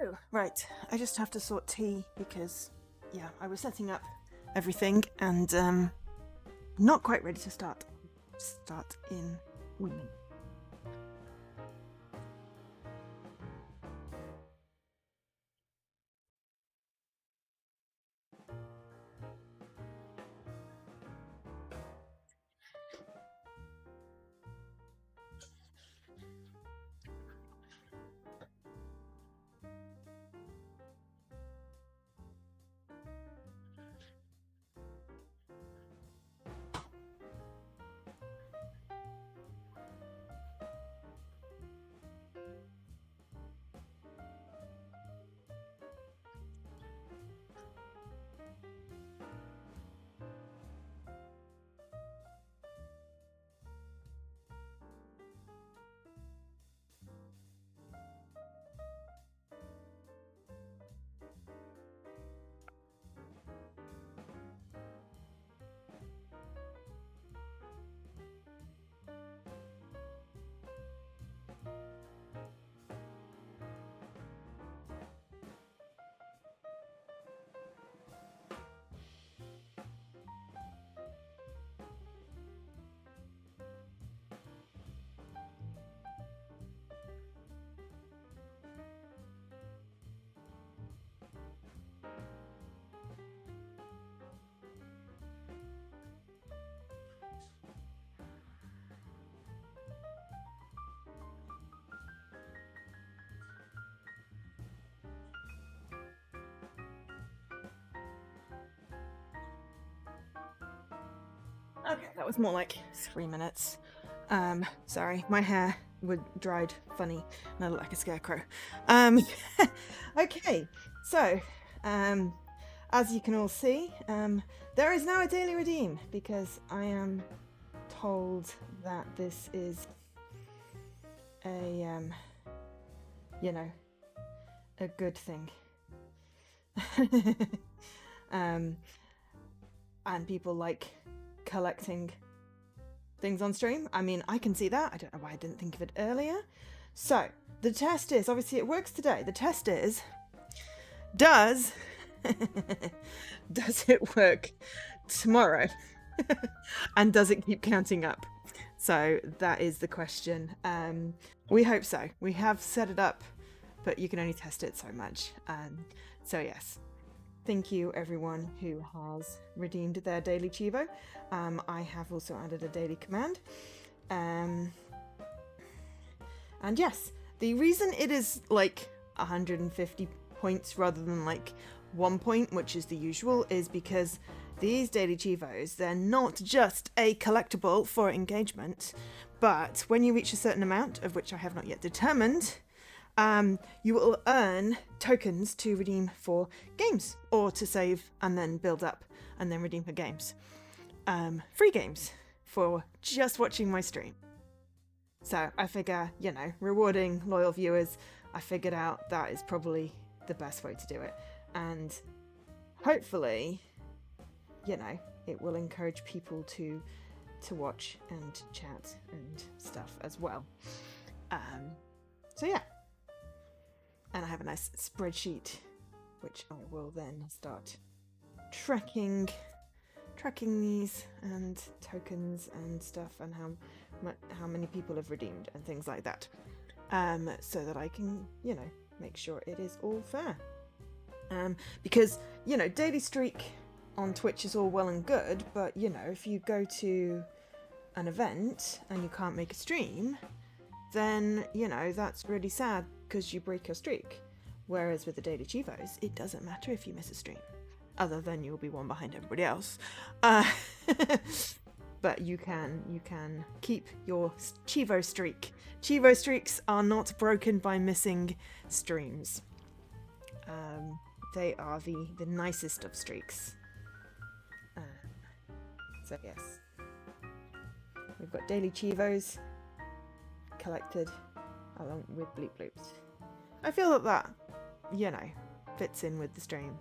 Oh, right. I just have to sort tea because, yeah, I was setting up everything and not quite ready to start. Start in 1 minute. Okay, that was more like 3 minutes. Sorry, my hair would dried funny and I look like a scarecrow. Okay, so, as you can all see, there is now a daily redeem because I am told that this is a, you know, a good thing. And people like collecting things on stream. I mean, I can see that. I don't know why I didn't think of it earlier. So, the test is, obviously it works today. The test is, does it work tomorrow? And does it keep counting up? So that is the question. We hope so. We have set it up, but you can only test it so much. So yes. Thank you everyone who has redeemed their daily Chivo. I have also added a daily command. And yes, the reason it is like 150 points rather than like 1 point, which is the usual, is because these daily Chivos, they're not just a collectible for engagement, but when you reach a certain amount, of which I have not yet determined, you will earn tokens to redeem for games, or to save and then build up and then redeem for games. Free games for just watching my stream. So I figure, you know, rewarding loyal viewers, I figured out that is probably the best way to do it. And hopefully, you know, it will encourage people to watch and chat and stuff as well. So yeah. And I have a nice spreadsheet, which I will then start tracking these and tokens and stuff, and how many people have redeemed and things like that, so that I can, you know, make sure it is all fair. Because, you know, daily streak on Twitch is all well and good, but, you know, if you go to an event and you can't make a stream, then, you know, that's really sad because you break your streak. Whereas with the daily Chivos, it doesn't matter if you miss a stream, other than you'll be one behind everybody else. But you can keep your Chivo streak. Chivo streaks are not broken by missing streams. They are the nicest of streaks. So yes, we've got daily Chivos collected along with bleep bloops. I feel that, you know, fits in with the stream.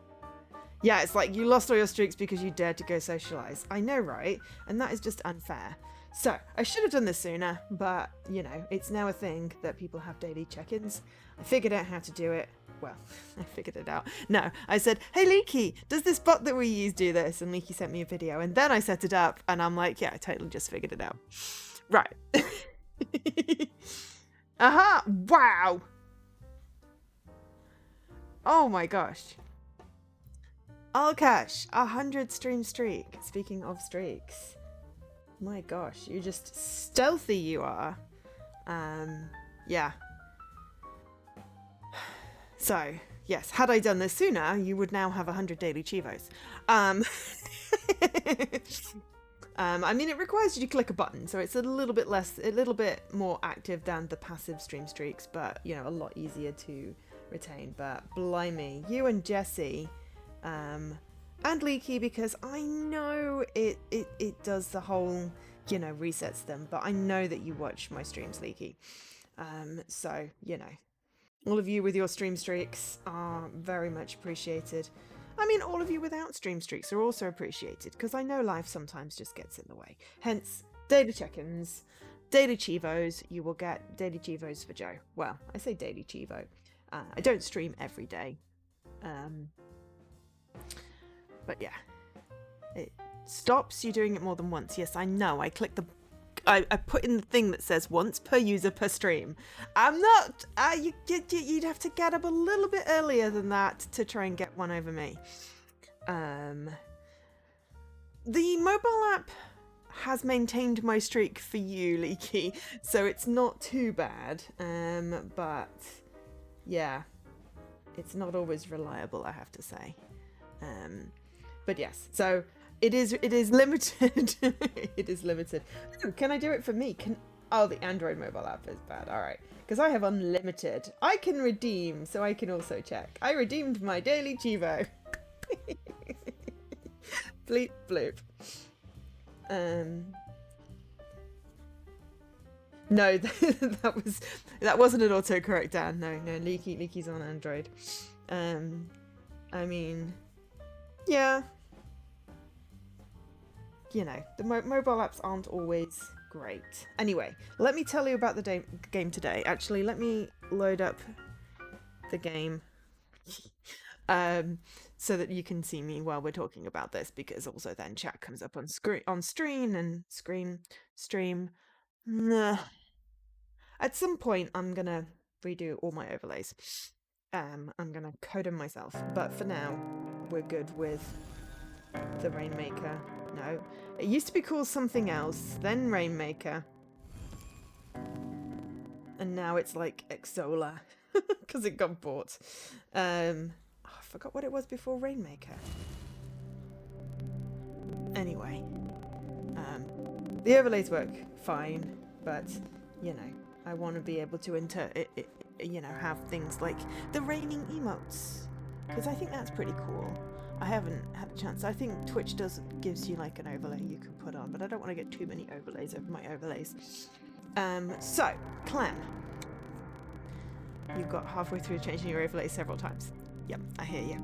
Yeah, it's like you lost all your streaks because you dared to go socialize. I know, right? And that is just unfair. So I should have done this sooner, but, you know, it's now a thing that people have daily check-ins. I figured out how to do it. well, I figured it out. No, I said, hey, Leaky, does this bot that we use do this? And Leaky sent me a video, and then I set it up, and I'm like, yeah, I totally just figured it out. Right. Aha! Wow! Oh my gosh. Alkash, 100 stream streak. Speaking of streaks. My gosh, you're just stealthy, you are. Yeah. So, yes, had I done this sooner, you would now have 100 daily Chivos. I mean, it requires you to click a button, so it's a little bit more active than the passive stream streaks, but, you know, a lot easier to retain. But blimey, you and Jesse, and Leaky, because I know it does the whole, you know, resets them, but I know that you watch my streams, Leaky. So, you know, all of you with your stream streaks are very much appreciated. I mean, all of you without stream streaks are also appreciated, because I know life sometimes just gets in the way. Hence, daily check-ins, daily Chivos. You will get daily Chivos for Joe. Well, I say daily Chivo. I don't stream every day. But yeah, it stops you doing it more than once. Yes, I know. I put in the thing that says once per user per stream. I'm not. You'd have to get up a little bit earlier than that to try and get one over me. The mobile app has maintained my streak for you, Leaky, so it's not too bad. But yeah, it's not always reliable, I have to say. But yes, so it is limited. It is limited. Ooh, can I do it for me? Oh, the Android mobile app is bad. All right, because I have unlimited. I can redeem, so I can also check. I redeemed my daily Chivo. Bleep bloop. No, that wasn't an autocorrect, Dan. No, Leaky's on Android. I mean, yeah. You know, the mobile apps aren't always great. Anyway, let me tell you about the game today. Actually, let me load up the game so that you can see me while we're talking about this, because also then chat comes up on stream. Nah. At some point, I'm gonna redo all my overlays. I'm gonna code them myself, but for now, we're good with the Rainmaker. No, it used to be called something else, then Rainmaker, and now it's like Exola because it got bought. I forgot what it was before Rainmaker. Anyway, the overlays work fine, but you know, I want to be able to have things like the raining emotes, because I think that's pretty cool. I haven't had a chance. I think Twitch gives you like an overlay you can put on, but I don't want to get too many overlays over my overlays. So, CLeM. You've got halfway through changing your overlays several times. Yep, I hear you.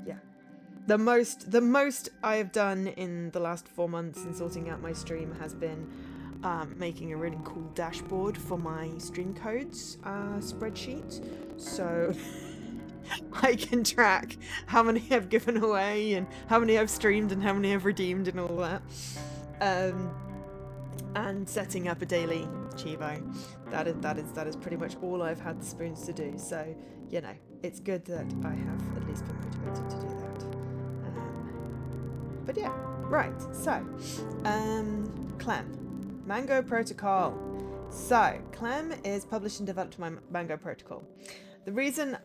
Yeah. The most I have done in the last 4 months in sorting out my stream has been making a really cool dashboard for my stream codes spreadsheet. So I can track how many I've given away and how many I've streamed and how many I've redeemed and all that. And setting up a daily Chivo. That is pretty much all I've had the spoons to do. So, you know, it's good that I have at least been motivated to do that. But yeah, right. So, CLeM, Mango Protocol. So, CLeM is published and developed by Mango Protocol. The reason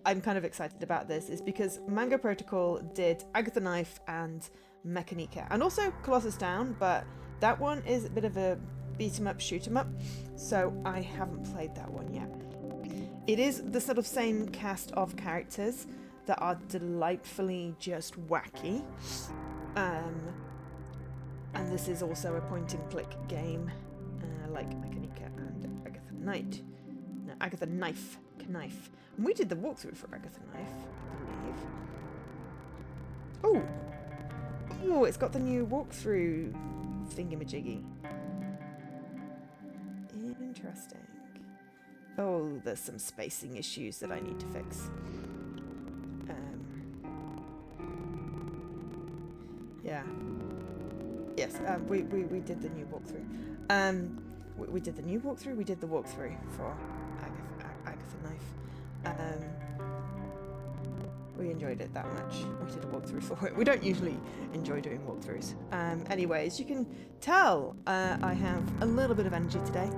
I'm kind of excited about this is because Mango Protocol did Agatha Knife and Mechanica, and also Colossus Down, but that one is a bit of a beat 'em up, shoot 'em up, so I haven't played that one yet. It is the sort of same cast of characters that are delightfully just wacky, and this is also a point-and-click game, like Mechanica and Agatha Knife. And we did the walkthrough for Agatha Knife, I believe. Oh, it's got the new walkthrough thingamajiggy. Interesting. Oh, there's some spacing issues that I need to fix. Yeah. Yes, we did the new walkthrough. We did the new walkthrough. We did the walkthrough for Agatha Knife. We enjoyed it that much. We did a walkthrough for it. We don't usually enjoy doing walkthroughs. Anyways, you can tell I have a little bit of energy today.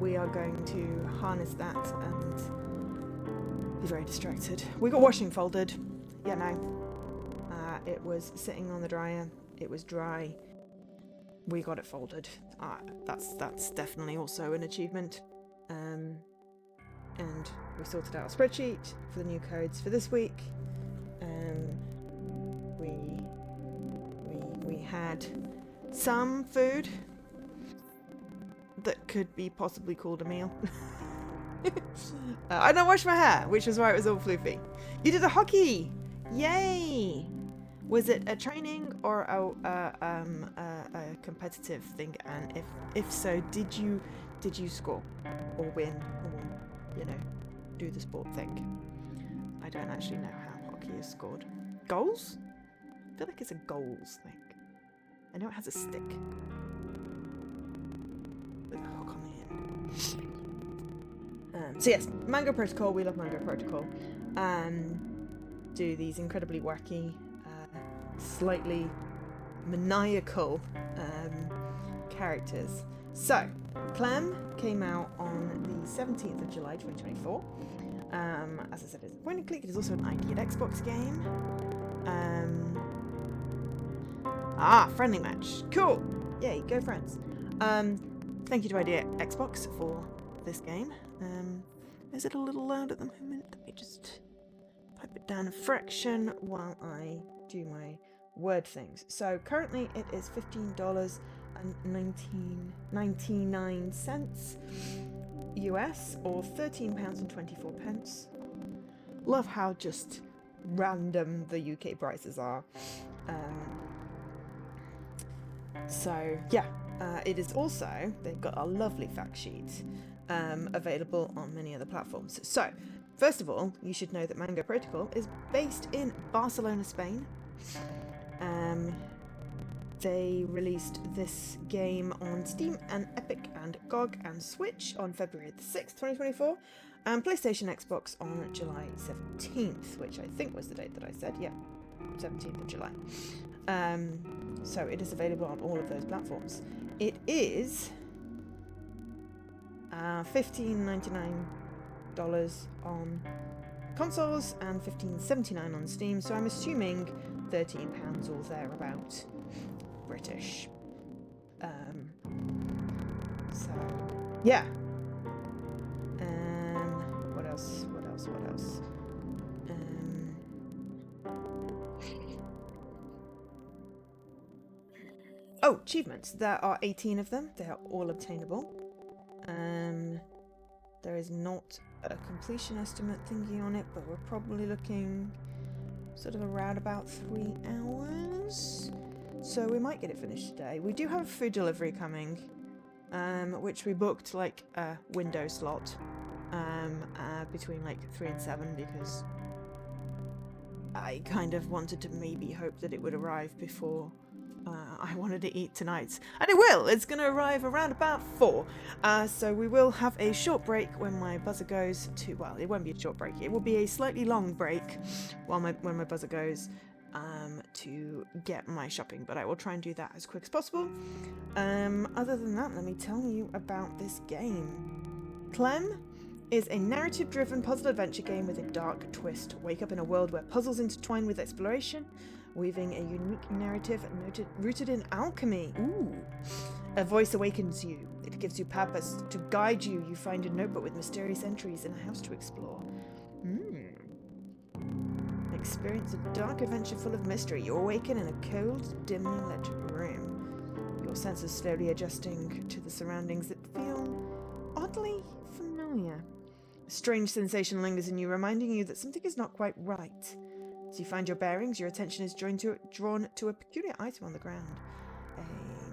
We are going to harness that and be very distracted. We got washing folded. Yeah, no. It was sitting on the dryer. It was dry. We got it folded. That's definitely also an achievement. And we sorted out a spreadsheet for the new codes for this week. We had some food that could be possibly called a meal. I don't wash my hair, which is why it was all floofy. You did a hockey! Yay! Was it a training or a competitive thing? And if so, did you score or win or do the sport thing? I don't actually know how hockey is scored. Goals? I feel like it's a goals thing. I know it has a stick with a hook on the end. So yes, Mango Protocol. We love Mango Protocol. Do these incredibly wacky, slightly maniacal characters. So, CLeM came out on the 17th of July 2024. As I said, it's a point and click. It is also an unedited Xbox game. Friendly match. Cool. Yay, go friends. Thank you to Idea Xbox for this game. Is it a little loud at the moment? Let me just pipe it down a fraction while I do my word things. So currently it is $15.99 US or £13.24. Love how just random the UK prices are. It is also, they've got a lovely fact sheet available on many other platforms. So, first of all, you should know that Mango Protocol is based in Barcelona, Spain. They released this game on Steam and Epic and GOG and Switch on February the 6th, 2024, and PlayStation Xbox on July 17th, which I think was the date that I said. Yeah, 17th of July. So it is available on all of those platforms. It is $15.99 on consoles and $15.79 on Steam, so I'm assuming £13 or thereabout British. Yeah. What else? Achievements. There are 18 of them. They are all obtainable. There is not a completion estimate thingy on it, but we're probably looking sort of around about 3 hours. So we might get it finished today. We do have a food delivery coming, which we booked like a window slot between like 3 and 7 because I kind of wanted to maybe hope that it would arrive before I wanted to eat tonight. And it will! It's going to arrive around about 4. So we will have a short break when my buzzer goes to... Well, it won't be a short break. It will be a slightly long break when my buzzer goes to get my shopping. But I will try and do that as quick as possible. Other than that, let me tell you about this game. CLeM is a narrative-driven puzzle adventure game with a dark twist. Wake up in a world where puzzles intertwine with exploration, weaving a unique narrative rooted in alchemy. Ooh. A voice awakens you. It gives you purpose. To guide you, you find a notebook with mysterious entries and a house to explore. Experience a dark adventure full of mystery. You awaken in a cold, dimly lit room. Your senses slowly adjusting to the surroundings that feel oddly familiar. A strange sensation lingers in you, reminding you that something is not quite right. As you find your bearings, your attention is drawn to a peculiar item on the ground. A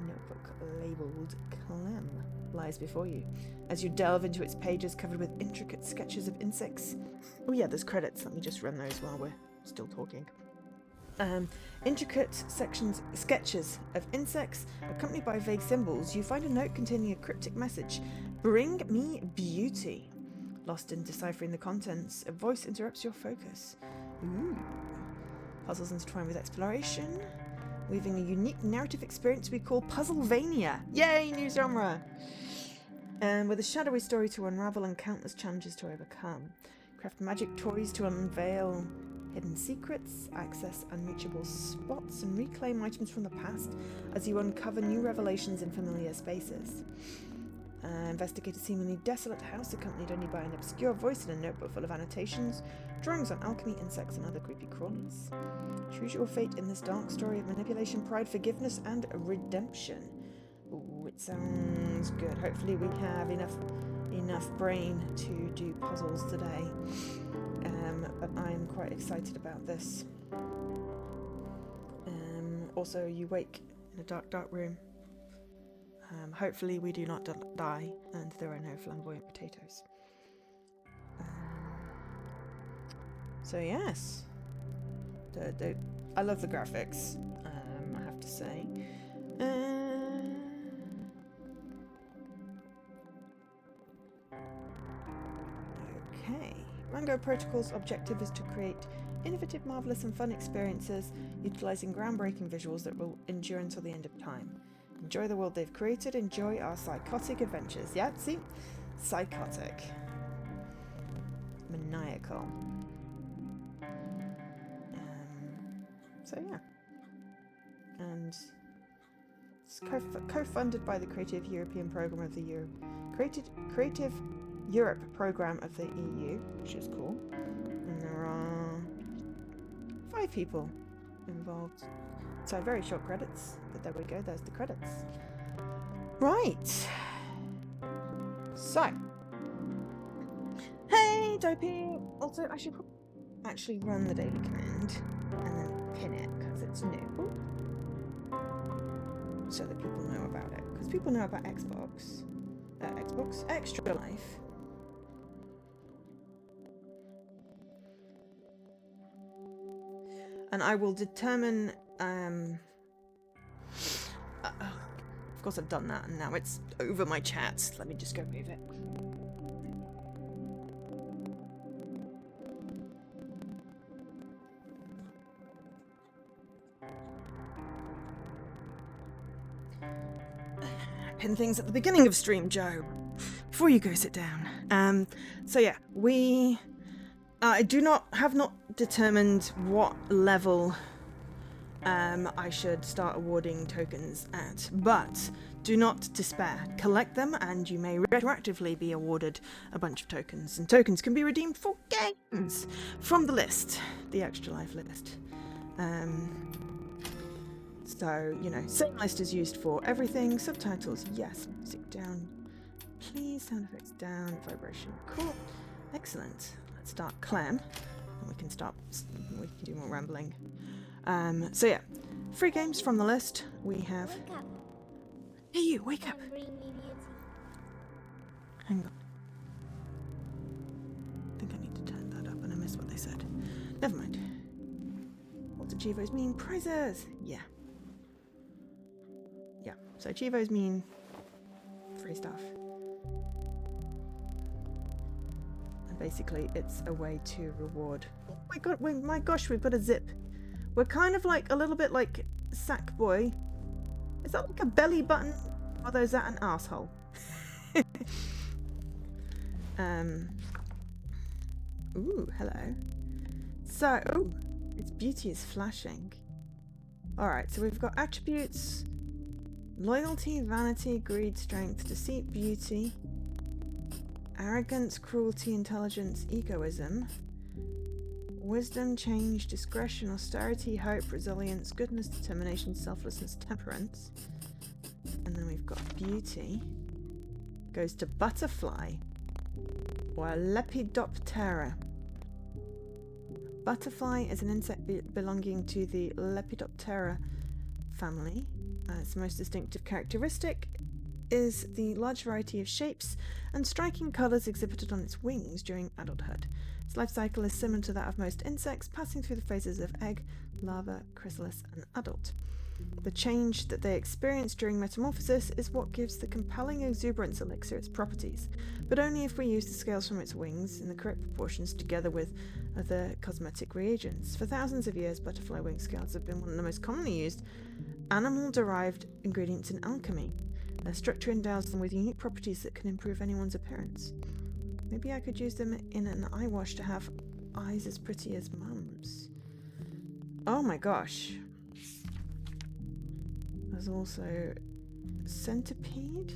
notebook labelled CLeM. lies before you. As you delve into its pages covered with intricate sketches of insects. Oh yeah, there's credits. Let me just run those while we're still talking. Intricate sketches of insects, accompanied by vague symbols, you find a note containing a cryptic message. Bring me beauty. Lost in deciphering the contents, a voice interrupts your focus. Ooh. Puzzles intertwined with exploration, weaving a unique narrative experience we call Puzzlevania. Yay, new genre! With a shadowy story to unravel and countless challenges to overcome. Craft magic toys to unveil hidden secrets, access unreachable spots, and reclaim items from the past as you uncover new revelations in familiar spaces. Investigate a seemingly desolate house accompanied only by an obscure voice in a notebook full of annotations, drawings on alchemy, insects, and other creepy crawlies. Choose your fate in this dark story of manipulation, pride, forgiveness, and redemption. Ooh, it sounds good. Hopefully we have enough brain to do puzzles today. But I'm quite excited about this. Also, you wake in a dark, dark room. Hopefully we do not die and there are no flamboyant potatoes. So yes. I love the graphics, I have to say. Okay. Mango Protocol's objective is to create innovative, marvelous and fun experiences utilizing groundbreaking visuals that will endure until the end of time. Enjoy the world they've created, enjoy our psychotic adventures. Yeah, see? Psychotic. Maniacal. So yeah. And it's co-funded by the Creative European Programme of the Creative Europe Programme of the EU, which is cool. And there are 5 people involved. So very short credits, but there we go, there's the credits. Right. So. Hey, Dopey! Also, I should actually run the daily command and then pin it, because it's new. So that people know about it. Because people know about Xbox Extra Life. And I will determine, of course I've done that and now it's over my chat. Let me just go move it. Pin things at the beginning of stream, Joe, before you go sit down. So yeah, I have not determined what level I should start awarding tokens at, but do not despair. Collect them and you may retroactively be awarded a bunch of tokens, and tokens can be redeemed for games from the list, the Extra Life list. So, you know, same list is used for everything. Subtitles, yes. Music down, please. Sound effects down. Vibration, cool. Excellent. Let's start CLeM. And we can do more rambling. So yeah, free games from the list. We have... Wake up. Hey you, wake up! Bring me beauty. Hang on. I think I need to turn that up and I missed what they said. Never mind. What do Chivos mean? Prizes! Yeah. Yeah, so Chivos mean free stuff. And basically it's a way to reward... Oh my gosh, we've got a zip. We're kind of like a little bit like Sackboy. Is that like a belly button? Or is that an asshole? Ooh, hello. So, its beauty is flashing. Alright, so we've got attributes: loyalty, vanity, greed, strength, deceit, beauty, arrogance, cruelty, intelligence, egoism, wisdom, change, discretion, austerity, hope, resilience, goodness, determination, selflessness, temperance. And then we've got beauty. Goes to butterfly, or Lepidoptera. Butterfly is an insect belonging to the Lepidoptera family. Its most distinctive characteristic is the large variety of shapes and striking colours exhibited on its wings during adulthood. Its life cycle is similar to that of most insects, passing through the phases of egg, larva, chrysalis, and adult. The change that they experience during metamorphosis is what gives the compelling exuberance elixir its properties, but only if we use the scales from its wings in the correct proportions together with other cosmetic reagents. For thousands of years, butterfly wing scales have been one of the most commonly used animal-derived ingredients in alchemy. Their structure endows them with unique properties that can improve anyone's appearance. Maybe I could use them in an eye wash to have eyes as pretty as Mum's. Oh my gosh. There's also centipede.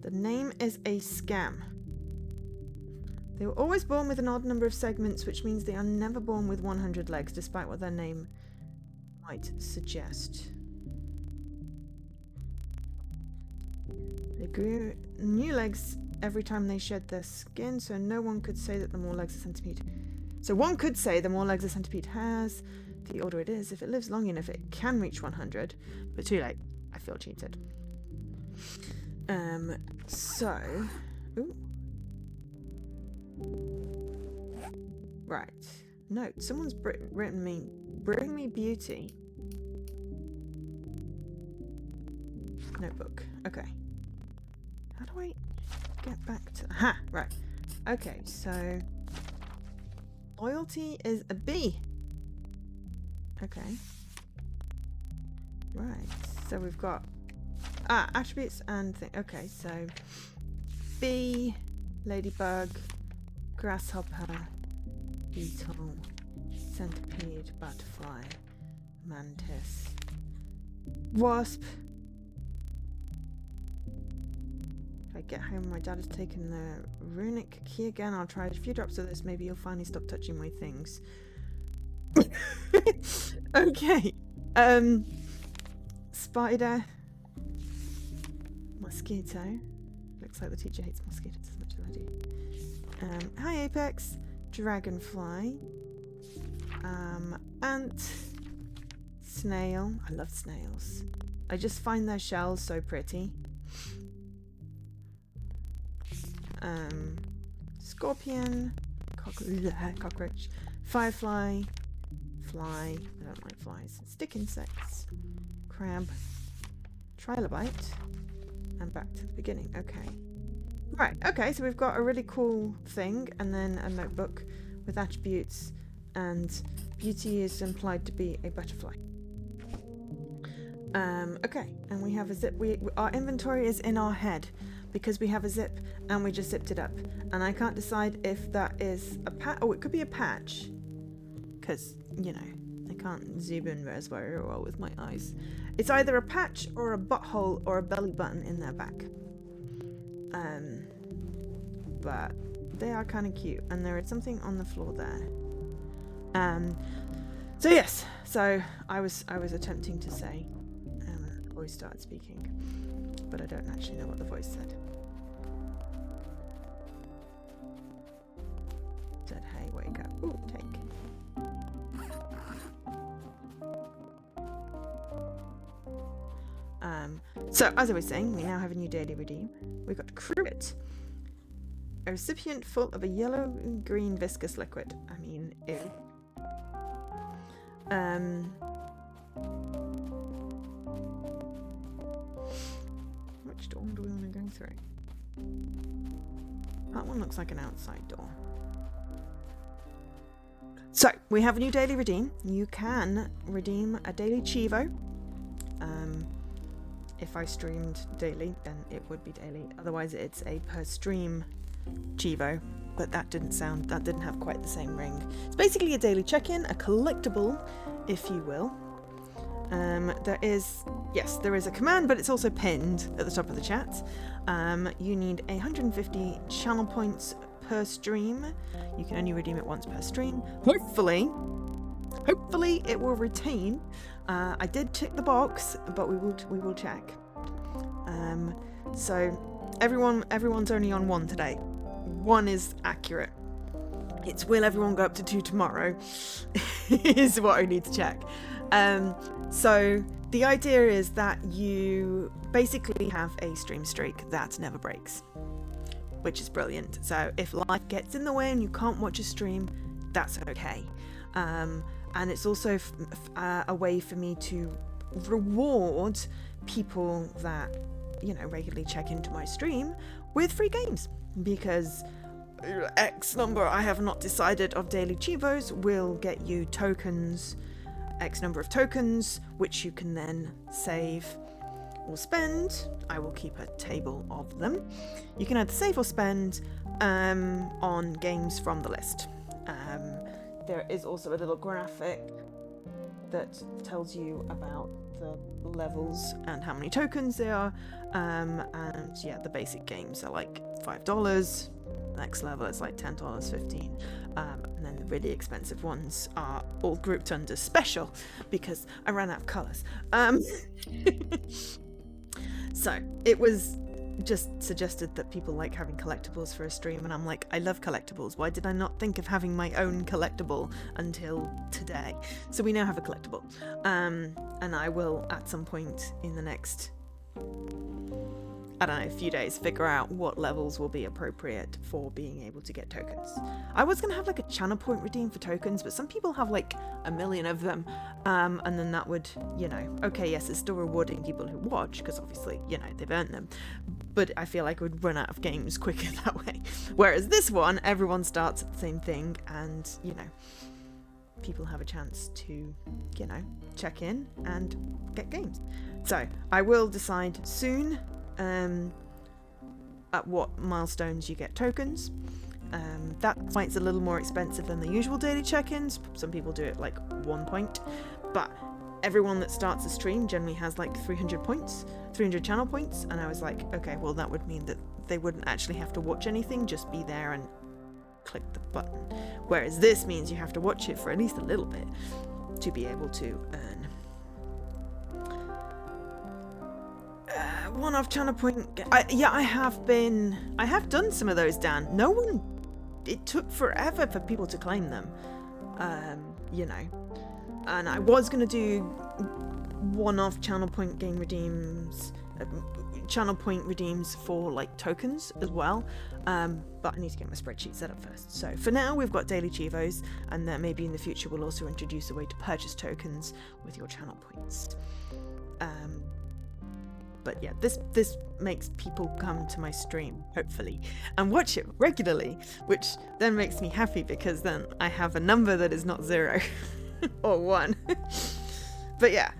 The name is a scam. They were always born with an odd number of segments, which means they are never born with 100 legs, despite what their name might suggest. They grew new legs every time they shed their skin, so no one could say that the more legs a centipede. So one could say the more legs a centipede has, the older it is. If it lives long enough, it can reach 100, but too late. I feel cheated. Ooh. Right. Note, someone's written me, bring me beauty. Notebook. Okay. How do I get back to... Ha! Right. Okay, so... loyalty is a B. Okay. Right. So we've got... attributes and thing. Okay, so... bee, ladybug, grasshopper, beetle, centipede, butterfly, mantis, wasp. If I get home, my dad has taken the runic key again. I'll try a few drops of this. Maybe you'll finally stop touching my things. Okay. Spider. Mosquito. Looks like the teacher hates mosquitoes as much as I do. Hi Apex. Dragonfly. Ant. Snail. I love snails. I just find their shells so pretty. Scorpion. Cockroach. Firefly. Fly. I don't like flies. Stick insects. Crab. Trilobite. And back to the beginning. Okay. Right. Okay, so we've got a really cool thing and then a notebook with attributes, and beauty is implied to be a butterfly. Okay, and we have a zip. Our inventory is in our head because we have a zip and we just zipped it up. And I can't decide if that is a patch. Oh, it could be a patch. Because, you know, I can't zoom in very well with my eyes. It's either a patch or a butthole or a belly button in their back. But they are kind of cute, and there is something on the floor there. So yes, so I was attempting to say, the voice started speaking, but I don't actually know what the voice said. Said, hey, wake up. Ooh, take. So, as I was saying, we now have a new daily redeem. We've got Cruet, a recipient full of a yellow and green viscous liquid. I mean, ew. Which door do we want to go through? That one looks like an outside door. So, we have a new daily redeem. You can redeem a daily Chivo. If I streamed daily, then it would be daily. Otherwise, it's a per stream Chivo. But that didn't have quite the same ring. It's basically a daily check-in, a collectible, if you will. There is a command, but it's also pinned at the top of the chat. You need 150 channel points per stream. You can only redeem it once per stream. Hopefully it will retain. I did tick the box, but we will check. So everyone's only on 1 today. 1 is accurate. It's will everyone go up to 2 tomorrow is what I need to check. So the idea is that you basically have a stream streak that never breaks, which is brilliant. So if life gets in the way and you can't watch a stream, that's okay. And it's also a way for me to reward people that, you know, regularly check into my stream with free games, because X number, I have not decided, of daily Chivos will get you tokens, X number of tokens, which you can then save or spend. I will keep a table of them. You can either save or spend on games from the list. There is also a little graphic that tells you about the levels and how many tokens there are. And yeah, the basic games are like $5. Next level is like $10, $15. And then the really expensive ones are all grouped under special because I ran out of colours. So it was just suggested that people like having collectibles for a stream, and I'm like, I love collectibles. Why did I not think of having my own collectible until today? So we now have a collectible. And I will at some point in the next, I don't know, a few days, figure out what levels will be appropriate for being able to get tokens. I was going to have like a channel point redeem for tokens, but some people have like a million of them. And then that would, you know, okay, yes, it's still rewarding people who watch, because obviously, you know, they've earned them. But I feel like it would run out of games quicker that way. Whereas this one, everyone starts at the same thing, and, you know, people have a chance to, you know, check in and get games. So I will decide soon at what milestones you get tokens. That's why it's a little more expensive than the usual daily check-ins. Some people do it like 1 point, but everyone that starts a stream generally has like 300 points, 300 channel points, and I was like, okay, well that would mean that they wouldn't actually have to watch anything, just be there and click the button. Whereas this means you have to watch it for at least a little bit to be able to earn one-off channel point. I have done some of those, Dan. No one, it took forever for people to claim them, you know, and I was going to do one-off channel point game redeems, channel point redeems for like tokens as well, but I need to get my spreadsheet set up first. So for now we've got daily Chivos, and then maybe in the future we'll also introduce a way to purchase tokens with your channel points. But yeah, this makes people come to my stream, hopefully, and watch it regularly, which then makes me happy, because then I have a number that is not 0 or 1. But yeah,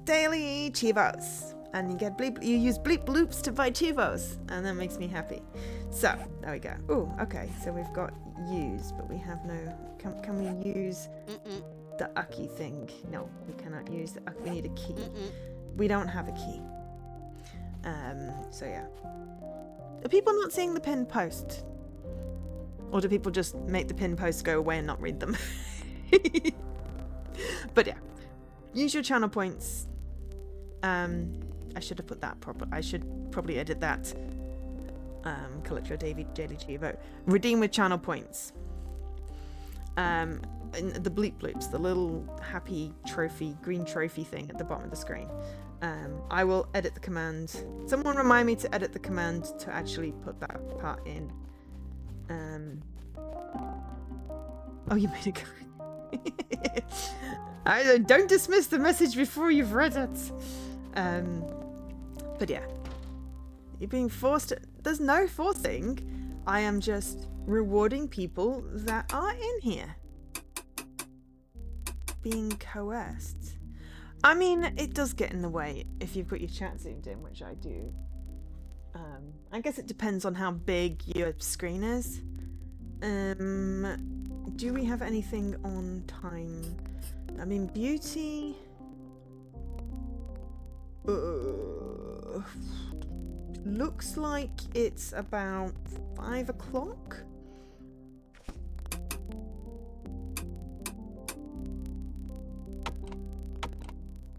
daily Chivos, and you get bleep. You use bleep bloops to buy Chivos, and that makes me happy. So there we go. Oh, okay. So we've got use, but we have no. Can we use the Aki thing? No, we cannot use the Aki. We need a key. We don't have a key. So yeah. Are people not seeing the pinned post? Or do people just make the pinned posts go away and not read them? But yeah. Use your channel points. I should have put that proper. I should probably edit that. Collect your daily Chivo. Redeem with channel points. And the bleep bloops, the little happy trophy, green trophy thing at the bottom of the screen. I will edit the command. Someone remind me to edit the command to actually put that part in. Oh, you made it. I don't dismiss the message before you've read it. But yeah, you're being forced. There's no forcing. I am just rewarding people that are in here. Being coerced. I mean, it does get in the way if you've got your chat zoomed in, which I do. I guess it depends on how big your screen is. Do we have anything on time? I mean, beauty. Looks like it's about 5 o'clock.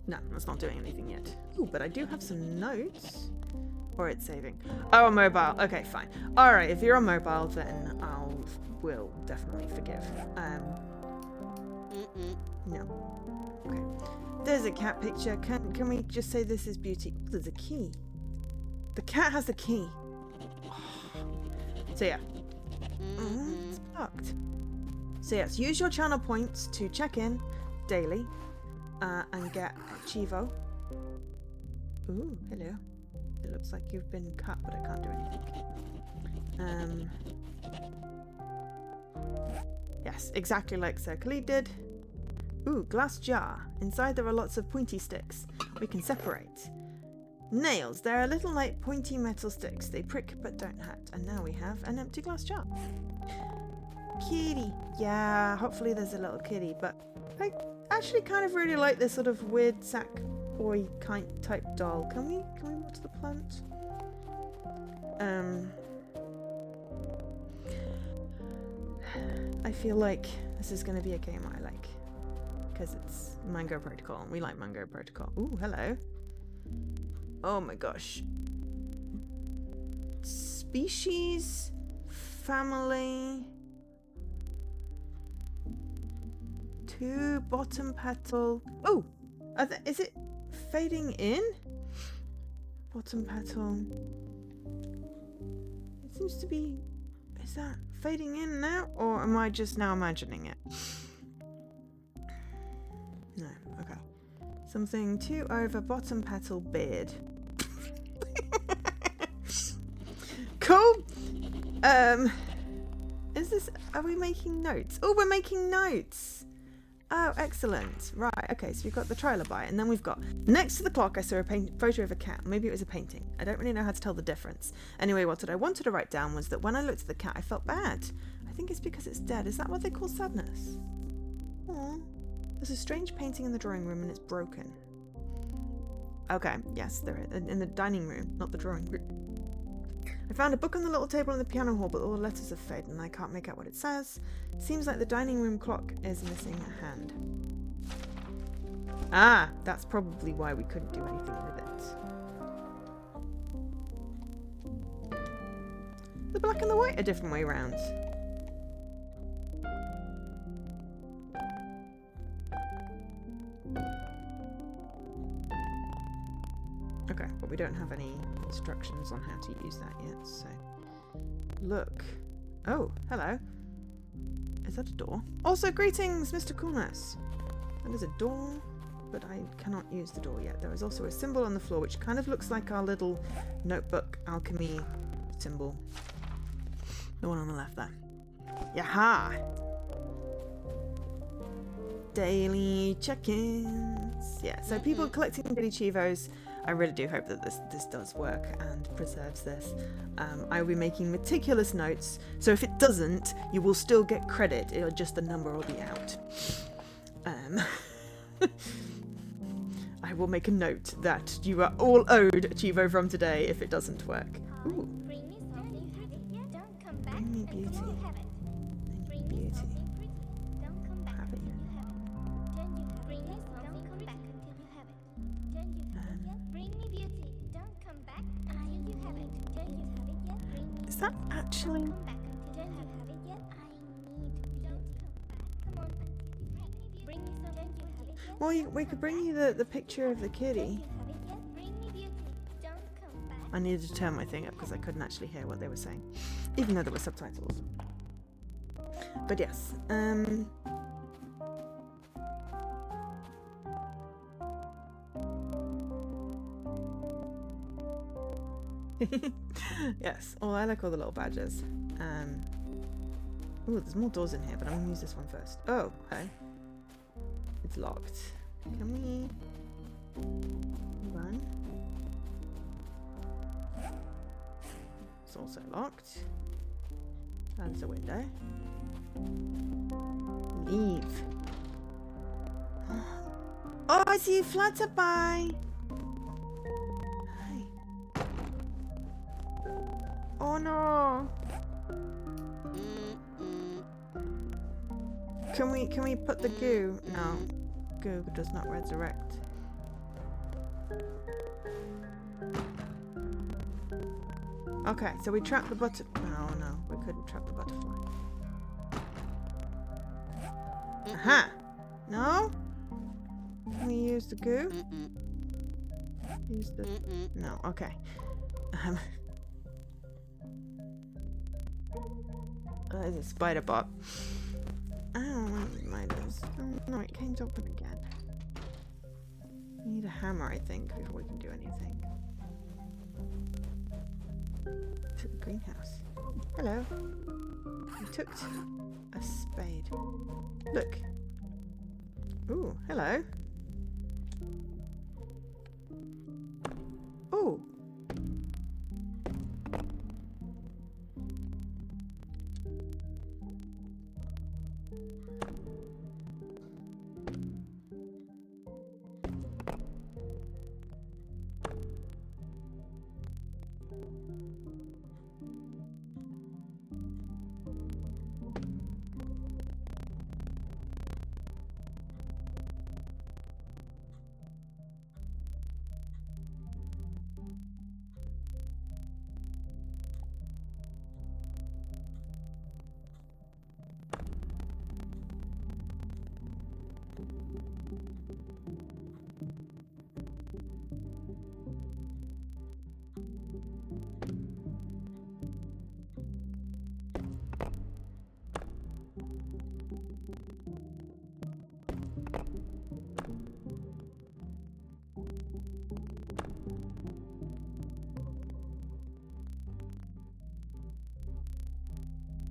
No, that's not doing anything yet. Ooh, but I do have some notes. Or it's saving. Oh, mobile. Okay, fine. Alright, if you're on mobile, then will definitely forgive. No. Okay. There's a cat picture. Can we just say this is beauty? Oh, there's a key. The cat has the key. So yeah. Oh, it's blocked. So yes, use your channel points to check in daily and get Chivo. Ooh, hello. It looks like you've been cut, but I can't do anything. Yes, exactly like Sir Khalid did. Ooh, glass jar. Inside there are lots of pointy sticks. We can separate. Nails. There are little like pointy metal sticks. They prick but don't hurt. And now we have an empty glass jar. Kitty. Yeah, hopefully there's a little kitty. But I actually kind of really like this sort of weird sack boy kind type doll. Can we watch the plant? I feel like this is going to be a game I like. Because it's Mango Protocol, and we like Mango Protocol. Ooh, hello. Oh my gosh. Species, family, 2 bottom petal. Oh, is it fading in? Bottom petal. It seems to be. Is that fading in now, or am I just now imagining it? No, okay. Something 2 over bottom petal beard. Cool. Is this? Are we making notes? Oh, we're making notes. Oh, excellent. Right. Okay. So we've got the trilobite, and then we've got next to the clock. I saw a photo of a cat. Maybe it was a painting. I don't really know how to tell the difference. Anyway, what I wanted to write down was that when I looked at the cat, I felt bad. I think it's because it's dead. Is that what they call sadness? Aww. There's a strange painting in the drawing room, and it's broken. Okay. Yes, there is. In the dining room, not the drawing room. I found a book on the little table in the piano hall, but all the letters have faded and I can't make out what it says. Seems like the dining room clock is missing a hand. Ah, that's probably why we couldn't do anything with it. The black and the white are different way round. Okay, but we don't have any instructions on how to use that yet, so... Look. Oh, hello. Is that a door? Also, greetings, Mr. Coolness. That is a door, but I cannot use the door yet. There is also a symbol on the floor, which kind of looks like our little notebook alchemy symbol. The one on the left there. Yaha! Daily check-ins. Yeah, so people collecting daily Chivos. I really do hope that this does work and preserves this. I will be making meticulous notes, so if it doesn't, you will still get credit. It'll just the number will be out. I will make a note that you are all owed a Chivo from today if it doesn't work. Ooh. Bring me beauty. Bring me beauty. Have it. Is that actually... Well, we could bring you the picture of the kitty. I needed to turn my thing up because I couldn't actually hear what they were saying, even though there were subtitles. But yes, yes. Oh, I like all the little badges. Ooh, there's more doors in here, but I'm gonna use this one first. Oh, okay. It's locked. Can we run? It's also locked. That's a window. Leave. Oh, I see Flutterby. Hi. Oh no. Can we put the goo? No. Goo does not resurrect. Okay, so we trapped the oh no, we couldn't trap the butterfly. Aha! No? Can we use the goo? Use the... No, okay. There's a spider bot. I don't want miners. Oh no, it came open again. We need a hammer, I think, before we can do anything. To the greenhouse. Hello. We took a spade. Look. Ooh, hello. Ooh.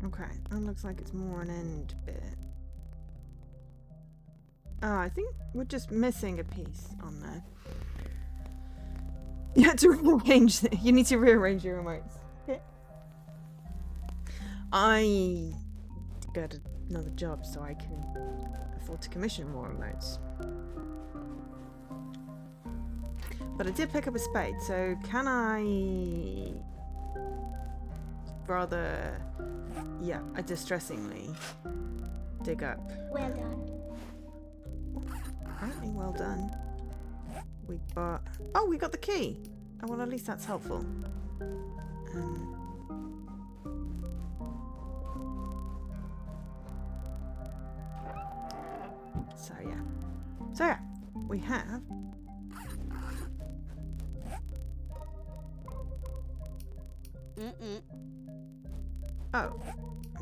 Okay, that looks like it's more an end bit. Oh, I think we're just missing a piece on there. You had to rearrange. You need to rearrange your remotes. Okay. I got another job so I can afford to commission more remotes. But I did pick up a spade, so can I rather, yeah, distressingly dig up. Well done. Apparently well done. We got... Oh, we got the key! Oh, well, at least that's helpful. So, yeah. So, yeah. We have... Oh.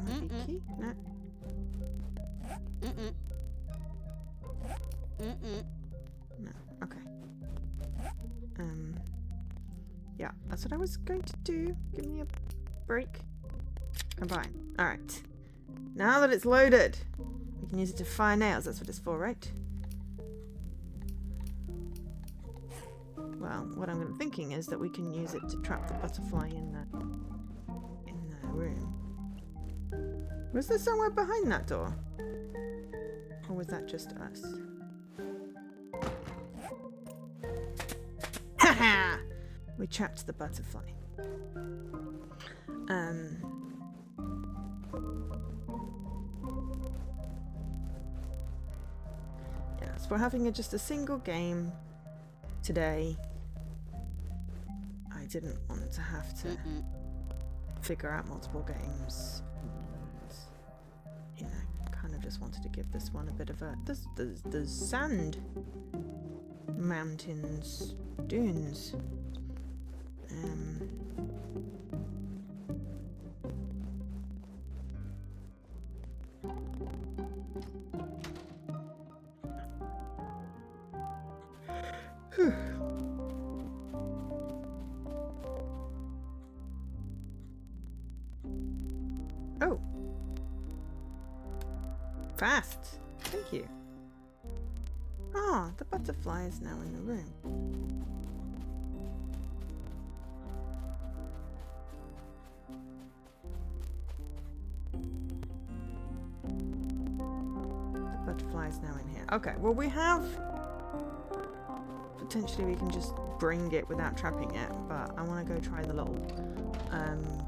Might be key? No. No. Okay. Yeah, that's what I was going to do. Give me a break. Combine. Alright. Now that it's loaded, we can use it to fire nails. That's what it's for, right? Well, what I'm thinking is that we can use it to trap the butterfly in the room. Was there somewhere behind that door? Or was that just us? Haha! We trapped the butterfly. Yes, we're having just a single game today. I didn't want to have to figure out multiple games. And, you know, kind of just wanted to give this one a bit of a... There's sand. Mountains. Dunes. Oh. Fast. Thank you. Ah, the butterfly is now in the room. The butterfly is now in here. Okay, well we have... Potentially we can just bring it without trapping it, but I want to go try the little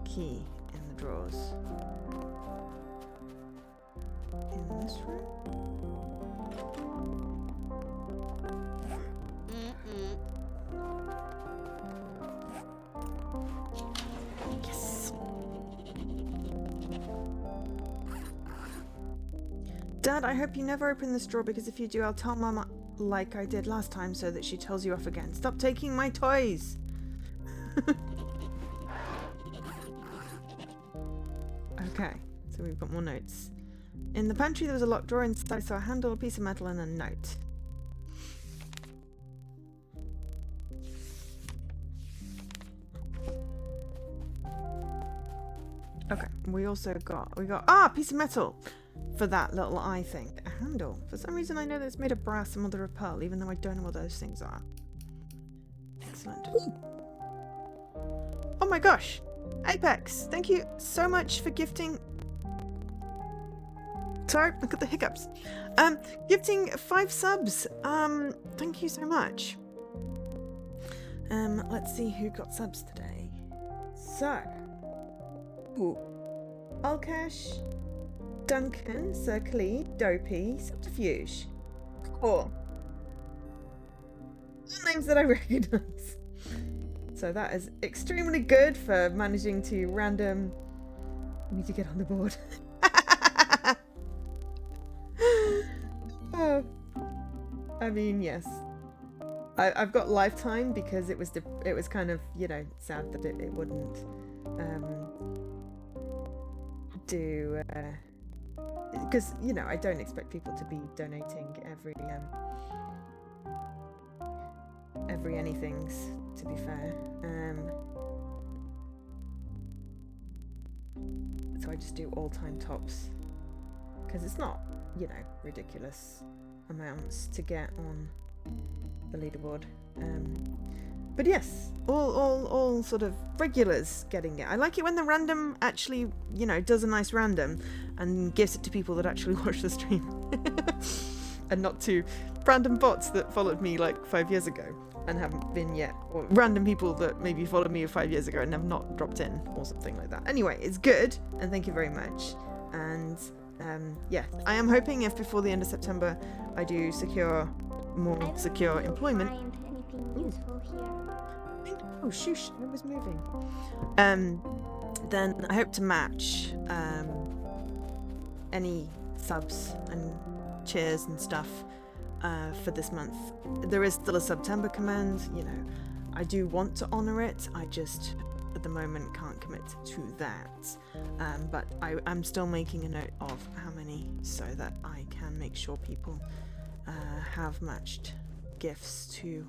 key in the drawers. In this room? Yes! Dad, I hope you never open this drawer, because if you do, I'll tell Mama like I did last time so that she tells you off again. Stop taking my toys! Okay, so we've got more notes. In the pantry there was a locked drawer inside, so a handle, a piece of metal and a note. Okay, we got a piece of metal for that little eye thing. A handle. For some reason I know that it's made of brass and mother of pearl, even though I don't know what those things are. Excellent. Oh my gosh! Apex, thank you so much for gifting... Sorry, look at the hiccups. Gifting 5 subs. Thank you so much. Let's see who got subs today. So... Ooh. Alkash, Duncan, Sir Khalid, Dopey, Subterfuge. Cool. All names that I recognise. So that is extremely good for managing to random... I need to get on the board. Oh. I mean, yes. I've got lifetime because it was kind of, you know, sad that it wouldn't do... because, you know, I don't expect people to be donating every anythings, to be fair. So I just do all-time tops because it's not, you know, ridiculous amounts to get on the leaderboard. But yes, all sort of regulars getting it. I like it when the random actually, you know, does a nice random and gives it to people that actually watch the stream. And not to random bots that followed me like 5 years ago and haven't been yet. Or random people that maybe followed me 5 years ago and have not dropped in or something like that. Anyway, it's good and thank you very much. And yeah, I am hoping if before the end of September I do secure more secure employment. Oh shoosh, I was moving. Then I hope to match any subs and cheers and stuff for this month. There is still a September command, you know. I do want to honour it, I just at the moment can't commit to that. But I'm still making a note of how many so that I can make sure people have matched gifts to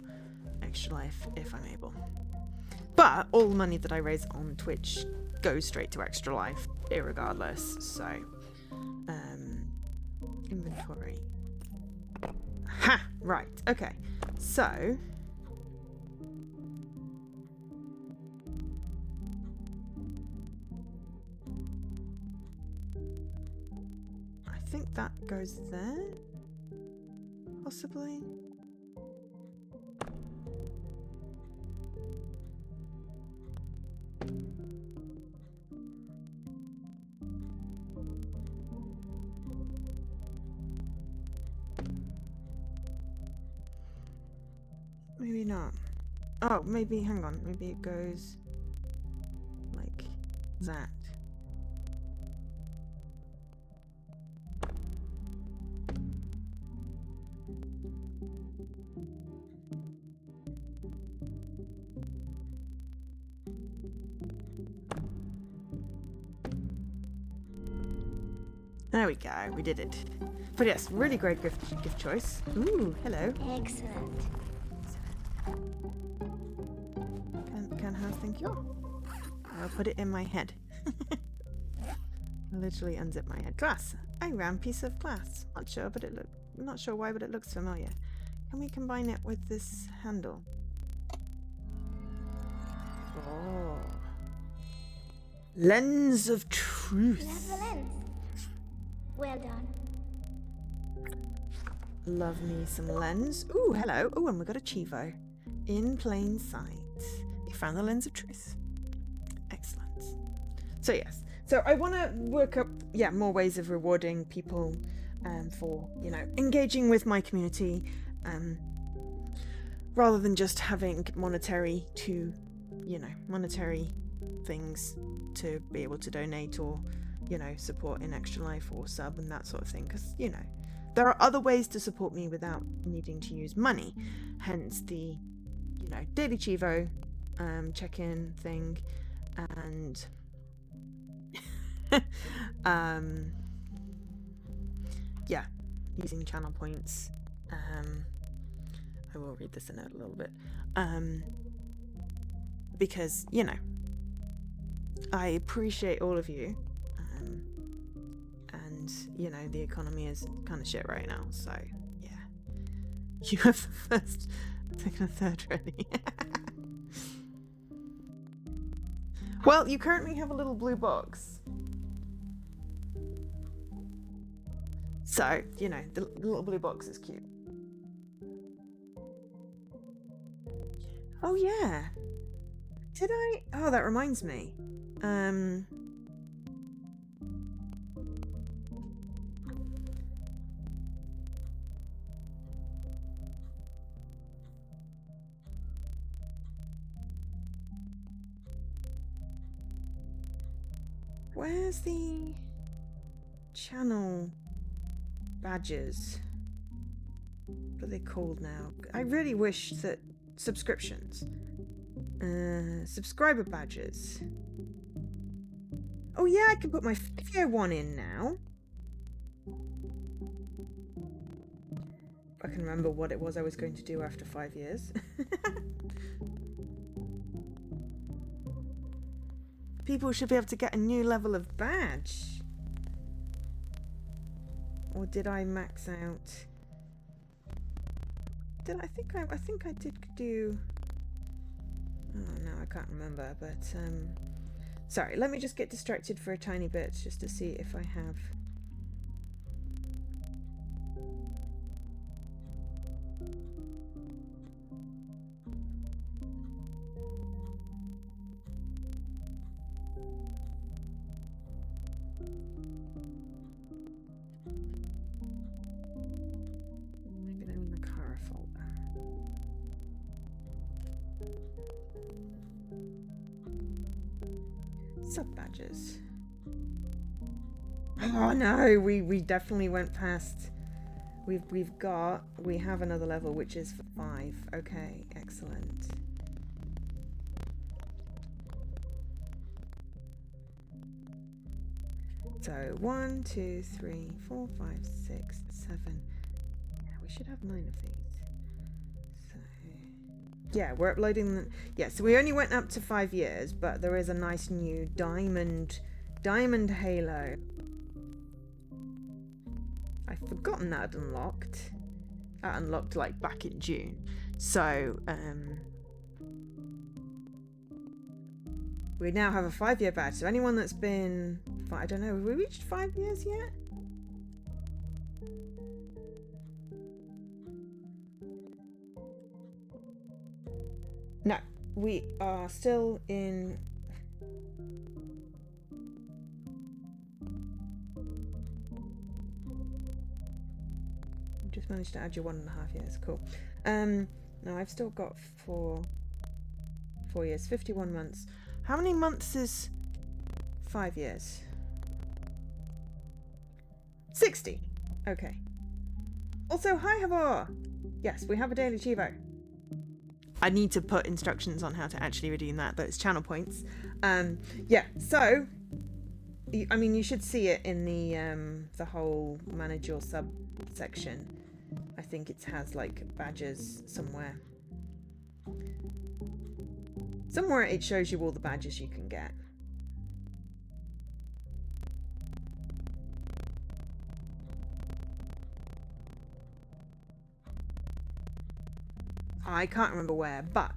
Extra Life if I'm able. But all the money that I raise on Twitch goes straight to Extra Life, irregardless. So, inventory. Ha! Right. Okay. So. I think that goes there. Possibly. Maybe not. Oh, maybe, hang on. Maybe it goes like that. There we go, we did it. But yes, really great gift choice. Ooh, hello. Excellent. Can have, thank you. I'll put it in my head. Literally unzip my head. Glass. A round piece of glass. Not sure why, but it looks familiar. Can we combine it with this handle? Oh. Lens of truth. You have the lens. Well done. Love me some lens. Ooh, hello. Ooh, and we got a Chivo. In plain sight. You found the lens of truth. Excellent. So yes. So I want to work up, yeah, more ways of rewarding people for, you know, engaging with my community rather than just having monetary things to be able to donate or, you know, support in Extra Life or sub and that sort of thing. Because, you know, there are other ways to support me without needing to use money. Hence the, daily Chivo check-in thing, and yeah, using channel points. I will read this in a little bit. Because, I appreciate all of you. And, the economy is kind of shit right now. So, yeah. You have the first, second, and third ready. Well, you currently have a little blue box. So, the little blue box is cute. Oh, yeah. Did I? Oh, that reminds me. Where's the channel badges? What are they called now? I really wish that subscriptions. Subscriber badges. Oh yeah, I can put my 5-year one in now. I can remember what it was I was going to do after 5 years. People should be able to get a new level of badge. Or did I max out? I think I did do. Oh no, I can't remember. But sorry. Let me just get distracted for a tiny bit just to see if I have. Maybe they're in the Kara folder. Sub badges. Oh no, we definitely went past. We have another level which is for 5. Okay, excellent. So 1, 2, 3, 4, 5, 6, 7. Yeah, we should have 9 of these. So yeah, we're uploading them. Yeah, so we only went up to 5 years, but there is a nice new diamond halo. I've forgotten that had unlocked. That unlocked like back in June. So we now have a 5-year badge. So anyone that's been, I don't know, have we reached 5 years yet? No, we are still in. Just managed to add your 1.5 years. Cool. No, I've still got 4 years, 51 months. How many months is 5 years? 60. Okay. Also, hi Havor. Yes, we have a daily Chivo. I need to put instructions on how to actually redeem that, but it's channel points. Yeah, so I mean, you should see it in the whole manage your sub section. I think it has like badges somewhere. Somewhere it shows you all the badges you can get. I can't remember where, but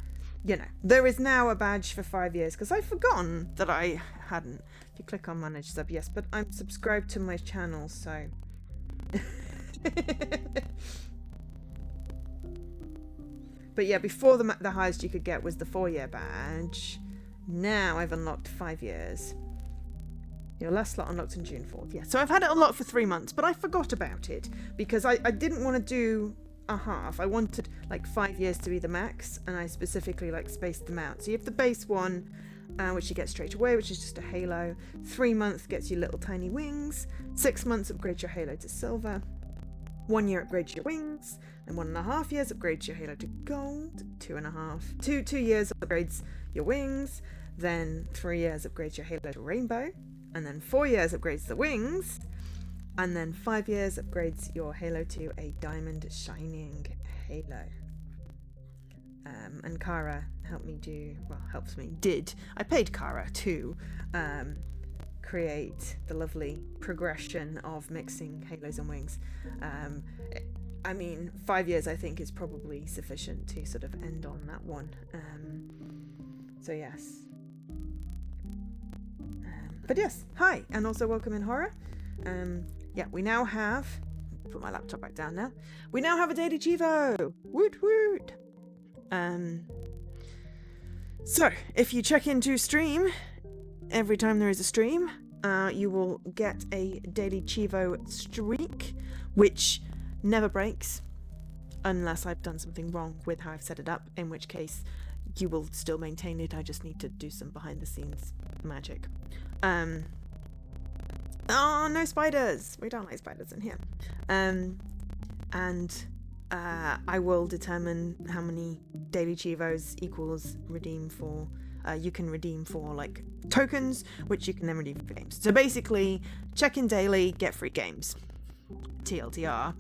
there is now a badge for 5 years because I've forgotten that I hadn't. If you click on manage sub, yes, but I'm subscribed to my channel, so. But yeah, before the highest you could get was the 4-year badge. Now I've unlocked 5 years. Your last slot unlocked on June 4th. Yeah, so I've had it unlocked for 3 months, but I forgot about it because I didn't want to do a half. I wanted like 5 years to be the max, and I specifically like spaced them out. So you have the base one, which you get straight away, which is just a halo. 3 months gets you little tiny wings. 6 months upgrades your halo to silver. 1 year upgrades your wings, and 1.5 years upgrades your halo to gold. 2 years upgrades your wings, then 3 years upgrades your halo to rainbow, and then 4 years upgrades the wings, and then 5 years upgrades your halo to a diamond shining halo. And Kara I paid Kara to create the lovely progression of mixing halos and wings. 5 years I think is probably sufficient to sort of end on that one. So yes. But yes, hi, and also welcome in Horror. We now have, put my laptop back down now. We now have a daily Chivo. Woot woot. So if you check into stream every time there is a stream, you will get a daily Chivo streak, which never breaks unless I've done something wrong with how I've set it up, in which case you will still maintain it. I just need to do some behind the scenes magic. Oh, no spiders! We don't like spiders in here. I will determine how many daily Chivos equals redeem for. You can redeem for like tokens, which you can then redeem for games. So basically, check in daily, get free games. TLDR.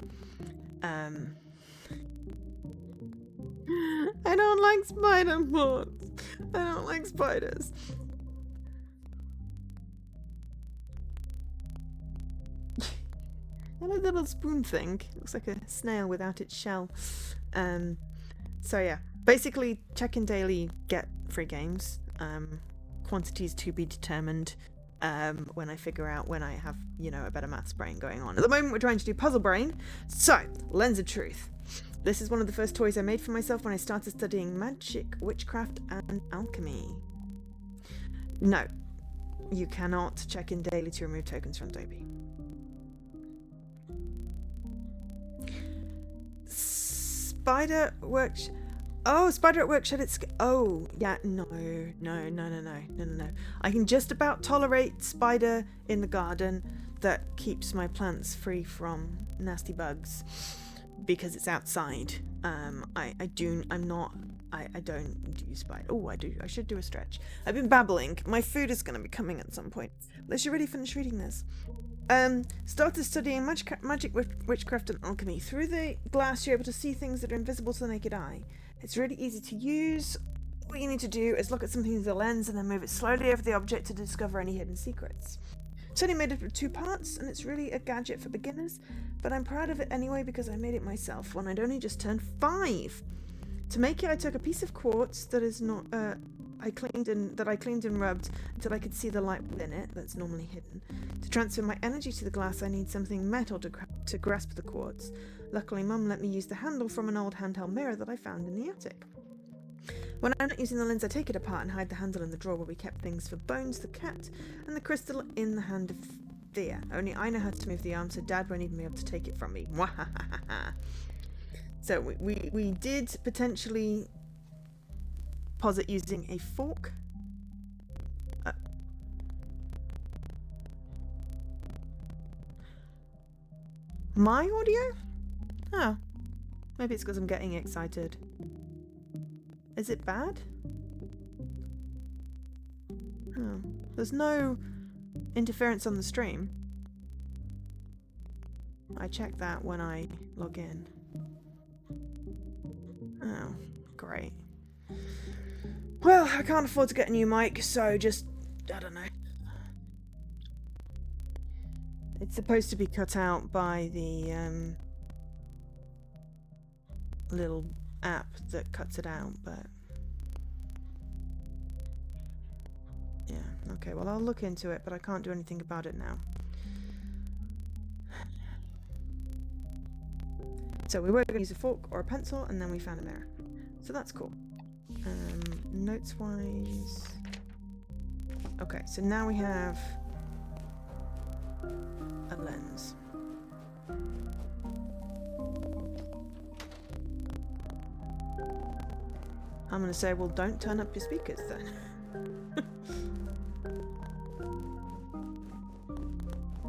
I don't like spider mods. I don't like spiders. And a little spoon thing. Looks like a snail without its shell. So yeah, basically check in daily, get free games. Quantities to be determined when I figure out when I have, a better maths brain going on. At the moment we're trying to do puzzle brain. So, Lens of Truth. This is one of the first toys I made for myself when I started studying magic, witchcraft, and alchemy. No, you cannot check in daily to remove tokens from Dobie. Spider at work. Spider at work shed its. Oh, yeah, no. I can just about tolerate spider in the garden that keeps my plants free from nasty bugs because it's outside. I don't do spider. Oh, I do. I should do a stretch. I've been babbling. My food is going to be coming at some point. Let's already finish reading this. Started studying magic, witchcraft, and alchemy. Through the glass, you're able to see things that are invisible to the naked eye. It's really easy to use. All you need to do is look at something with a lens and then move it slowly over the object to discover any hidden secrets. It's only made up of 2 parts, and it's really a gadget for beginners, but I'm proud of it anyway because I made it myself when I'd only just turned 5. To make it, I took a piece of quartz that is not I cleaned and rubbed until I could see the light within it that's normally hidden. To transfer my energy to the glass, I need something metal to grasp the quartz. Luckily, Mum let me use the handle from an old handheld mirror that I found in the attic. When I'm not using the lens, I take it apart and hide the handle in the drawer where we kept things for Bones the cat and the crystal in the hand of Thea. Only I know how to move the arm, so Dad won't even be able to take it from me. So we did potentially posit using a fork. My audio? Oh, maybe it's because I'm getting excited. Is it bad? Oh, there's no interference on the stream. I check that when I log in. Oh, great. Well, I can't afford to get a new mic, so just, I don't know. It's supposed to be cut out by the little app that cuts it out, but yeah, okay, well I'll look into it, but I can't do anything about it now. So we were going to use a fork or a pencil, and then we found a mirror. So that's cool. Notes-wise... Okay, so now we have a lens. I'm going to say, well, don't turn up your speakers then.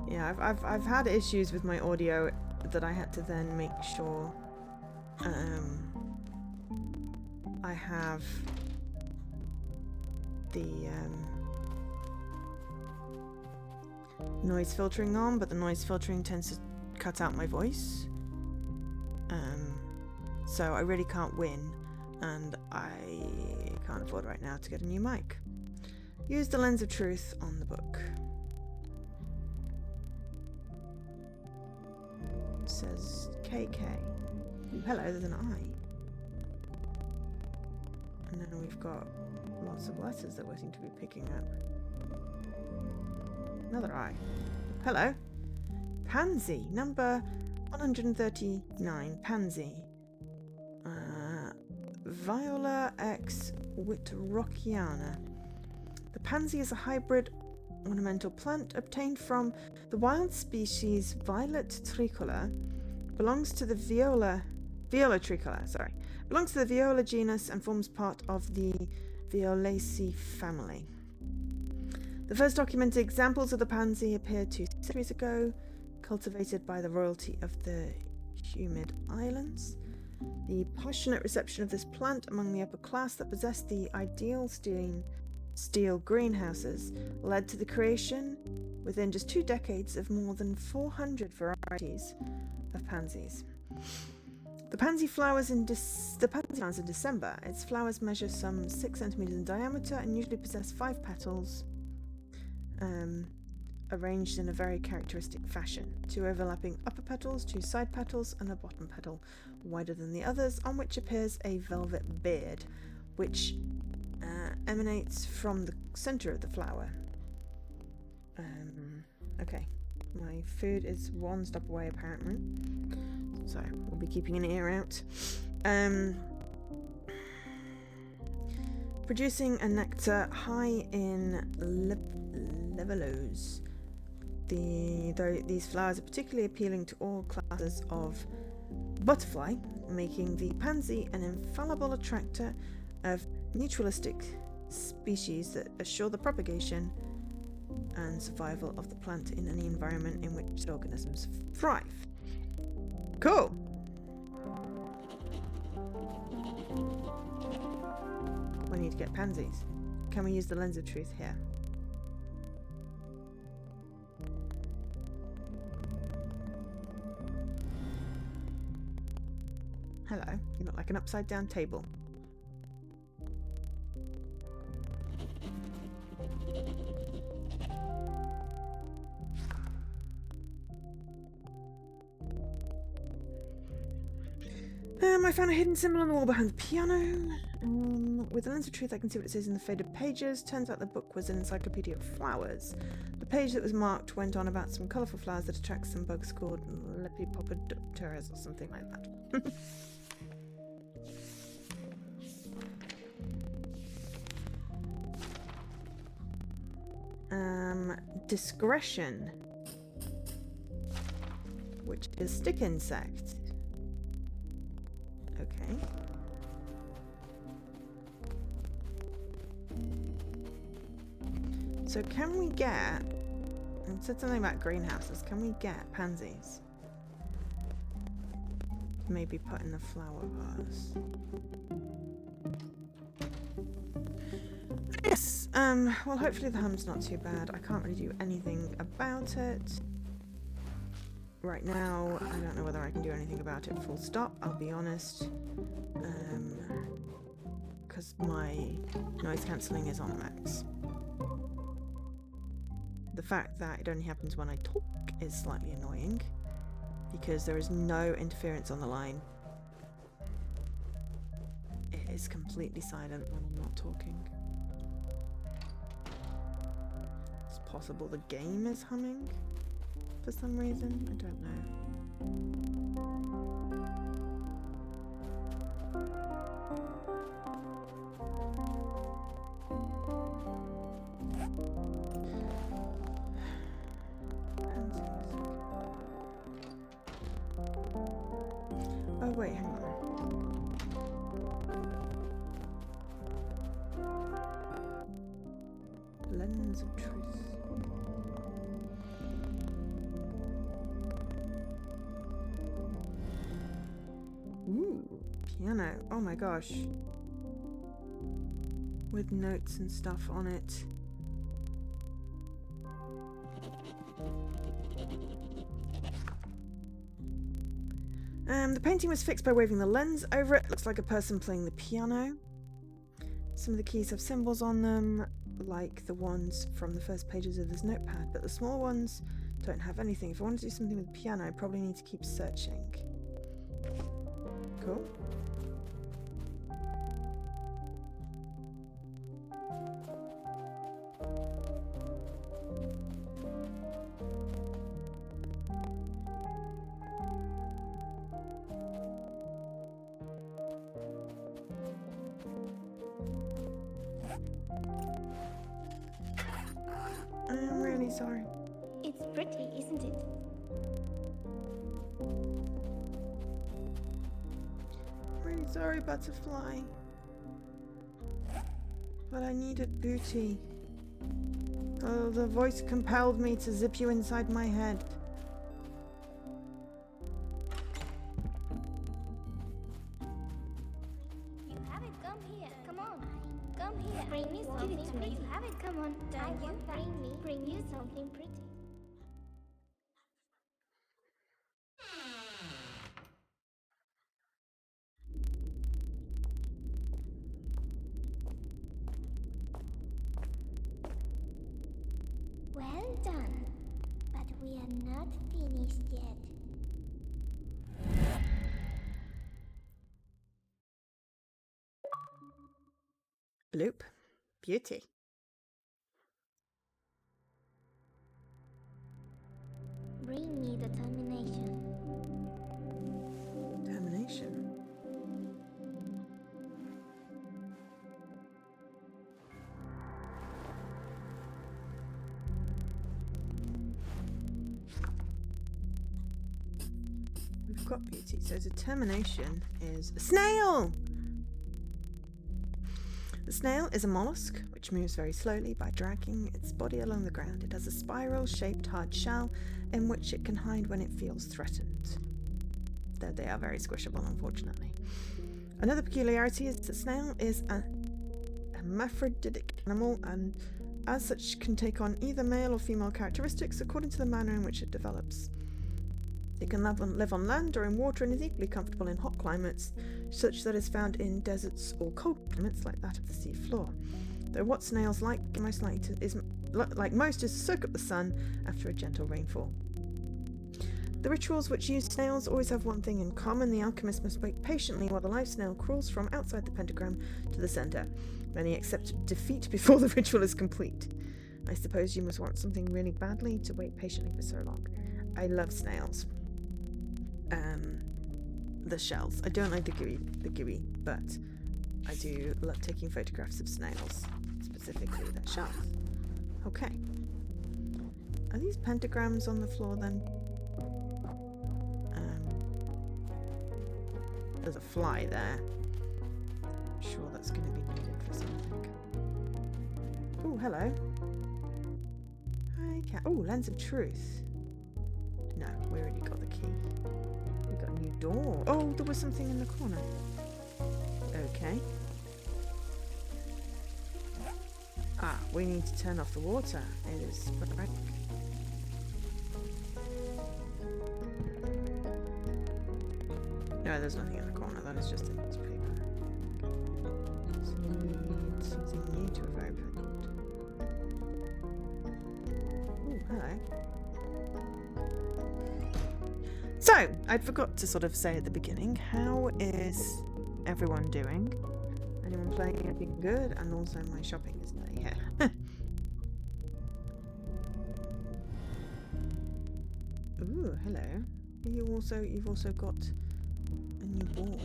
Yeah, I've had issues with my audio that I had to then make sure I have the noise filtering on, but the noise filtering tends to cut out my voice. So I really can't win, and I can't afford right now to get a new mic. Use the lens of truth on the book. It says KK. Ooh, hello, there's an I. And then we've got lots of letters that we seem to be picking up. Another I. Hello. Pansy, number 139, Pansy. Viola X Whitrockiana. The pansy is a hybrid ornamental plant obtained from the wild species Violet tricolor. Belongs to the Viola tricolor, belongs to the Viola genus and forms part of the Violaceae family. The first documented examples of the pansy appeared 2 centuries ago, cultivated by the royalty of the Humid Islands. The passionate reception of this plant among the upper class that possessed the ideal steel greenhouses led to the creation, within just 2 decades, of more than 400 varieties of pansies. The pansy flowers in December. Its flowers measure some 6 centimeters in diameter and usually possess 5 petals, arranged in a very characteristic fashion. 2 overlapping upper petals, 2 side petals, and a bottom petal, wider than the others, on which appears a velvet beard, which emanates from the center of the flower. Okay, my food is 1 stop away apparently, so we'll be keeping an ear out. Producing a nectar high in libellulose. These flowers are particularly appealing to all classes of butterfly, making the pansy an infallible attractor of mutualistic species that assure the propagation and survival of the plant in any environment in which organisms thrive. Cool! We need to get pansies. Can we use the lens of truth here? Hello, you look like an upside down table. I found a hidden symbol on the wall behind the piano. With the lens of truth, I can see what it says in the faded pages. Turns out the book was an encyclopedia of flowers. The page that was marked went on about some colourful flowers that attract some bugs called Lepidopteras or something like that. Discretion, which is stick insect. Okay. So can we get, it said something about greenhouses, can we get pansies? Maybe put in the flower vase. Yes, well hopefully the hum's not too bad. I can't really do anything about it. Right now, I don't know whether I can do anything about it full stop, I'll be honest. Because my noise cancelling is on max. The fact that it only happens when I talk is slightly annoying, because there is no interference on the line. It is completely silent when I'm not talking. It's possible the game is humming for some reason, I don't know. Oh wait, hang on. Lens of truth. Ooh, piano. Oh my gosh. With notes and stuff on it. The painting was fixed by waving the lens over it. Looks like a person playing the piano. Some of the keys have symbols on them, like the ones from the first pages of this notepad, but the small ones don't have anything. If I want to do something with the piano, I probably need to keep searching. Cool. I'm really sorry. It's pretty, isn't it? Really sorry, butterfly. But I needed booty. Oh, the voice compelled me to zip you inside my head. You have it, come here. Come on. Come here. Bring me something pretty. You have it, come on. Don't you? Bring you something pretty. Well done. But we are not finished yet. Bloop. Beauty. Bring me the termination. Termination. We've got beauty. So the termination is a snail! The snail is a mollusk which moves very slowly by dragging its body along the ground. It has a spiral-shaped hard shell in which it can hide when it feels threatened. Though they are very squishable, unfortunately. Another peculiarity is that snail is a hermaphroditic animal and as such can take on either male or female characteristics according to the manner in which it develops. It can live on land or in water and is equally comfortable in hot climates, such that is found in deserts or cold climates like that of the sea floor. Though what snails like most is to soak up the sun after a gentle rainfall. The rituals which use snails always have one thing in common. The alchemist must wait patiently while the live snail crawls from outside the pentagram to the centre. Many accept defeat before the ritual is complete. I suppose you must want something really badly to wait patiently for so long. I love snails. The shells. I don't like the gooey, but I do love taking photographs of snails, specifically their shells. Okay. Are these pentagrams on the floor then? There's a fly there. I'm sure that's going to be needed for something. Oh, hello. Hi, cat. Oh, lens of truth. No, we already got the key. We got a new door. Oh, there was something in the corner. Okay. Ah, we need to turn off the water. It is sporadic. No, there's nothing in the corner. That is just a newspaper. So we need something new to have opened. Oh, hello. So, I forgot to sort of say at the beginning, how is everyone doing? Anyone playing anything good? And also my shopping is nearly here. Ooh, hello. You've also got a new ball.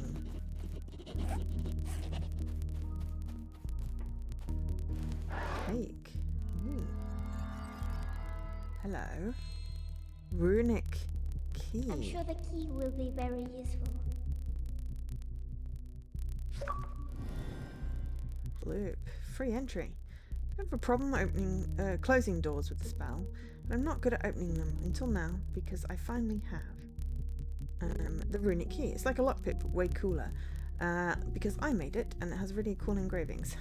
Cake. Ooh. Hello. Runic key. I'm sure the key will be very useful. Bloop. Free entry. I have a problem closing doors with the spell, but I'm not good at opening them until now because I finally have. the runic key. It's like a lockpick, but way cooler. Because I made it, and it has really cool engravings.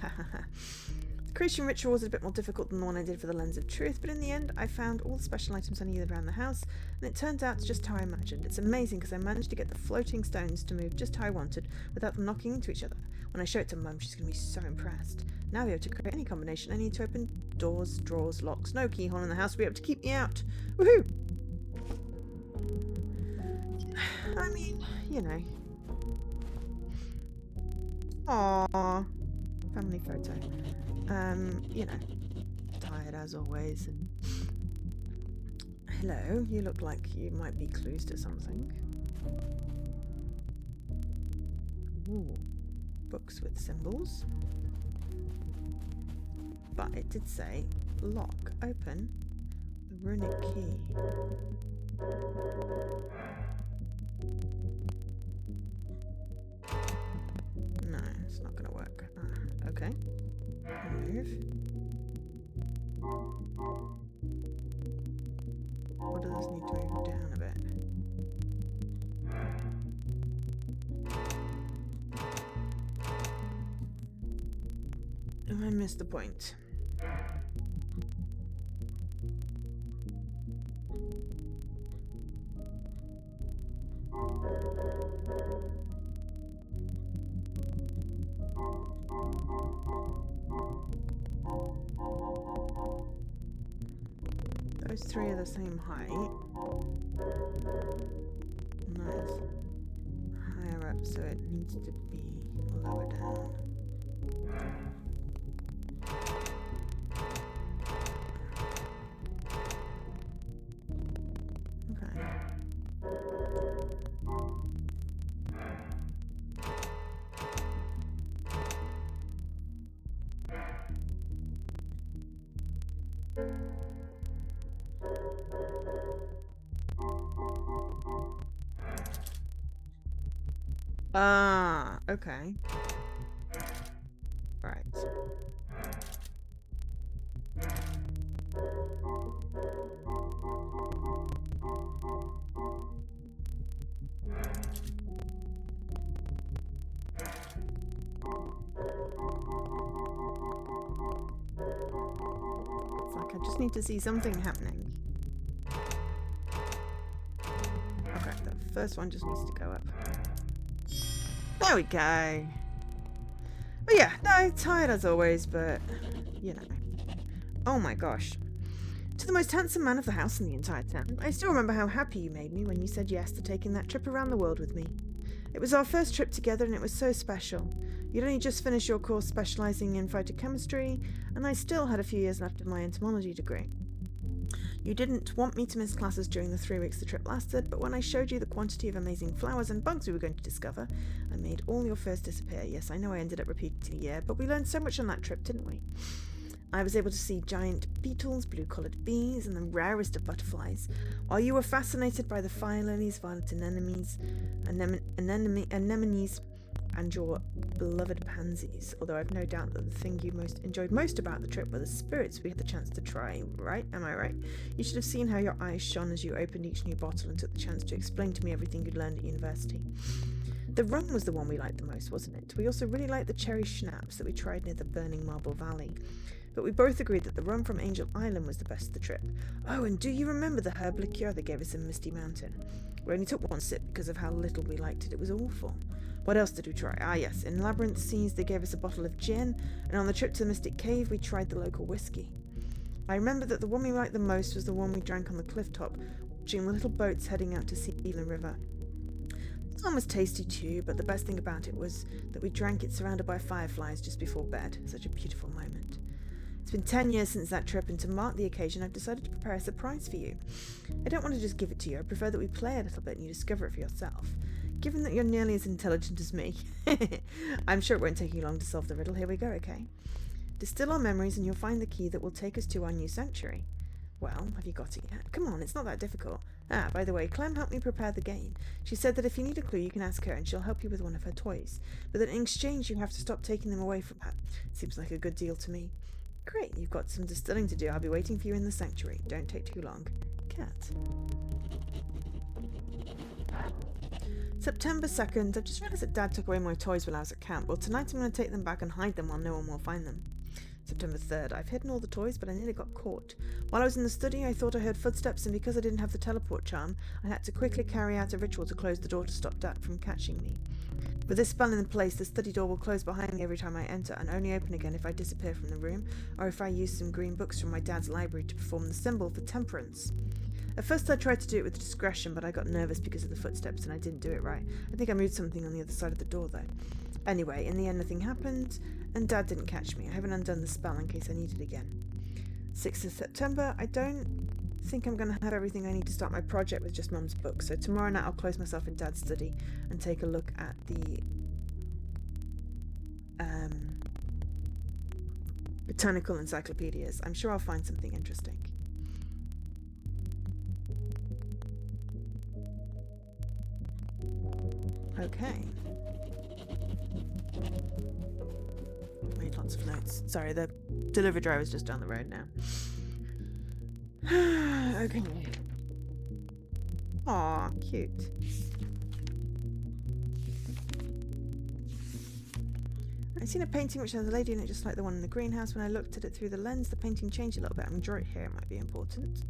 The creation ritual was a bit more difficult than the one I did for the Lens of Truth, but in the end I found all the special items I needed around the house, and it turned out just how I imagined. It's amazing because I managed to get the floating stones to move just how I wanted without them knocking into each other. When I show it to Mum, she's going to be so impressed. Now I'll be able to create any combination I need to open doors, drawers, locks. No keyhole in the house will be able to keep me out. Woohoo! I mean, you know. Aww. Family photo. You know, tired as always. And hello, you look like you might be clues to something. Ooh, books with symbols. But it did say lock open the runic key. No, it's not going to work. Okay. Move. Or does this need to move down a bit? I missed the point. Those three are the same height. No, it's higher up, so it needs to be lower down. Okay. Ah, okay. Right. It's like I just need to see something happening. Okay, the first one just needs to go up. There we go. But yeah, no, tired as always, but you know. Oh my gosh. To the most handsome man of the house in the entire town, I still remember how happy you made me when you said yes to taking that trip around the world with me. It was our first trip together and it was so special. You'd only just finished your course specialising in phytochemistry, and I still had a few years left of my entomology degree. You didn't want me to miss classes during the 3 weeks the trip lasted, but when I showed you the quantity of amazing flowers and bugs we were going to discover, I made all your fears disappear. Yes, I know I ended up repeating a year, but we learned so much on that trip, didn't we? I was able to see giant beetles, blue-collared bees, and the rarest of butterflies, while you were fascinated by the fire lilies, violet anemones, and your beloved pansies. Although I've no doubt that the thing you enjoyed most about the trip were the spirits we had the chance to try, right? Am I right? You should have seen how your eyes shone as you opened each new bottle and took the chance to explain to me everything you'd learned at university. The rum was the one we liked the most, wasn't it? We also really liked the cherry schnapps that we tried near the burning Marble Valley. But we both agreed that the rum from Angel Island was the best of the trip. Oh, and do you remember the herb liqueur they gave us in Misty Mountain? We only took one sip because of how little we liked it. It was awful. What else did we try? Ah, yes, in Labyrinth Seas they gave us a bottle of gin, and on the trip to the Mystic Cave we tried the local whiskey. I remember that the one we liked the most was the one we drank on the cliff top, watching the little boats heading out to CLeM River. This one was tasty too, but the best thing about it was that we drank it surrounded by fireflies just before bed. Such a beautiful moment. It's been 10 years since that trip, and to mark the occasion, I've decided to prepare a surprise for you. I don't want to just give it to you. I prefer that we play a little bit and you discover it for yourself. Given that you're nearly as intelligent as me, I'm sure it won't take you long to solve the riddle. Here we go, okay? Distill our memories and you'll find the key that will take us to our new sanctuary. Well, have you got it yet? Come on, it's not that difficult. Ah, by the way, CLeM helped me prepare the game. She said that if you need a clue, you can ask her and she'll help you with one of her toys. But that in exchange, you have to stop taking them away from her. Seems like a good deal to me. Great, you've got some distilling to do. I'll be waiting for you in the sanctuary. Don't take too long. Cat. September 2nd, I just realised that Dad took away my toys while I was at camp. Well, tonight I'm going to take them back and hide them while no one will find them. September 3rd, I've hidden all the toys, but I nearly got caught. While I was in the study, I thought I heard footsteps, and because I didn't have the teleport charm, I had to quickly carry out a ritual to close the door to stop Dad from catching me. With this spell in place, the study door will close behind me every time I enter, and only open again if I disappear from the room, or if I use some green books from my dad's library to perform the symbol for temperance. At first I tried to do it with discretion, but I got nervous because of the footsteps and I didn't do it right. I think I moved something on the other side of the door though. Anyway, in the end nothing happened, and Dad didn't catch me. I haven't undone the spell in case I need it again. 6th of September, I don't think I'm going to have everything I need to start my project with just Mum's book, so tomorrow night I'll close myself in Dad's study and take a look at the botanical encyclopedias. I'm sure I'll find something interesting. Okay. Made lots of notes. Sorry, the delivery driver's just down the road now. Okay. Aw, cute. I'd seen a painting which has a lady in it just like the one in the greenhouse. When I looked at it through the lens, the painting changed a little bit. I'm going to draw it here, it might be important.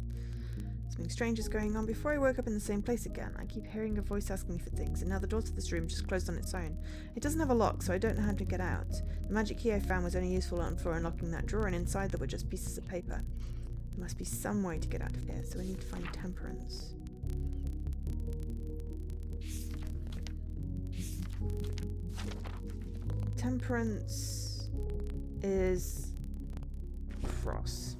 Something strange is going on. Before I woke up in the same place again, I keep hearing a voice asking me for things, and now the door to this room just closed on its own. It doesn't have a lock, so I don't know how to get out. The magic key I found was only useful for unlocking that drawer, and inside there were just pieces of paper. There must be some way to get out of here, so I need to find temperance. Temperance is cross.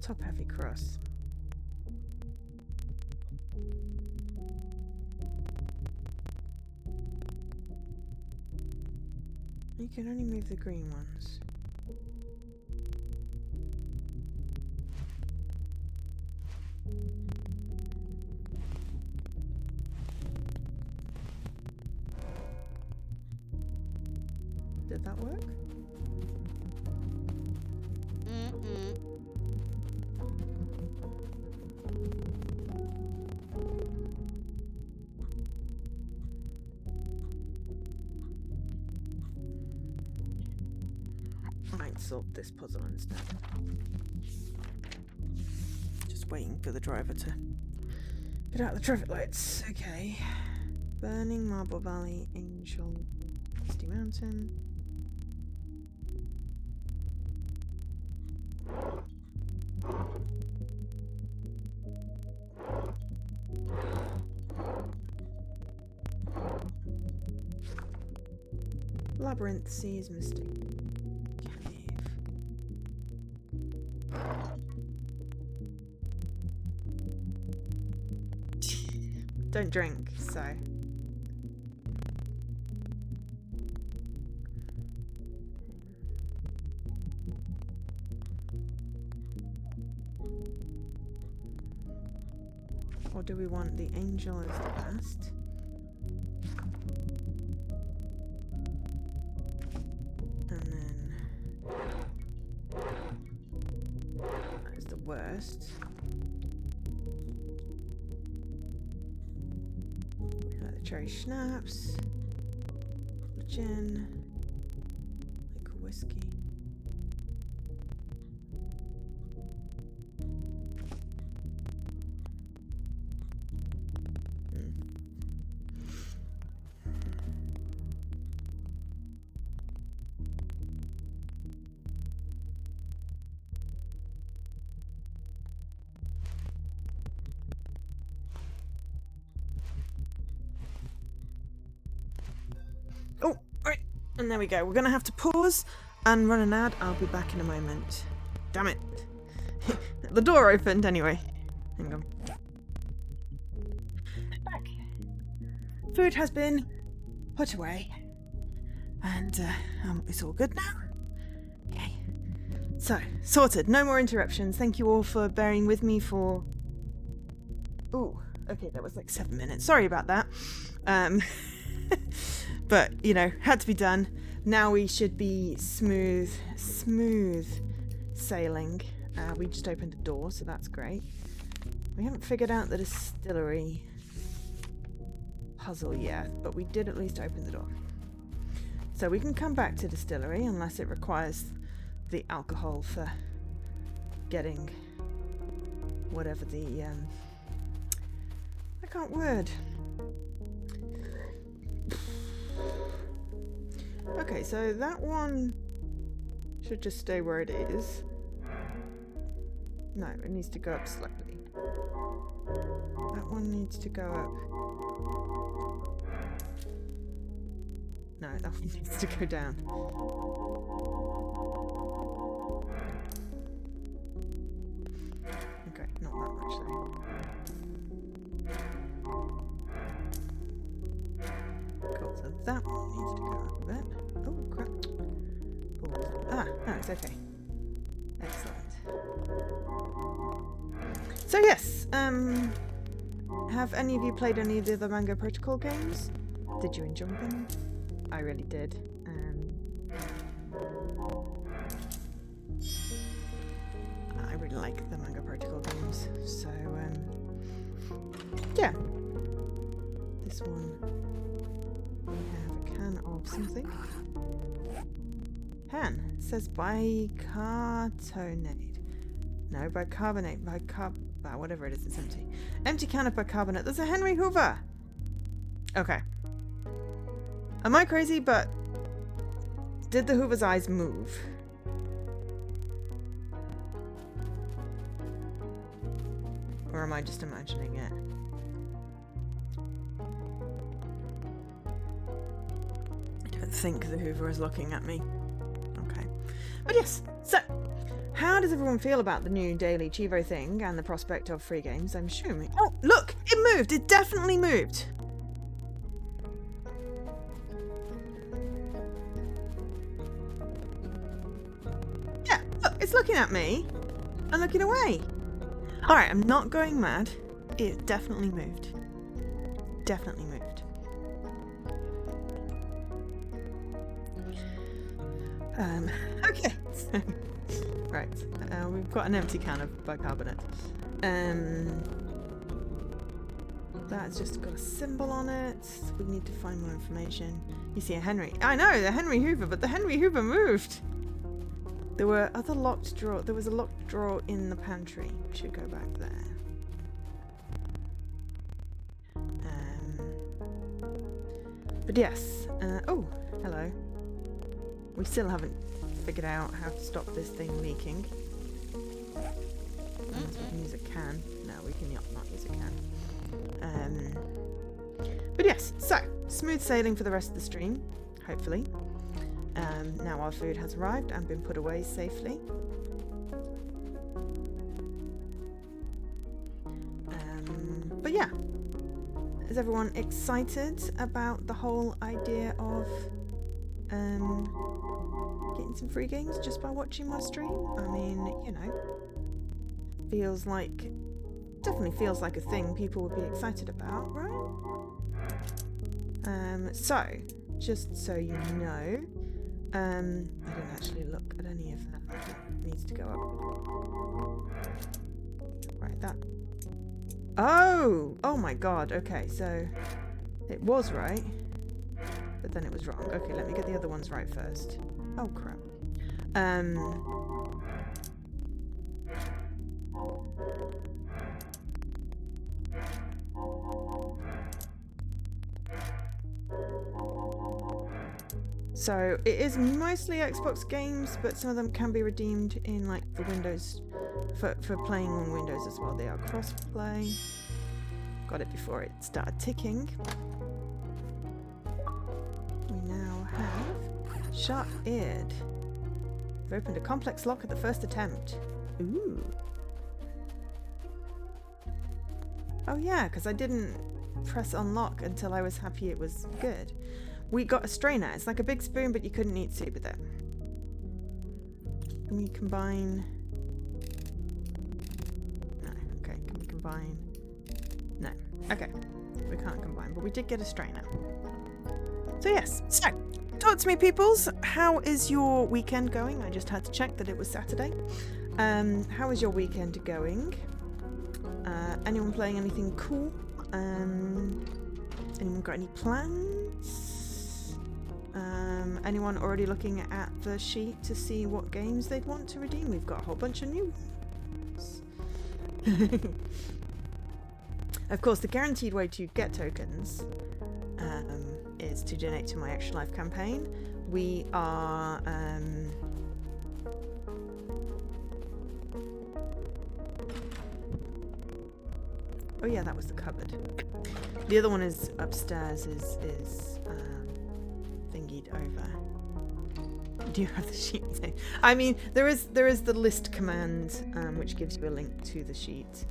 Top heavy cross. You can only move the green ones. Did that work? I might solve this puzzle instead. Just waiting for the driver to get out the traffic lights. Okay. Burning Marble Valley, Angel, Misty Mountain. Labyrinth, Seas, Mystic Cave. Don't drink, so. Or do we want the angel as the best? And then that is the worst. The cherry schnapps, the gin, like whiskey. Oh, right. And there we go. We're going to have to pause and run an ad. I'll be back in a moment. Damn it. The door opened anyway. Hang on. food has been put away. And it's all good now. Okay. So, sorted. No more interruptions. Thank you all for bearing with me for... Ooh, okay, that was like 7 minutes. Sorry about that. But, you know, had to be done. Now we should be smooth sailing. We just opened a door, so that's great. We haven't figured out the distillery puzzle yet, but we did at least open the door. So we can come back to distillery unless it requires the alcohol for getting whatever the I can't word. Okay, so that one should just stay where it is. No, it needs to go up slightly. That one needs to go up. No, that one needs to go down. Okay, not that much though. Cool, so that one needs to go up a bit. Oh, crap. Ah, no, it's okay. Excellent. So yes, have any of you played any of the other Mango Protocol games? Did you enjoy them? I really did. I really like the Mango Protocol games. So, yeah. This one, we have a can of something. Can. It says bicarbonate. No, bicarbonate. Whatever it is, it's empty. Empty can of bicarbonate. There's a Henry Hoover! Okay. Am I crazy, but did the Hoover's eyes move? Or am I just imagining it? I don't think the Hoover is looking at me. Okay. But yes, so how does everyone feel about the new daily Chivo thing and the prospect of free games? I'm assuming. Oh, look! It moved! It definitely moved! Yeah, look, it's looking at me. I'm looking away. Alright, I'm not going mad. It definitely moved. Definitely moved. Okay. Right. We've got an empty can of bicarbonate. That's just got a symbol on it. We need to find more information. You see a Henry. I know, the Henry Hoover, but the Henry Hoover moved. There were other locked drawer. There was a locked drawer in the pantry. We should go back there. But yes. Oh, hello. We still haven't figured out how to stop this thing leaking. Unless we can use a can. No, we can not use a can. But yes, so smooth sailing for the rest of the stream, hopefully. Now our food has arrived and been put away safely. But yeah, is everyone excited about the whole idea of getting some free games just by watching my stream? I mean, you know, definitely feels like a thing people would be excited about, right? So, just so you know, I didn't actually look at any of that. It needs to go up. Right, that. Oh my god, okay, so it was right, but then it was wrong. Okay, let me get the other ones right first. Oh crap. So it is mostly Xbox games, but some of them can be redeemed in like the Windows for playing on Windows as well. They are cross-play. Got it before it started ticking. We now have Sharp-eared. We've opened a complex lock at the first attempt. Ooh. Oh yeah, because I didn't press unlock until I was happy it was good. We got a strainer. It's like a big spoon, but you couldn't eat soup with it. Can we combine? No. Okay. Can we combine? No. Okay. We can't combine, but we did get a strainer. So yes. So, talk to me, peoples. How is your weekend going? I just had to check that it was Saturday. How is your weekend going? Anyone playing anything cool? Anyone got any plans? Anyone already looking at the sheet to see what games they'd want to redeem? We've got a whole bunch of new ones. Of course, the guaranteed way to get tokens is to donate to my Extra Life campaign. We are oh yeah, that was the cupboard. The other one is upstairs. Is thingied over. Do you have the sheet? I mean, there is the list command, which gives you a link to the sheet.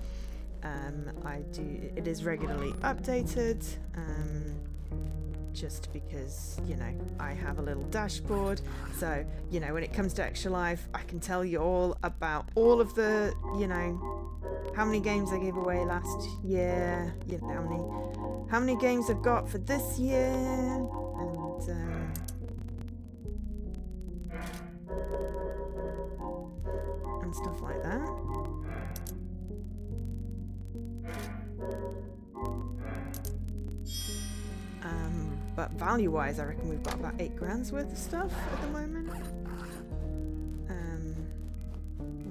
It is regularly updated, just because, you know, I have a little dashboard. So, you know, when it comes to Extra Life, I can tell you all about all of the, you know, how many games I gave away last year, you know, how many games I've got for this year, and stuff like that. But value-wise, I reckon we've got about 8 grand's worth of stuff at the moment,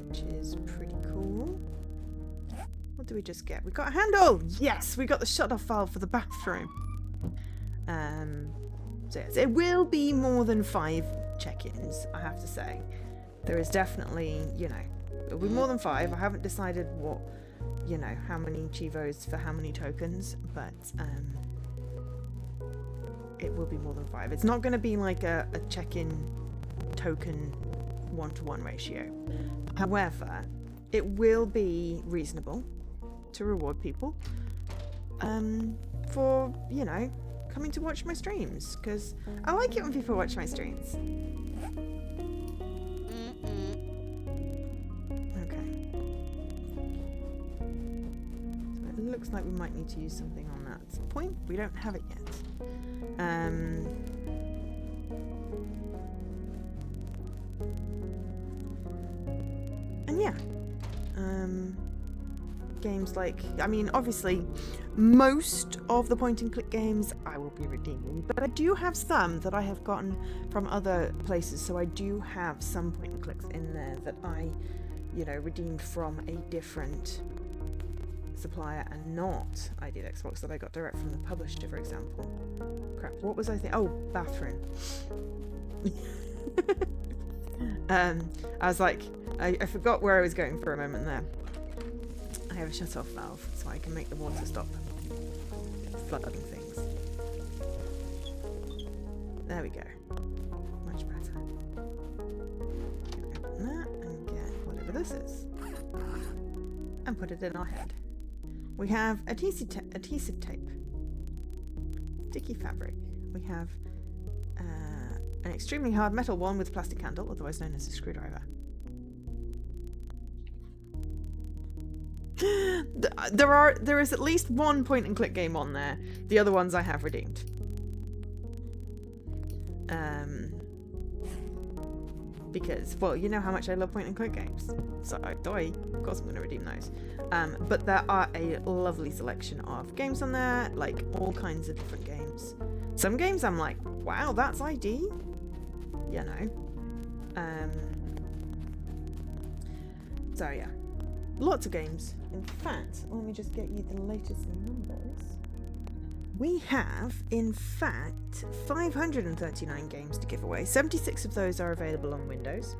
which is pretty cool. What did we just get? We got a handle! Yes! We got the shut-off valve for the bathroom. So yes, it will be more than 5 check-ins, I have to say. There is definitely, you know, it'll be more than 5. I haven't decided what, you know, how many Chivos for how many tokens, but it will be more than 5. It's not going to be like a check-in token 1-to-1 ratio. However, it will be reasonable to reward people for, you know, coming to watch my streams, because I like it when people watch my streams. Okay. So it looks like we might need to use something on that point. We don't have it yet. And yeah, games like, I mean, obviously, most of the point-and-click games I will be redeeming, but I do have some that I have gotten from other places, so I do have some point-and-clicks in there that I, you know, redeemed from a different supplier and not Ideal Xbox, that I got direct from the publisher, for example. Crap, what was I thinking? Oh, bathroom. I was like, I forgot where I was going for a moment there. I have a shut-off valve, so I can make the water stop flooding things. There we go. Much better. Open that and get whatever this is. And put it in our head. We have adhesive tape. Sticky fabric. We have an extremely hard metal one with plastic handle, otherwise known as a screwdriver. There is at least one point and click game on there. The other ones I have redeemed. Because, well, you know how much I love point and click games. So, of course I'm going to redeem those. But there are a lovely selection of games on there, like all kinds of different games. Some games I'm like, wow, that's ID. You know. So yeah, lots of games. In fact, let me just get you the latest numbers. We have, in fact, 539 games to give away. 76 of those are available on Windows,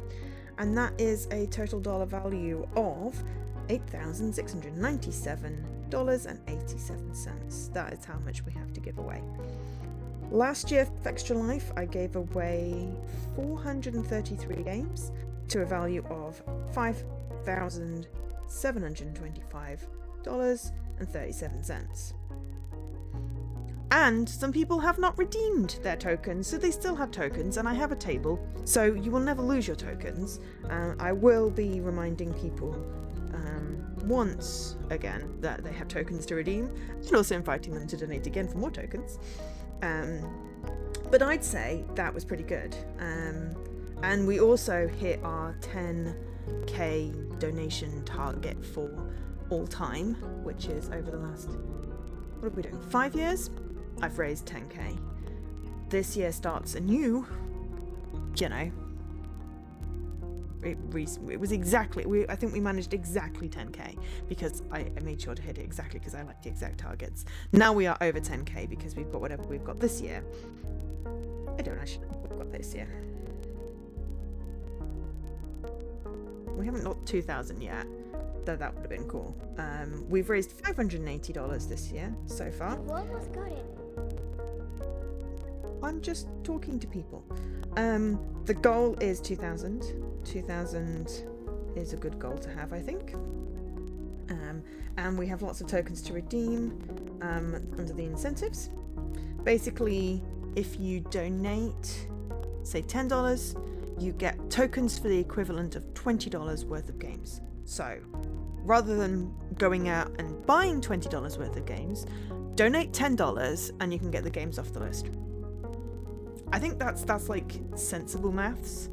and that is a total dollar value of $8,697.87. That is how much we have to give away. Last year, for Extra Life, I gave away 433 games to a value of $5,725.37. And some people have not redeemed their tokens, so they still have tokens, and I have a table, so you will never lose your tokens. I will be reminding people once again that they have tokens to redeem, and also inviting them to donate again for more tokens. But I'd say that was pretty good. And we also hit our 10k donation target for all time, which is over the last, what have we done, 5 years? I've raised 10k. This year starts anew, you know. It was exactly, I think we managed exactly 10k because I made sure to hit it exactly because I like the exact targets. Now we are over 10k because we've got whatever we've got this year. I don't actually know what we've got this year. We haven't got 2,000 yet, though that would have been cool. We've raised $580 this year so far. You almost got it. I'm just talking to people. The goal is 2,000. 2,000 is a good goal to have, I think. And we have lots of tokens to redeem under the incentives. Basically, if you donate, say $10, you get tokens for the equivalent of $20 worth of games. So, rather than going out and buying $20 worth of games, donate $10 and you can get the games off the list. I think that's like sensible maths.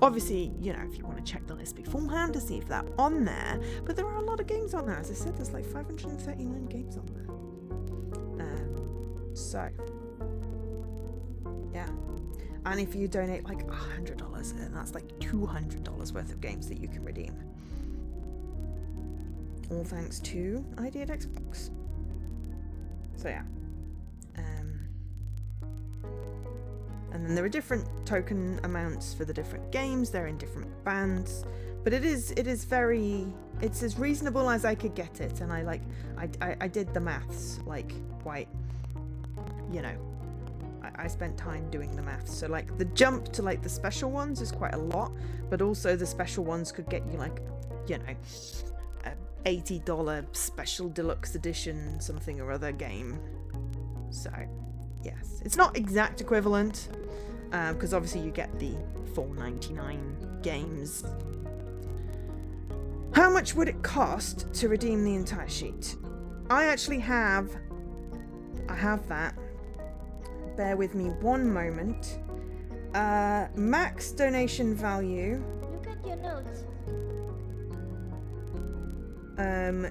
Obviously, you know, if you want to check the list beforehand to see if they're on there, but there are a lot of games on there. As I said, there's like 539 games on there. So, yeah. And if you donate like $100, then that's like $200 worth of games that you can redeem. All thanks to ID at Xbox. So yeah. And then there are different token amounts for the different games. They're in different bands, but it is it's as reasonable as I could get it. And I did the maths like quite, you know, I spent time doing the maths. So like the jump to like the special ones is quite a lot, but also the special ones could get you like, you know, a $80 special deluxe edition something or other game. So yes, it's not exact equivalent, because obviously you get the $4.99 games. How much would it cost to redeem the entire sheet? I have that. Bear with me one moment. Max donation value. Look at your notes.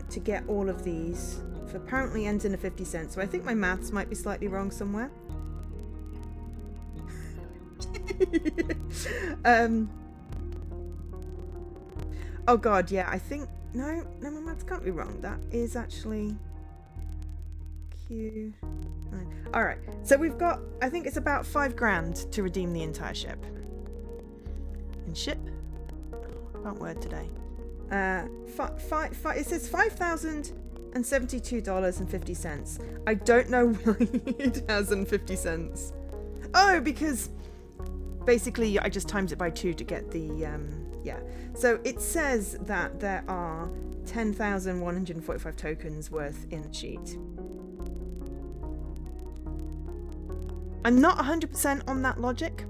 To get all of these. Apparently ends in a 50 cents, so I think my maths might be slightly wrong somewhere. Oh god, yeah, I think no, my maths can't be wrong. That is actually Q. Alright, so we've got, I think it's about $5,000 to redeem the entire ship. And ship? I can't word today. It says $5,072.50. I don't know why it has 50 cents. Oh, because basically I just times it by 2 to get the, yeah. So it says that there are 10,145 tokens worth in the sheet. I'm not 100% on that logic.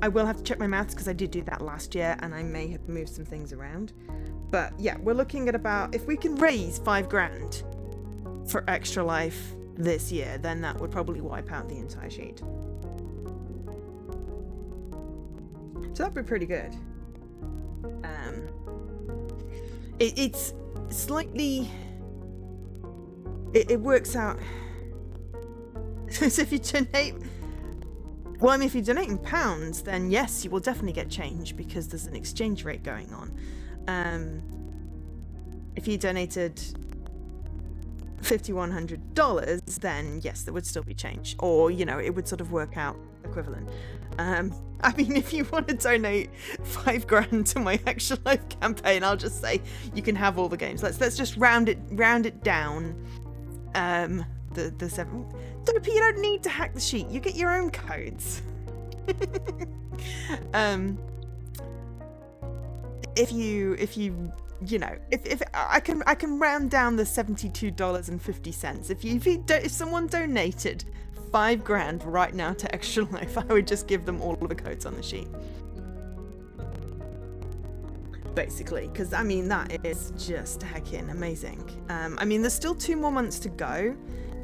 I will have to check my maths because I did do that last year and I may have moved some things around. But yeah, we're looking at about, if we can raise $5,000 for Extra Life this year, then that would probably wipe out the entire sheet. So that'd be pretty good. It's slightly, it works out. So if you donate, well, I mean, if you donate in pounds, then yes, you will definitely get change because there's an exchange rate going on. If you donated $5,100, then yes, there would still be change, or you know, it would sort of work out equivalent. I mean, if you want to donate $5,000 to my Extra Life campaign, I'll just say you can have all the games. Let's just round it down. The 7. You don't need to hack the sheet. You get your own codes. If you you know, if I can round down the $72.50. If someone donated $5,000 right now to Extra Life, I would just give them all of the codes on the sheet. Basically, because I mean that is just heckin' amazing. I mean, there's still 2 more months to go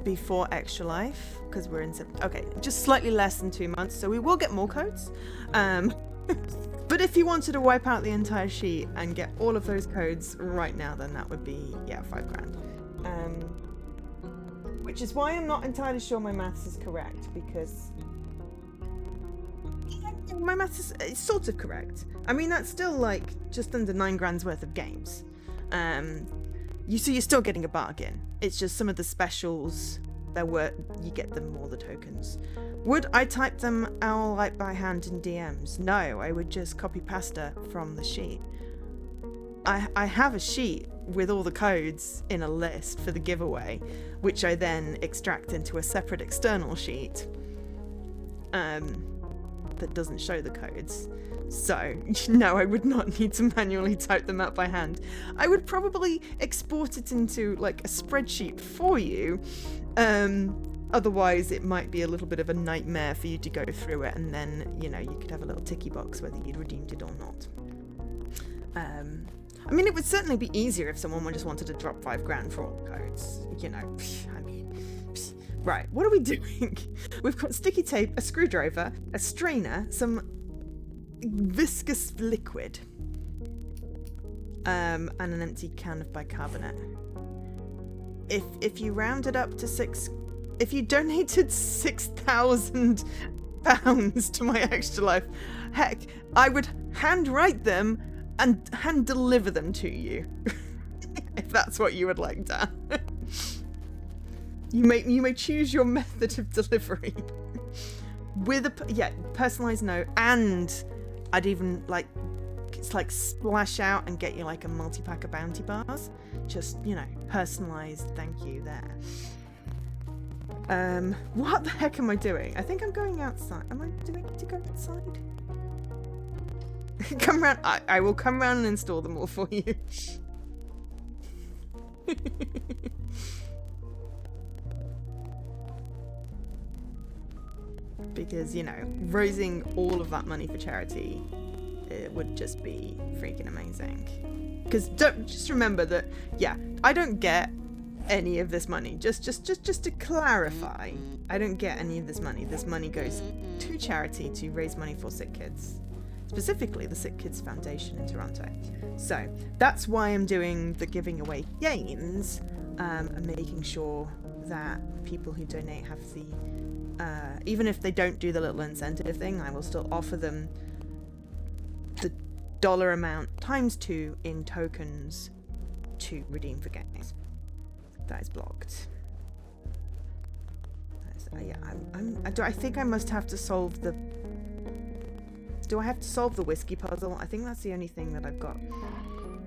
before Extra Life, because we're in okay, just slightly less than 2 months, so we will get more codes. But if you wanted to wipe out the entire sheet and get all of those codes right now, then that would be, yeah, $5,000. Which is why I'm not entirely sure my maths is correct, because my maths is sort of correct. I mean, that's still like just under $9,000 worth of games. So you're still getting a bargain. It's just some of the specials you get them more the tokens. Would I type them out like by hand in DMs? No, I would just copy pasta from the sheet. I have a sheet with all the codes in a list for the giveaway, which I then extract into a separate external sheet that doesn't show the codes. So, no, I would not need to manually type them out by hand. I would probably export it into like a spreadsheet for you. Otherwise, it might be a little bit of a nightmare for you to go through it, and then, you know, you could have a little ticky box whether you'd redeemed it or not. I mean, it would certainly be easier if someone just wanted to drop $5,000 for all the codes. You know, I mean, right, what are we doing? We've got sticky tape, a screwdriver, a strainer, some viscous liquid, and an empty can of bicarbonate. If you rounded up to if you donated £6,000 to my Extra Life, heck, I would handwrite them and hand deliver them to you. If that's what you would like, Dan. You may choose your method of delivery. With a personalized note, and I'd even splash out and get you like a multi-pack of Bounty Bars. Just, you know, personalized thank you there. What the heck am I doing? I think I'm going outside. Am I doing to go outside? Come round. I will come round and install them all for you. Because, you know, raising all of that money for charity, it would just be freaking amazing. Because just remember that, yeah, I don't get any of this money. Just to clarify, I don't get any of this money. This money goes to charity to raise money for sick kids, specifically the Sick Kids Foundation in Toronto. So that's why I'm doing the giving away games, and making sure that people who donate have the even if they don't do the little incentive thing, I will still offer them the dollar amount times 2 in tokens to redeem for games. That is blocked. I think I must have to solve the... Do I have to solve the whiskey puzzle? I think that's the only thing that I've got.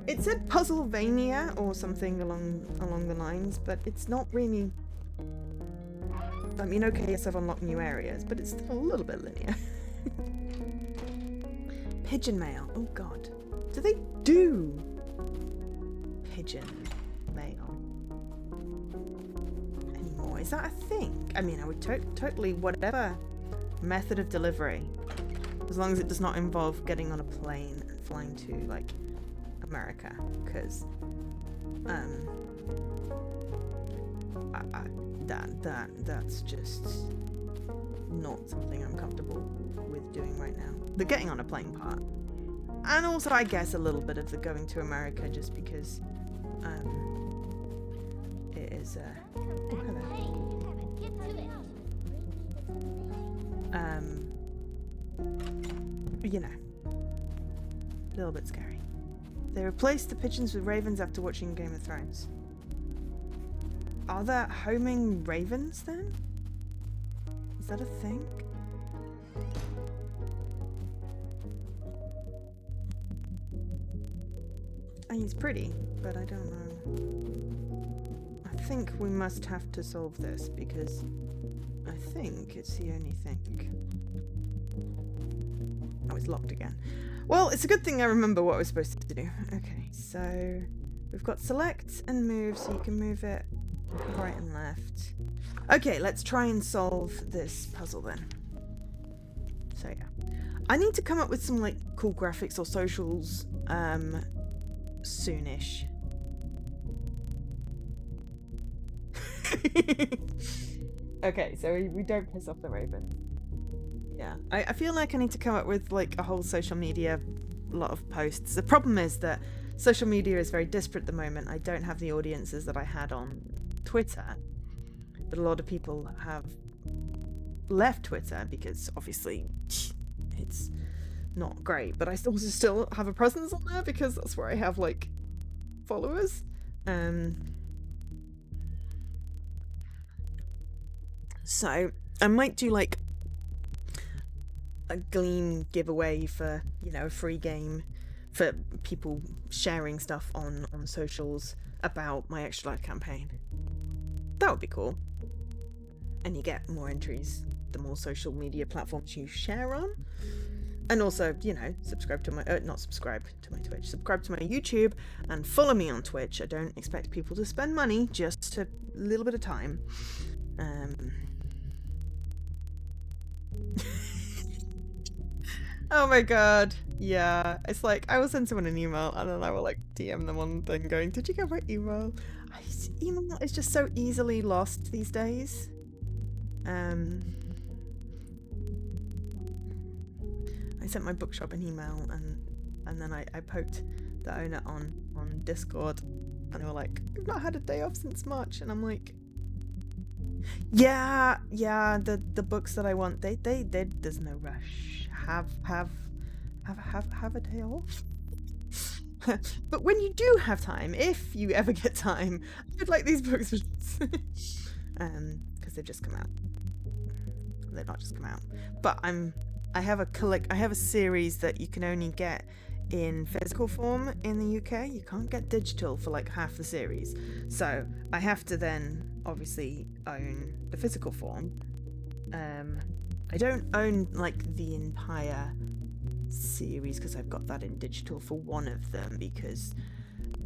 It said Puzzlevania or something along the lines, but it's not really... I mean, okay, yes, I've unlocked new areas, but it's still a little bit linear. Pigeon mail. Oh, God. Do they do pigeon mail anymore? Is that a thing? I mean, I would totally, whatever method of delivery, as long as it does not involve getting on a plane and flying to, like, America, because, that's just not something I'm comfortable with doing right now. The getting on a plane part. And also, I guess, a little bit of the going to America, just because, it is, oh, hello. You know, a little bit scary. They replaced the pigeons with ravens after watching Game of Thrones. Are there homing ravens then? Is that a thing? I mean, it's pretty, but I don't know. I think we must have to solve this, because I think it's the only thing. Oh, it's locked again. Well, it's a good thing I remember what I was supposed to do. Okay, so we've got select and move, so you can move it right and left. Okay, let's try and solve this puzzle then. So yeah. I need to come up with some like cool graphics or socials soonish. Okay, so we don't piss off the raven. Yeah, I feel like I need to come up with like a whole social media lot of posts. The problem is that social media is very disparate at the moment. I don't have the audiences that I had on Twitter, but a lot of people have left Twitter because obviously it's not great, but I still have a presence on there because that's where I have like followers. So I might do like a CLeM giveaway for, you know, a free game for people sharing stuff on socials about my extra life campaign. That would be cool. And you get more entries the more social media platforms you share on. And also, you know, subscribe to my not subscribe to my Twitch, subscribe to my YouTube and follow me on Twitch. I don't expect people to spend money, just a little bit of time. Oh my god, yeah. It's like I will send someone an email and then I will like DM them on thing going, did you get my email? Email is just so easily lost these days. I sent my bookshop an email and then I poked the owner on Discord and they were like, I've not had a day off since March, and I'm like, yeah, the books that I want, they there's no rush. Have a day off. But when you do have time, if you ever get time, I'd like these books because they've just come out. They've not just come out, but I have a series that you can only get in physical form in the UK. You can't get digital for like half the series, so I have to then obviously own the physical form. I don't own like the entire series because I've got that in digital for one of them because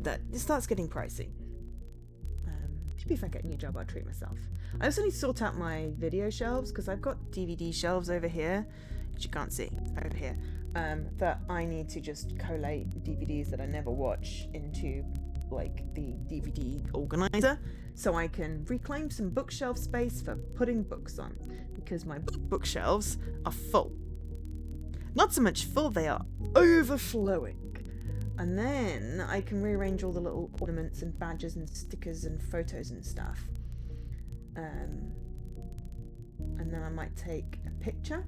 that it starts getting pricey. Maybe if I get a new job I'll treat myself. I also need to sort out my video shelves because I've got DVD shelves over here, which you can't see over here, that I need to just collate DVDs that I never watch into like the DVD organizer so I can reclaim some bookshelf space for putting books on, because my bookshelves are full. Not so much full, they are overflowing. And then I can rearrange all the little ornaments and badges and stickers and photos and stuff. And then I might take a picture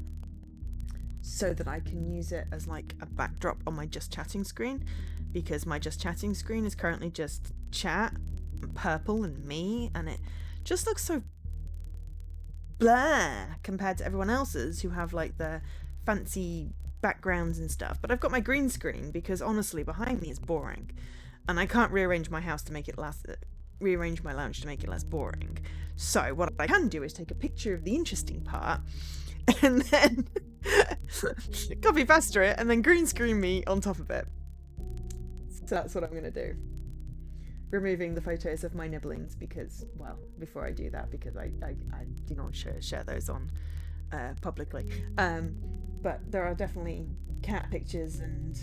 so that I can use it as like a backdrop on my Just Chatting screen, because my Just Chatting screen is currently just chat, and purple and me, and it just looks so blah compared to everyone else's who have like their fancy backgrounds and stuff. But I've got my green screen because honestly behind me is boring and I can't rearrange my house to make it rearrange my lounge to make it less boring. So what I can do is take a picture of the interesting part and then copy paste it and then green screen me on top of it. So that's what I'm gonna do. Removing the photos of my nibblings because, well, before I do that, because I do not share those on publicly. But there are definitely cat pictures and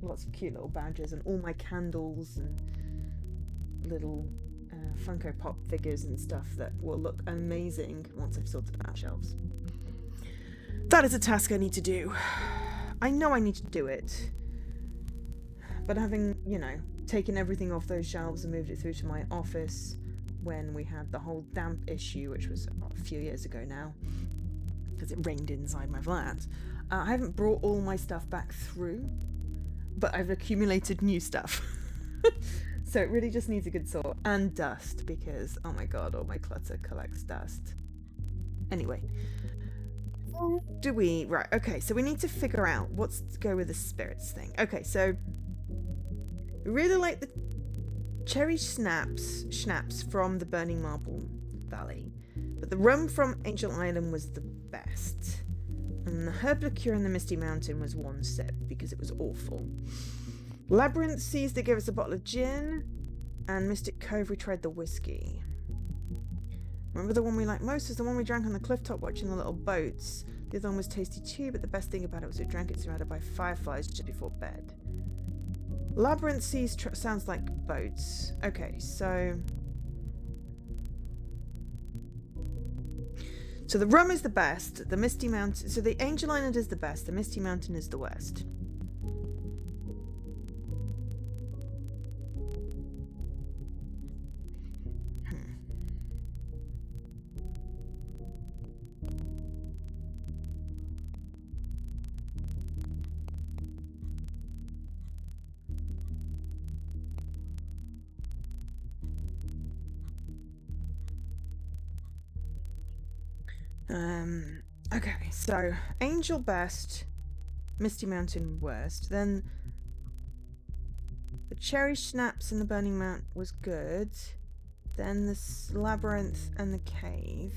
lots of cute little badges and all my candles and little Funko Pop figures and stuff that will look amazing once I've sorted out shelves. That is a task I need to do. I know I need to do it. But having, you know, taken everything off those shelves and moved it through to my office when we had the whole damp issue, which was a few years ago now, because it rained inside my flat, I haven't brought all my stuff back through, but I've accumulated new stuff. So it really just needs a good sort. And dust, because, oh my god, all my clutter collects dust. Anyway. Right, okay, so we need to figure out what's to go with the spirits thing. Okay, so we really like the cherry schnapps from the Burning Marble Valley, but the rum from Angel Island was the best. And the herb liqueur in the Misty Mountain was 1 sip because it was awful. Labyrinth Seas, they gave us a bottle of gin. And Mystic Cove, we tried the whiskey. Remember the one we liked most was the one we drank on the cliff top watching the little boats. The other one was tasty too, but the best thing about it was we drank it surrounded by fireflies just before bed. Labyrinth Seas sounds like boats. Okay, so the rum is the best. The Misty Mountain... So the Angel Island is the best. The Misty Mountain is the worst. Okay, so Angel best, Misty Mountain worst. Then the Cherry Schnapps in the Burning Mount was good. Then the Labyrinth and the Cave.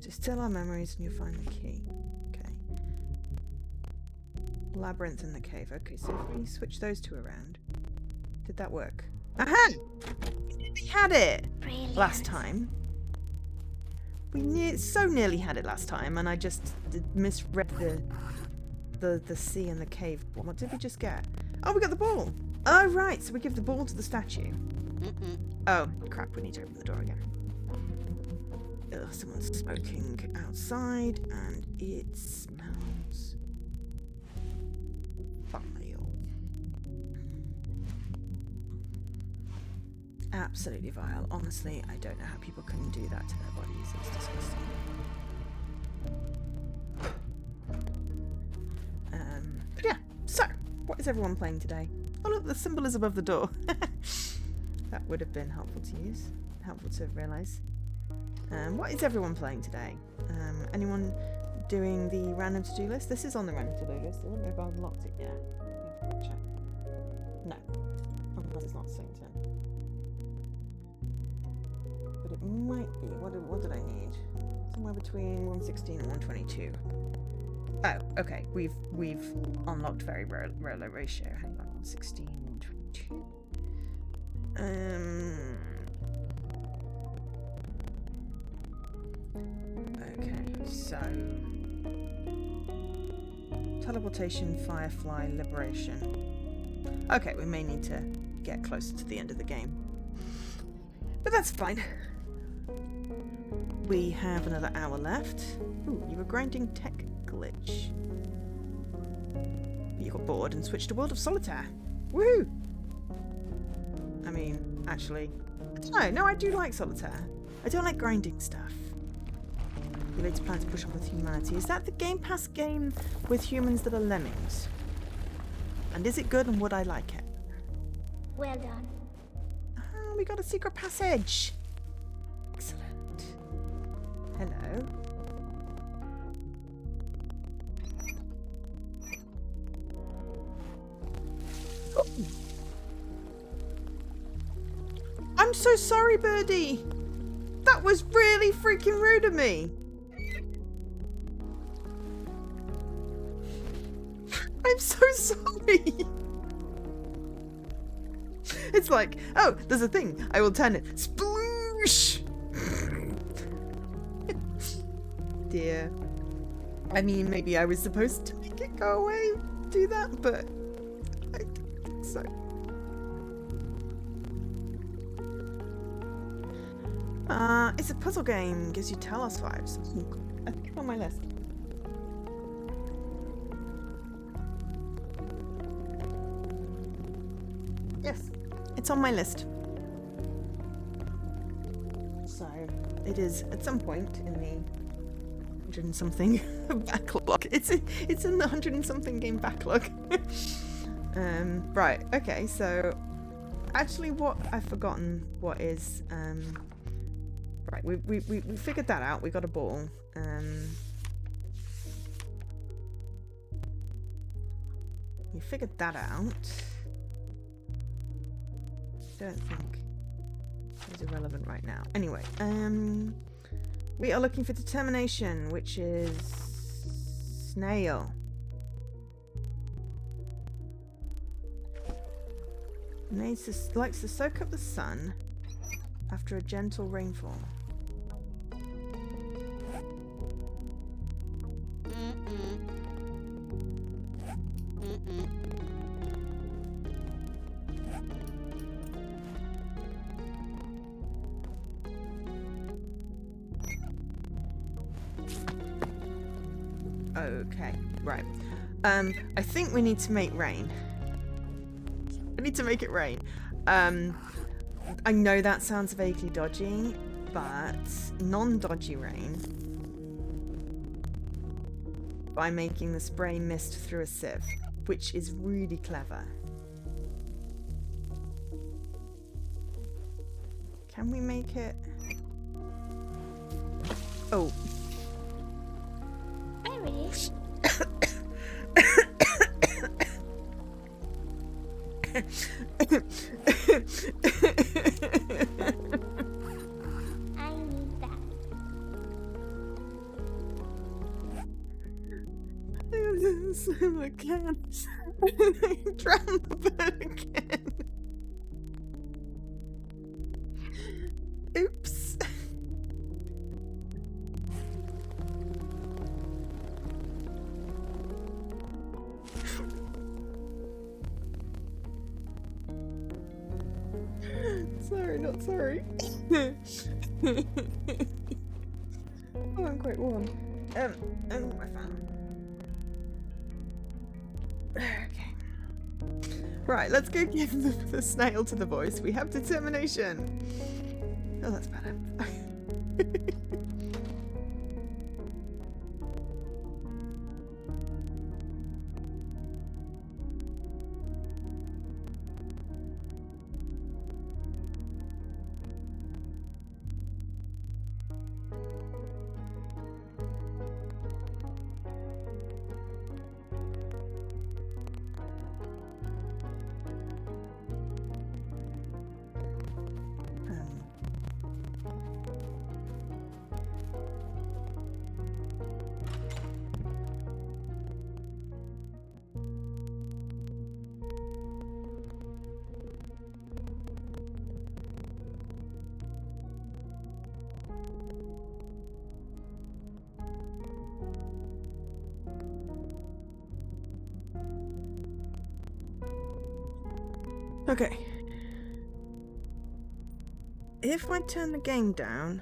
Distill our memories and you'll find the key. Okay. Labyrinth and the Cave. Okay, so if we switch those two around. Did that work? Aha! We had it! Brilliant. Last time. We so nearly had it last time, and I just misread the sea and the cave. What did we just get? Oh, we got the ball. Oh, right. So we give the ball to the statue. Oh, crap. We need to open the door again. Ugh, someone's smoking outside, and it smells vile. Absolutely vile. Honestly, I don't know how people can do that to their bodies. It's disgusting. But yeah, so, what is everyone playing today? Oh look, the symbol is above the door. That would have been helpful to use. Helpful to realise. What is everyone playing today? Anyone doing the random to-do list? This is on the random to-do list. I don't know if I've unlocked it yet. Check. No. Otherwise it's not the same turn. But it might be. What did I need? Somewhere between 116 and 122. Oh, okay. We've unlocked very low ratio. Hang on, 116, 122. Okay, so teleportation, firefly, liberation. Okay, we may need to get closer to the end of the game. But that's fine. We have another hour left. Ooh, you were grinding tech glitch. You got bored and switched to World of Solitaire. Woohoo! I mean, actually, I don't know. No, I do like Solitaire. I don't like grinding stuff. You later plan to push on with humanity. Is that the Game Pass game with humans that are lemmings? And is it good and would I like it? Well done. Oh, we got a secret passage. Excellent. Hello. Oh. I'm so sorry, Birdie. That was really freaking rude of me. I'm so sorry. It's like, oh, there's a thing. I will turn it. Sploosh! Dear. I mean, maybe I was supposed to make it go away, do that, but I don't think so. It's a puzzle game. Gives you Talos vibes. I think it's on my list. Yes, it's on my list. So, it is at some point in the 100 and something backlog. It's in the 100 and something game backlog. Right, okay, so actually what I've forgotten what is right, we figured that out. We got a ball. We figured that out. Don't think it's irrelevant right now. Anyway, We are looking for determination, which is snail. Likes to soak up the sun after a gentle rainfall. Okay, right. I think we need to make rain. I need to make it rain. I know that sounds vaguely dodgy, but non-dodgy rain by making the spray mist through a sieve, which is really clever. Can we make it? Oh. I'm ready. I need that. I can't. I drowned the bird again. Oops. Sorry, not sorry. Oh, I'm quite warm. Oh, my fan. Okay. Right, let's go give the snail to the voice. We have determination. Oh, that's better. Okay. If I turn the game down,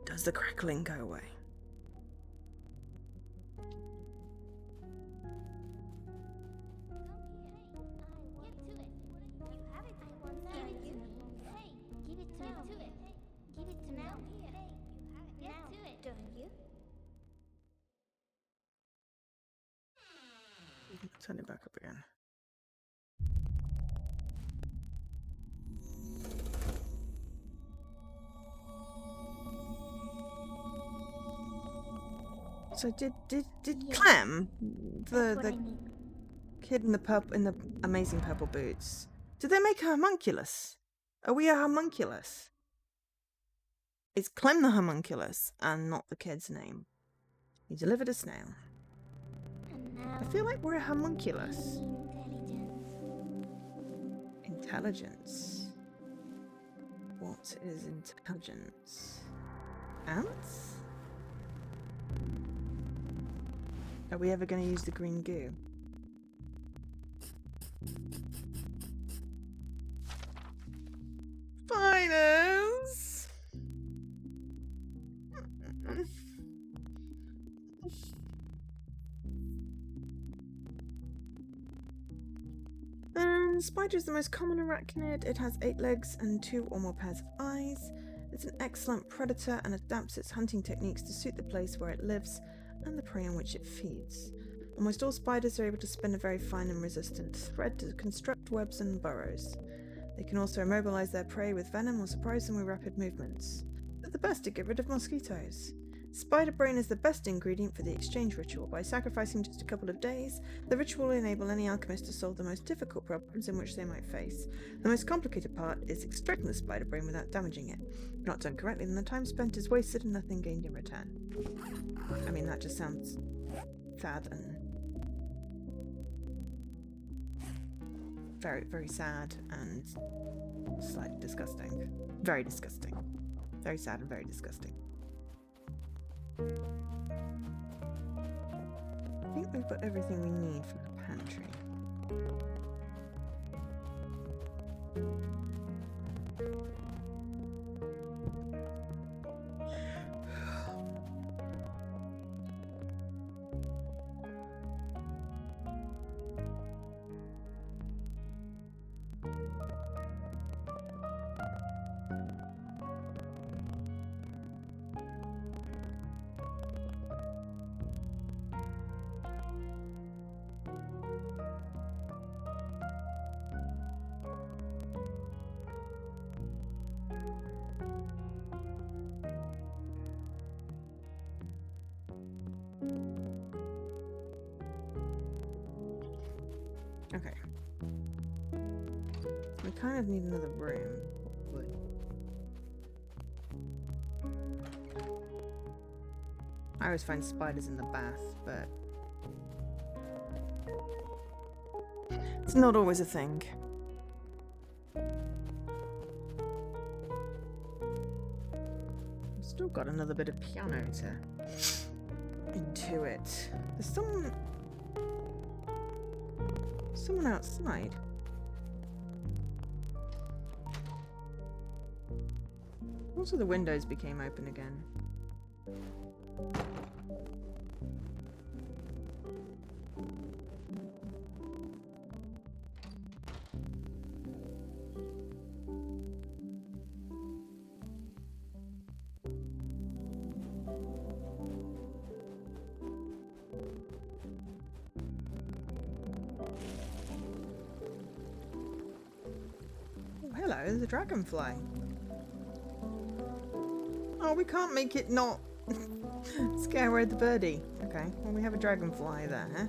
does the crackling go away? Turn it back up again. So did CLeM, the kid in the amazing purple boots, did they make a homunculus? Are we a homunculus? Is CLeM the homunculus and not the kid's name? He delivered a snail. I feel like we're a homunculus. Intelligence. What is intelligence? Ants? Are we ever going to use the green goo? Spiders! Spider is the most common arachnid. It has 8 legs and 2 or more pairs of eyes. It's an excellent predator and adapts its hunting techniques to suit the place where it lives and the prey on which it feeds. Almost all spiders are able to spin a very fine and resistant thread to construct webs and burrows. They can also immobilize their prey with venom or surprise them with rapid movements. But the best to get rid of mosquitoes. Spider brain is the best ingredient for the exchange ritual. By sacrificing just a couple of days, the ritual will enable any alchemist to solve the most difficult problems in which they might face. The most complicated part is extracting the spider brain without damaging it. If not done correctly, then the time spent is wasted and nothing gained in return. I mean, that just sounds sad and very, very sad and slightly disgusting. Very disgusting. Very sad and very disgusting. I think we've got everything we need from the pantry. Okay. We kind of need another room. I always find spiders in the bath, but it's not always a thing. I've still got another bit of piano to intuit. There's someone outside. Also, the windows became open again. Hello, there's a dragonfly. Oh, we can't make it not scare away the birdie. Okay, well, we have a dragonfly there, huh?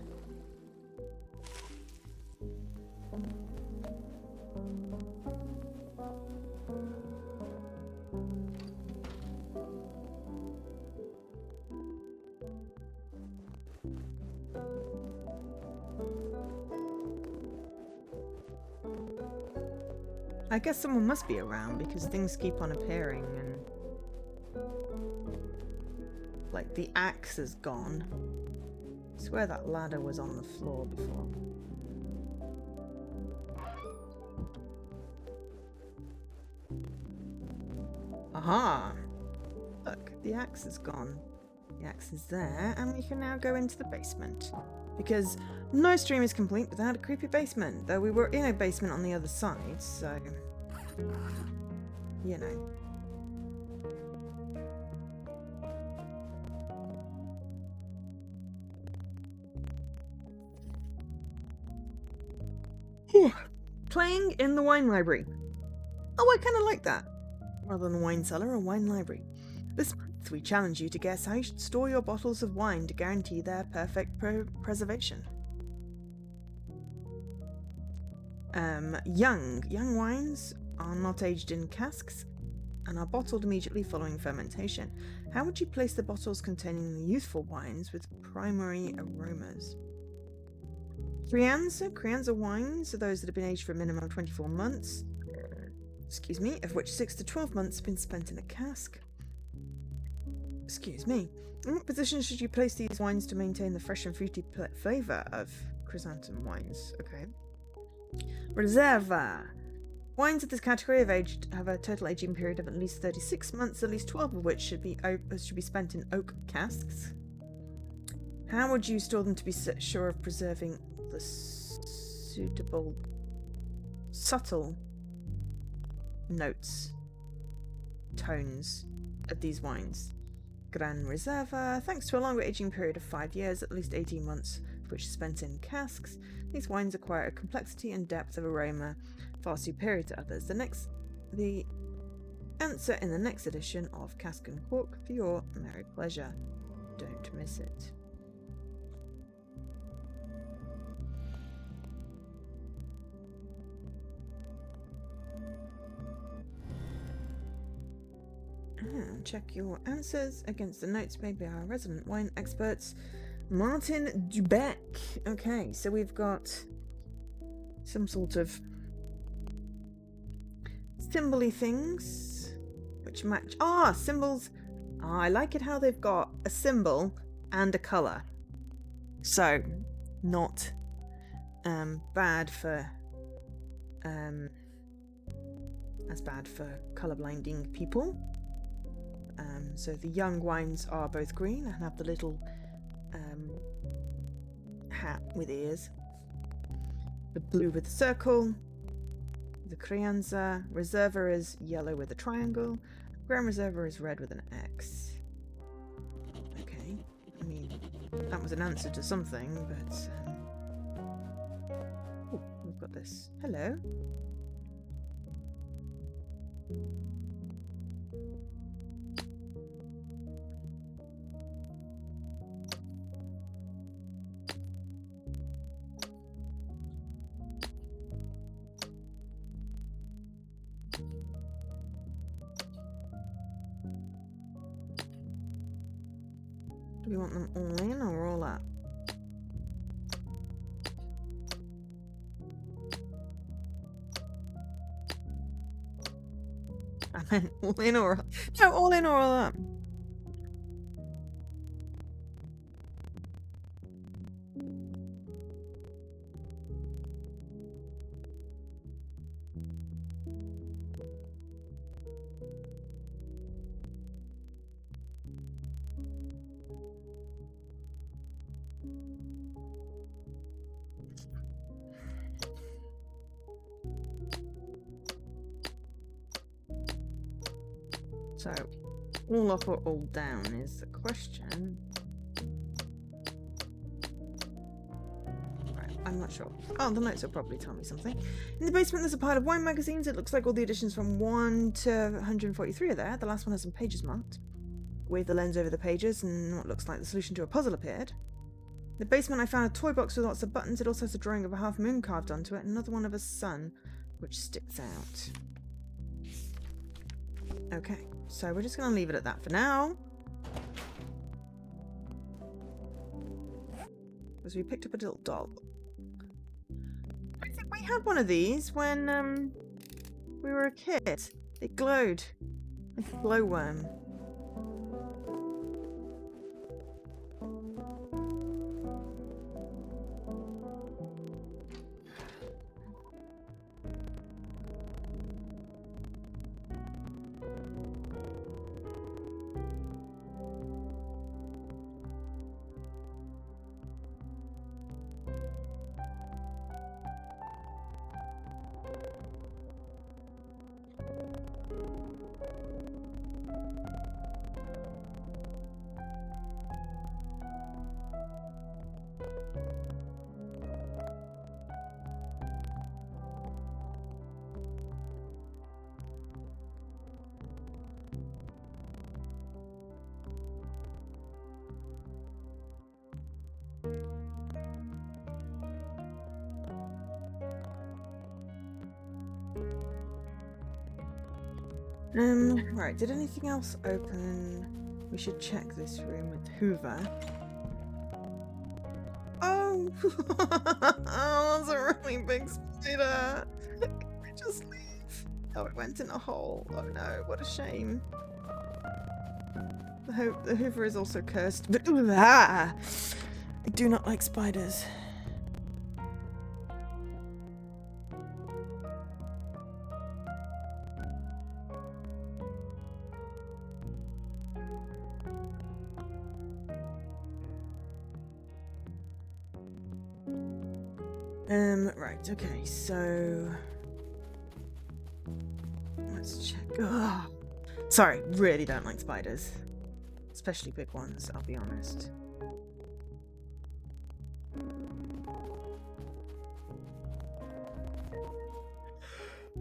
I guess someone must be around because things keep on appearing and... like, the axe is gone. I swear that ladder was on the floor before. Aha! Look, the axe is gone. The axe is there, and we can now go into the basement. Because no stream is complete without a creepy basement, though we were in a basement on the other side, so... you know. Playing in the wine library. Oh, I kind of like that. Rather than a wine cellar, a wine library. This month we challenge you to guess how you should store your bottles of wine to guarantee their perfect preservation. Young wines are not aged in casks and are bottled immediately following fermentation. How would you place the bottles containing the youthful wines with primary aromas? Crianza wines are those that have been aged for a minimum of 24 months. Excuse me, of which 6 to 12 months have been spent in a cask. Excuse me. In what position should you place these wines to maintain the fresh and fruity flavour of chrysanthemum wines? Okay. Reserva. Wines of this category have a total aging period of at least 36 months, at least 12 of which should be spent in oak casks. How would you store them to be sure of preserving the suitable, subtle notes, tones of these wines? Gran Reserva. Thanks to a longer aging period of 5 years, at least 18 months of which is spent in casks, these wines acquire a complexity and depth of aroma far superior to others. The answer in the next edition of Cask and Cork for your merry pleasure. Don't miss it. And check your answers against the notes made by our resident wine experts, Martin Dubec. Okay, so we've got some sort of symbol-y things which match. Symbols. I like it how they've got a symbol and a colour. So, not bad for as bad for colour-blinding people. So the young wines are both green and have the little hat with ears. The blue with a circle. The Crianza Reserva is yellow with a triangle. Grand Reserva is red with an X. Okay, I mean, that was an answer to something, but... Oh, we've got this. Hello. Do we want them all in or all up? I meant all in or... No, all in or all up. So, all up or all down is the question. Right, I'm not sure. Oh, the notes will probably tell me something. In the basement there's a pile of wine magazines. It looks like all the editions from 1 to 143 are there. The last one has some pages marked. Wave the lens over the pages and what looks like the solution to a puzzle appeared. In the basement I found a toy box with lots of buttons. It also has a drawing of a half moon carved onto it and another one of a sun, which sticks out. Okay, so we're just going to leave it at that for now. Because we picked up a little doll. I think we had one of these when we were a kid. It glowed. Like a glowworm. Right, did anything else open? We should check this room with Hoover. Oh! Oh, that's a really big spider! Can we just leave? Oh, it went in a hole. Oh no, what a shame. The Hoover is also cursed, but I do not like spiders. Right, okay, so let's check. Ugh. Sorry, really don't like spiders. Especially big ones, I'll be honest.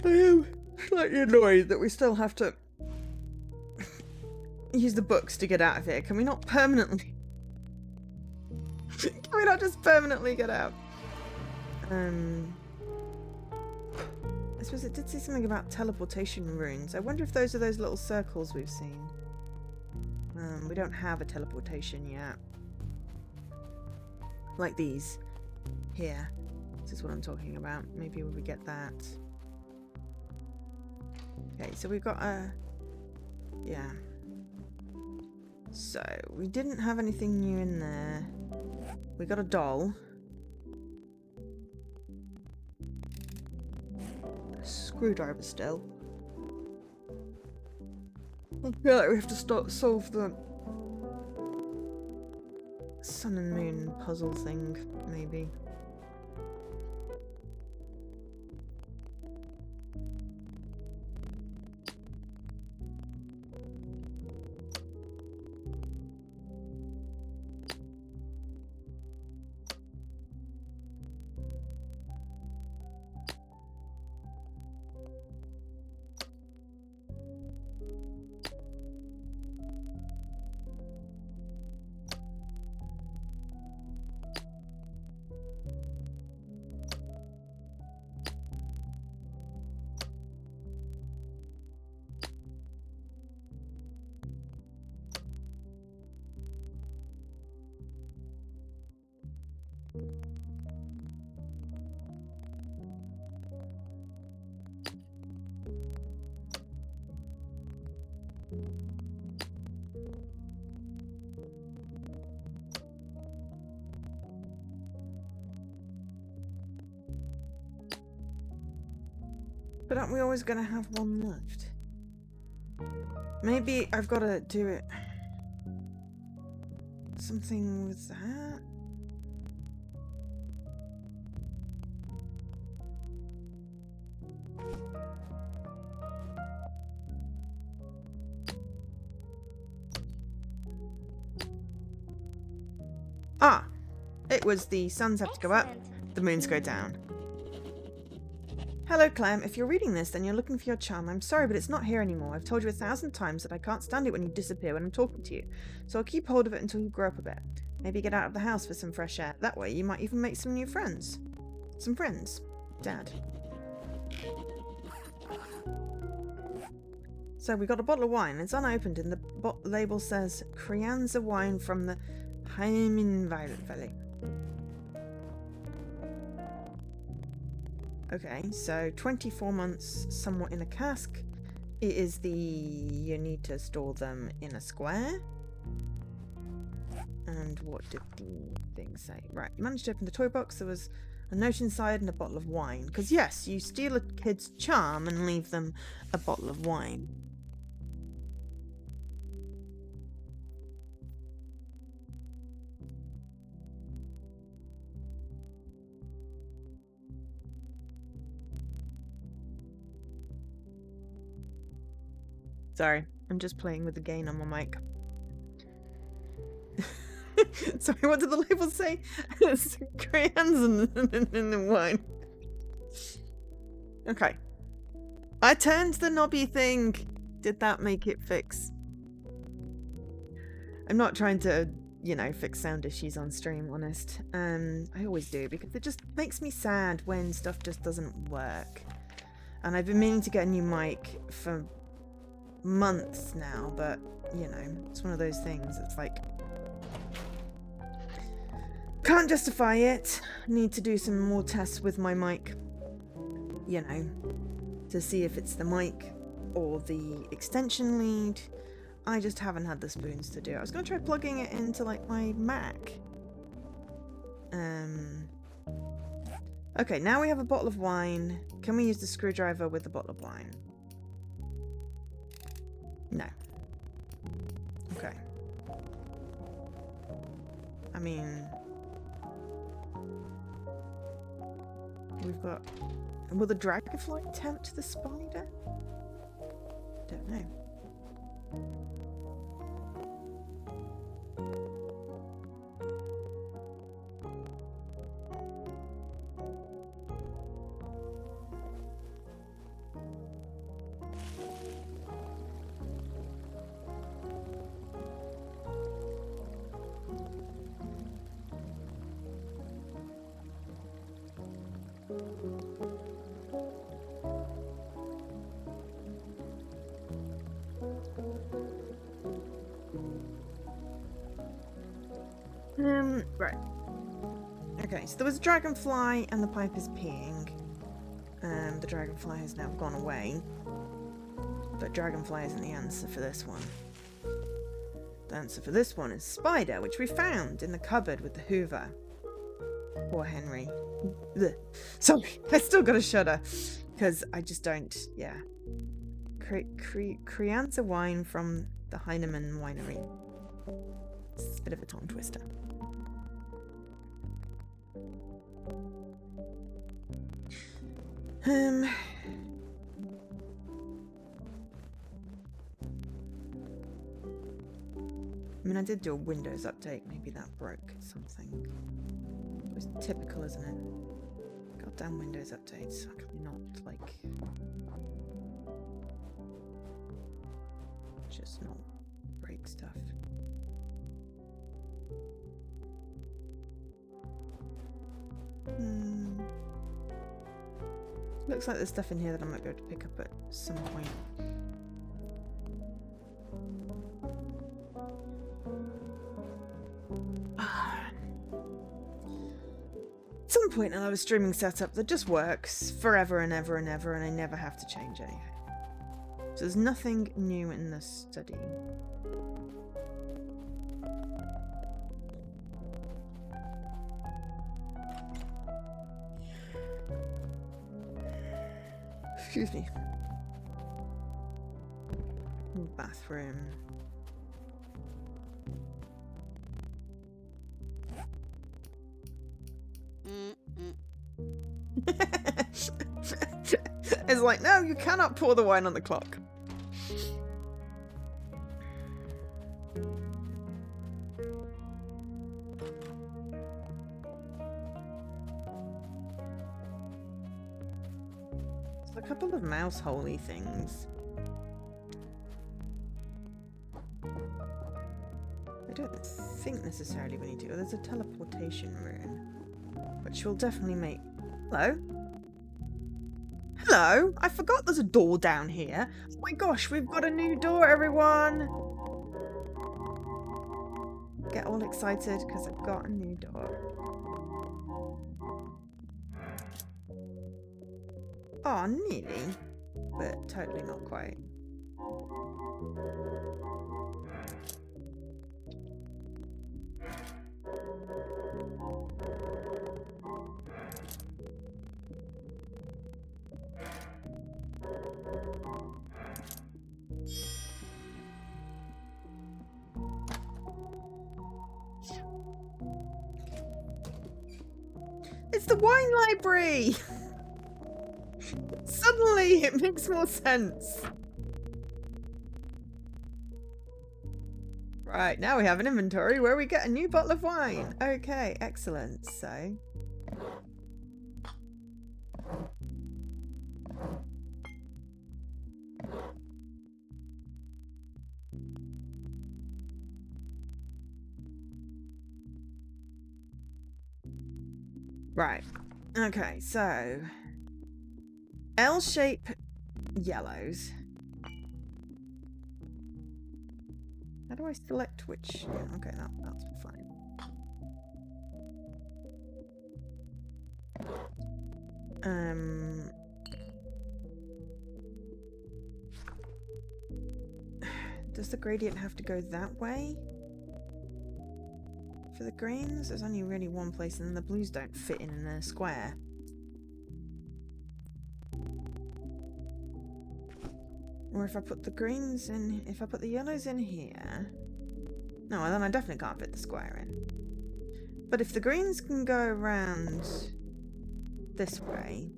I am slightly annoyed that we still have to use the books to get out of here? Can we not permanently... Can we not just permanently get out? I suppose it did say something about teleportation runes. I wonder if those are those little circles we've seen. We don't have a teleportation yet. Like these. Here. This is what I'm talking about. Maybe we get that. Okay, so we've got a... Yeah. So, we didn't have anything new in there. We got a doll. A screwdriver still. I feel like we have to solve the sun and moon puzzle thing, maybe. But aren't we always going to have one left? Maybe I've got to do it. Something with that? Ah! It was the suns have to go up, the moons go down. Hello, CLeM. If you're reading this, then you're looking for your charm. I'm sorry, but it's not here anymore. I've told you 1,000 times that I can't stand it when you disappear when I'm talking to you. So I'll keep hold of it until you grow up a bit. Maybe get out of the house for some fresh air. That way, you might even make some new friends. Some friends. Dad. So we got a bottle of wine. It's unopened, and the label says Crianza wine from the Heimin Valley. Okay, so 24 months somewhat in a cask. It is the... You need to store them in a square. And what did the thing say? Right, you managed to open the toy box. There was a note inside and a bottle of wine. Because yes, you steal a kid's charm and leave them a bottle of wine. Sorry, I'm just playing with the gain on my mic. Sorry, what did the label say? It's crayons in the wine. Okay. I turned the knobby thing. Did that make it fix? I'm not trying to, you know, fix sound issues on stream, honest. I always do, because it just makes me sad when stuff just doesn't work. And I've been meaning to get a new mic for months now, but you know, it's one of those things. It's like, can't justify it. Need to do some more tests with my mic, you know, to see if it's the mic or the extension lead. I just haven't had the spoons to do it. I was gonna try plugging it into like my Mac. Okay, now we have a bottle of wine. Can we use the screwdriver with the bottle of wine? No. Okay. I mean... We've got... Will the dragonfly tempt the spider? Don't know. Right. Okay, so there was a dragonfly and the pipe is peeing. The dragonfly has now gone away. But dragonfly isn't the answer for this one. The answer for this one is spider, which we found in the cupboard with the Hoover. Poor Henry. Ugh. Sorry, I still got a shudder. Because I just don't, yeah. Crianza wine from the Heinemann winery. It's a bit of a tongue twister. I mean, I did do a Windows update. Maybe that broke something. It's typical, isn't it? Goddamn Windows updates. How can we not, like... just not break stuff? Looks like there's stuff in here that I might be able to pick up at some point. Some point I'll have a streaming setup that just works forever and ever and ever, and I never have to change anything. So there's nothing new in this study. Excuse me. Bathroom. It's like, no, you cannot pour the wine on the clock. There's a couple of mouse holy things. I don't think necessarily we need to. There's a teleportation room, which will definitely make... Hello? Hello? I forgot there's a door down here. Oh my gosh, we've got a new door, everyone! Get all excited because I've got a new door. Oh, nearly. But totally not quite. It's the wine library! Suddenly it makes more sense. Right, now we have an inventory where we get a new bottle of wine. Okay, excellent. So... Right. Okay, so... L-shape yellows. How do I select which? Yeah, okay, that's fine. Does the gradient have to go that way? For the greens, there's only really one place, and then the blues don't fit in a square. Or if I put the greens in, if I put the yellows in here... No, then I definitely can't fit the square in. But if the greens can go around this way...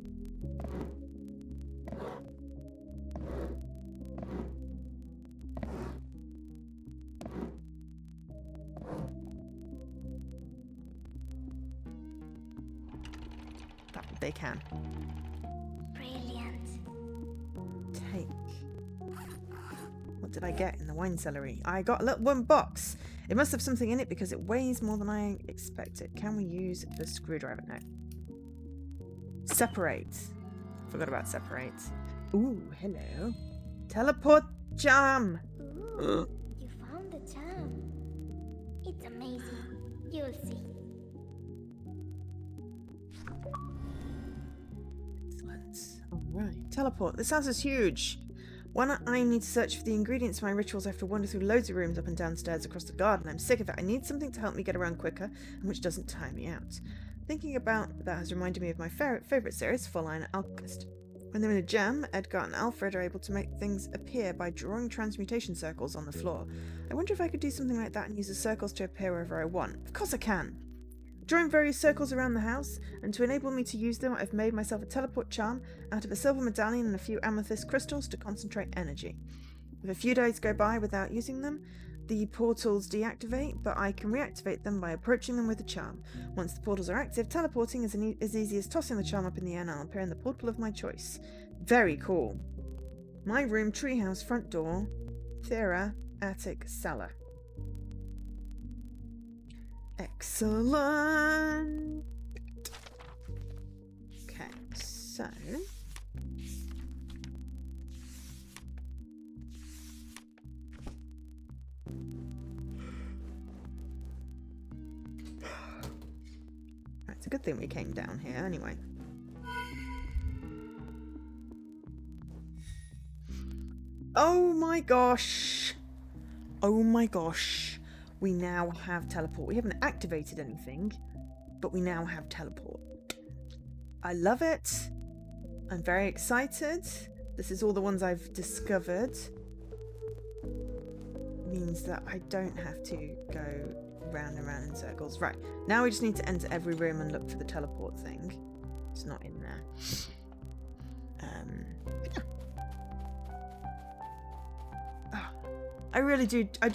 They can. Brilliant. Take. What did I get in the wine celery? I got a little one box. It must have something in it because it weighs more than I expected. Can we use the screwdriver? No. Separate. Forgot about separate. Ooh, hello. Teleport jam. Ooh, you found the jam. It's amazing. You'll see. Excellent. Alright. Teleport. This house is huge. When I need to search for the ingredients for my rituals, I have to wander through loads of rooms up and down stairs across the garden. I'm sick of it. I need something to help me get around quicker and which doesn't tire me out. Thinking about that has reminded me of my favourite series, Full Line Alchemist. When they're in a jam, Edgar and Alfred are able to make things appear by drawing transmutation circles on the floor. I wonder if I could do something like that and use the circles to appear wherever I want. Of course I can! Drawing various circles around the house, and to enable me to use them, I've made myself a teleport charm out of a silver medallion and a few amethyst crystals to concentrate energy. If a few days go by without using them, the portals deactivate, but I can reactivate them by approaching them with a charm. Once the portals are active, teleporting is as easy as tossing the charm up in the air and I'll appear in the portal of my choice. Very cool. My room, treehouse, front door, Thera, attic, cellar. Excellent. Okay, so it's a good thing we came down here anyway. Oh my gosh. Oh my gosh. We now have teleport. We haven't activated anything, but we now have teleport. I love it. I'm very excited. This is all the ones I've discovered. Means that I don't have to go round and round in circles. Right, now we just need to enter every room and look for the teleport thing. It's not in there. Yeah. Oh, I really do. I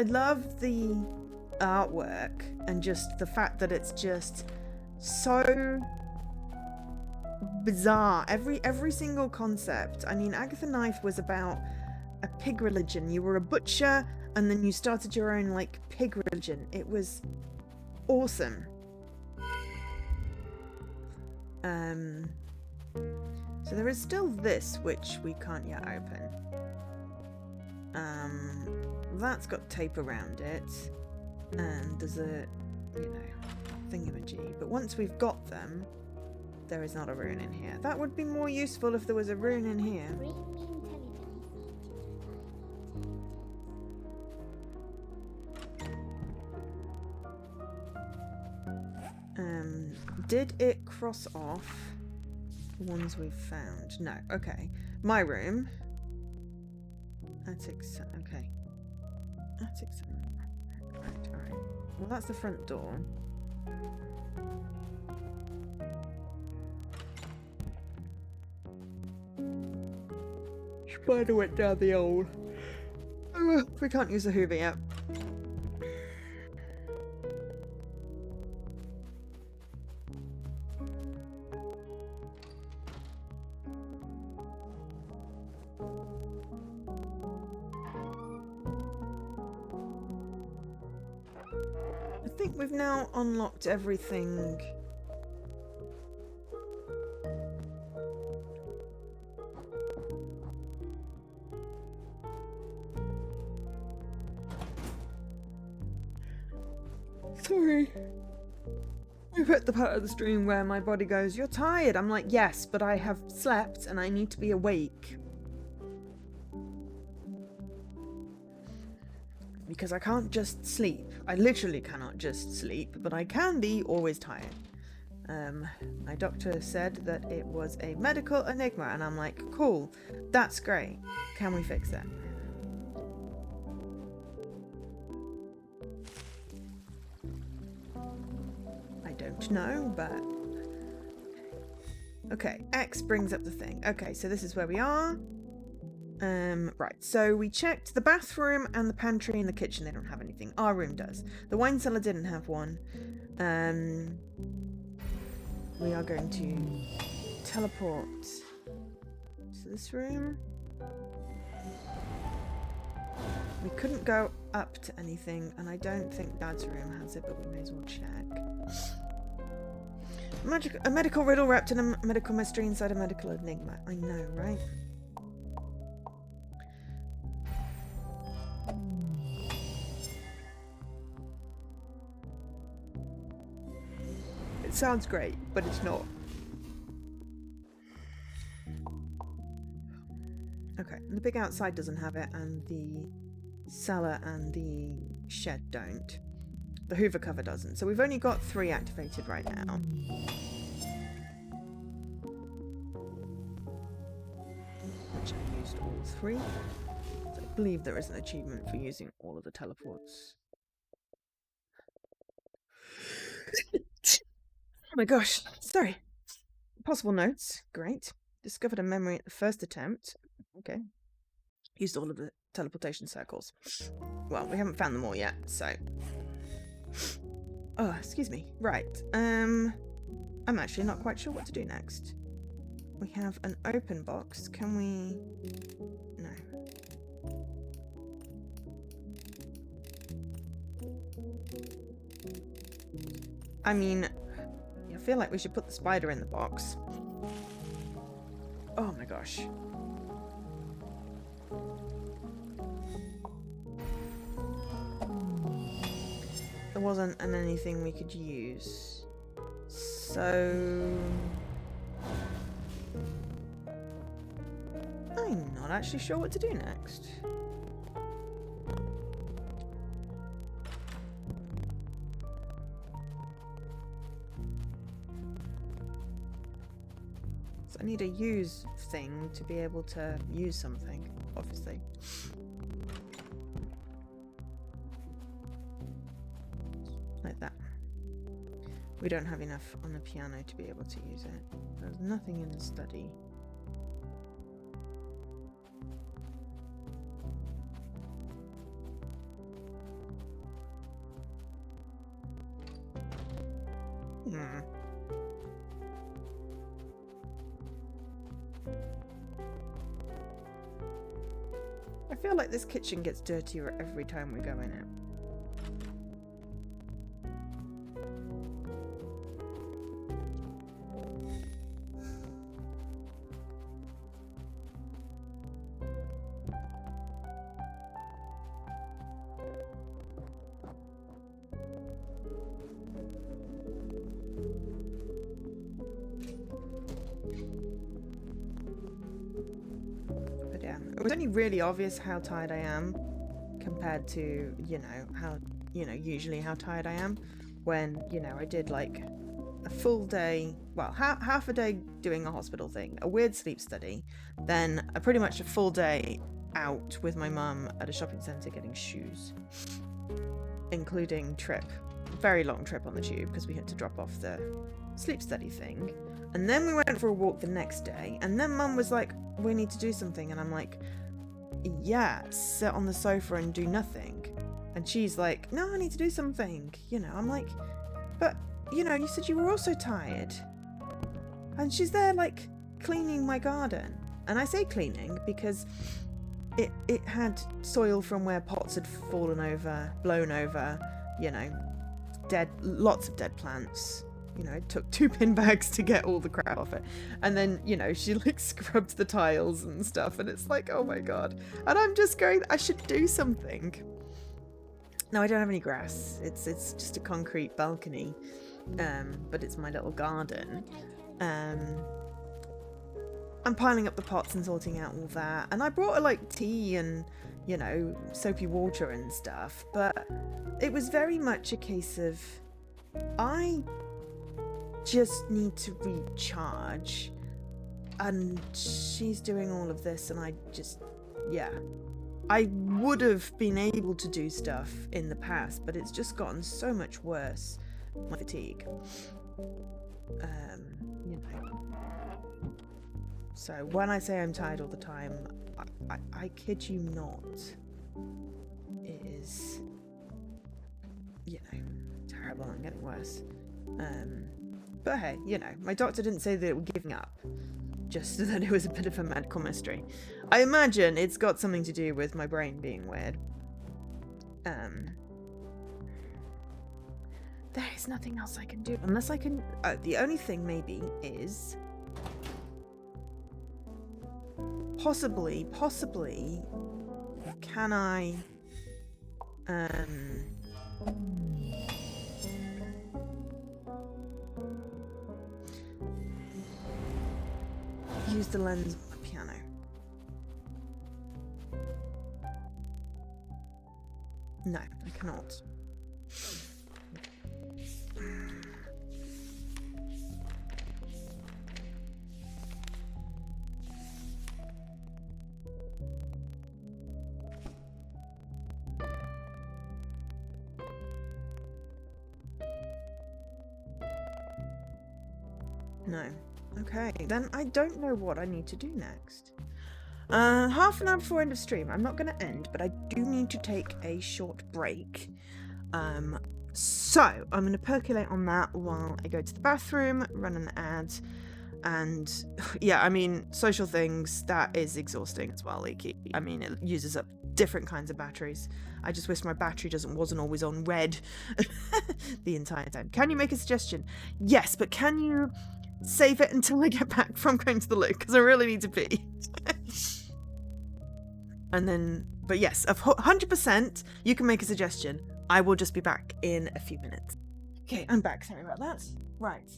love the artwork and just the fact that it's just so bizarre. Every single concept. I mean, Agatha Knife was about a pig religion. You were a butcher and then you started your own like pig religion. It was awesome. So there is still this which we can't yet open. That's got tape around it and there's a, you know, thingamajig. But once we've got them, there is not a rune in here. That would be more useful if there was a rune in here. Did it cross off the ones we've found? No. Okay. My room. Attic. Okay. Attic. Right. All right. Well, that's the front door. Spider went down the old. Oh, we can't use the Hoover yet. I think we've now unlocked everything. Sorry. I've hit the part of the stream where my body goes, "You're tired." I'm like, yes, but I have slept and I need to be awake. Because I can't just sleep. I literally cannot just sleep, but I can be always tired. My doctor said that it was a medical enigma, and I'm like, cool, that's great. Can we fix that? I don't know, but... Okay, X brings up the thing. Okay, so this is where we are. Right, so we checked the bathroom and the pantry and the kitchen. They don't have anything. Our room does. The wine cellar didn't have one. We are going to teleport to this room. We couldn't go up to anything, and I don't think Dad's room has it, but we may as well check. A medical riddle wrapped in a medical mystery inside a medical enigma. I know, right? sounds great, but it's not. Okay, the big outside doesn't have it, and the cellar and the shed don't. The Hoover cover doesn't. So we've only got 3 activated right now. Which I used all 3. So I believe there is an achievement for using all of the teleports. Oh my gosh, sorry. Possible notes, great. Discovered a memory at the first attempt. Okay. Used all of the teleportation circles. Well, we haven't found them all yet, so... Oh, excuse me. Right. I'm actually not quite sure what to do next. We have an open box. Can we... No. I mean, I feel like we should put the spider in the box. Oh my gosh. There wasn't anything we could use. So... I'm not actually sure what to do next. So I need a use thing to be able to use something, obviously. Like that. We don't have enough on the piano to be able to use it. There's nothing in the study. I feel like this kitchen gets dirtier every time we go in it. It was only really obvious how tired I am compared to, usually how tired I am when, I did like a full day, well, half a day doing a hospital thing, a weird sleep study, then pretty much a full day out with my mum at a shopping centre getting shoes, including very long trip on the tube because we had to drop off the sleep study thing. And then we went for a walk the next day, and then Mum was like, we need to do something, and I'm like, yeah, sit on the sofa and do nothing. And she's like, no, I need to do something. I'm like, but, you said you were also tired. And she's there, like, cleaning my garden. And I say cleaning because it had soil from where pots had fallen over, blown over, lots of dead plants. It took 2 bin bags to get all the crap off it. And then, she like scrubbed the tiles and stuff. And it's like, oh my God. And I'm just going, I should do something. No, I don't have any grass. It's just a concrete balcony. But it's my little garden. I'm piling up the pots and sorting out all that. And I brought her like tea and, soapy water and stuff. But it was very much a case of, I just need to recharge, and she's doing all of this, and I would have been able to do stuff in the past, but it's just gotten so much worse, my fatigue. So when I say I'm tired all the time, I kid you not, it is, terrible and getting worse. But hey, my doctor didn't say that it was giving up, just that it was a bit of a medical mystery. I imagine it's got something to do with my brain being weird. There is nothing else I can do, unless I can... the only thing maybe is... Possibly, can I... the lens on the piano? No, I cannot. No. Okay, then I don't know what I need to do next. Half an hour before end of stream. I'm not going to end, but I do need to take a short break. So I'm going to percolate on that while I go to the bathroom, run an ad, and yeah, I mean, social things, that is exhausting as well, Leaky. I mean, it uses up different kinds of batteries. I just wish my battery wasn't always on red the entire time. Can you make a suggestion? Yes, but can you save it until I get back from going to the loo? Because I really need to pee. And then, but yes, 100% you can make a suggestion. I will just be back in a few minutes. Okay, I'm back. Sorry about that. Right.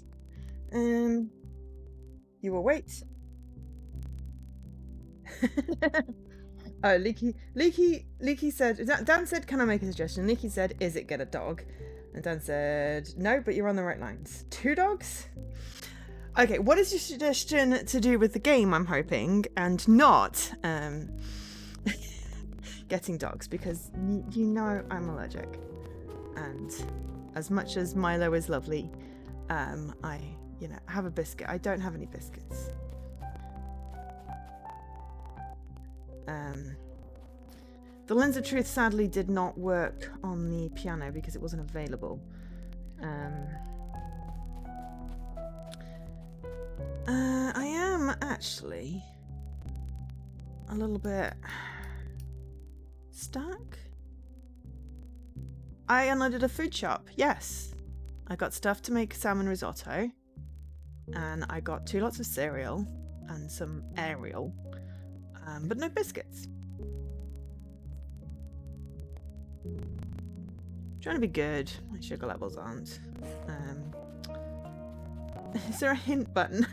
You will wait. Oh, Leaky said, Dan said, can I make a suggestion? Leaky said, is it get a dog? And Dan said, no, but you're on the right lines. 2 dogs? Okay, what is your suggestion to do with the game, I'm hoping, and not getting dogs, because you know I'm allergic. And as much as Milo is lovely, I, have a biscuit. I don't have any biscuits. The Lens of Truth sadly did not work on the piano because it wasn't available. I am actually a little bit stuck. I unloaded a food shop, yes. I got stuff to make salmon risotto, and I got 2 lots of cereal and some Ariel, but no biscuits. Trying to be good. My sugar levels aren't. Is there a hint button?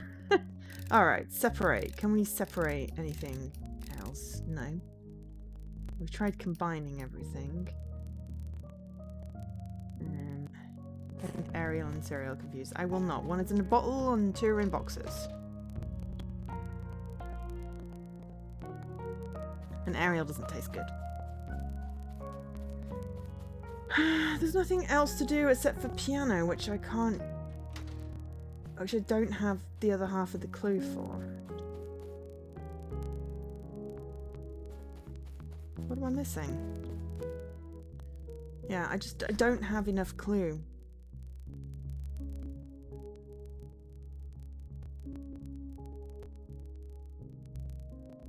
Alright, separate. Can we separate anything else? No. We've tried combining everything. I think Ariel and cereal confused. I will not. 1 is in a bottle and 2 are in boxes. And Ariel doesn't taste good. There's nothing else to do except for piano, which I don't have the other half of the clue for. What am I missing? Yeah, I don't have enough clue.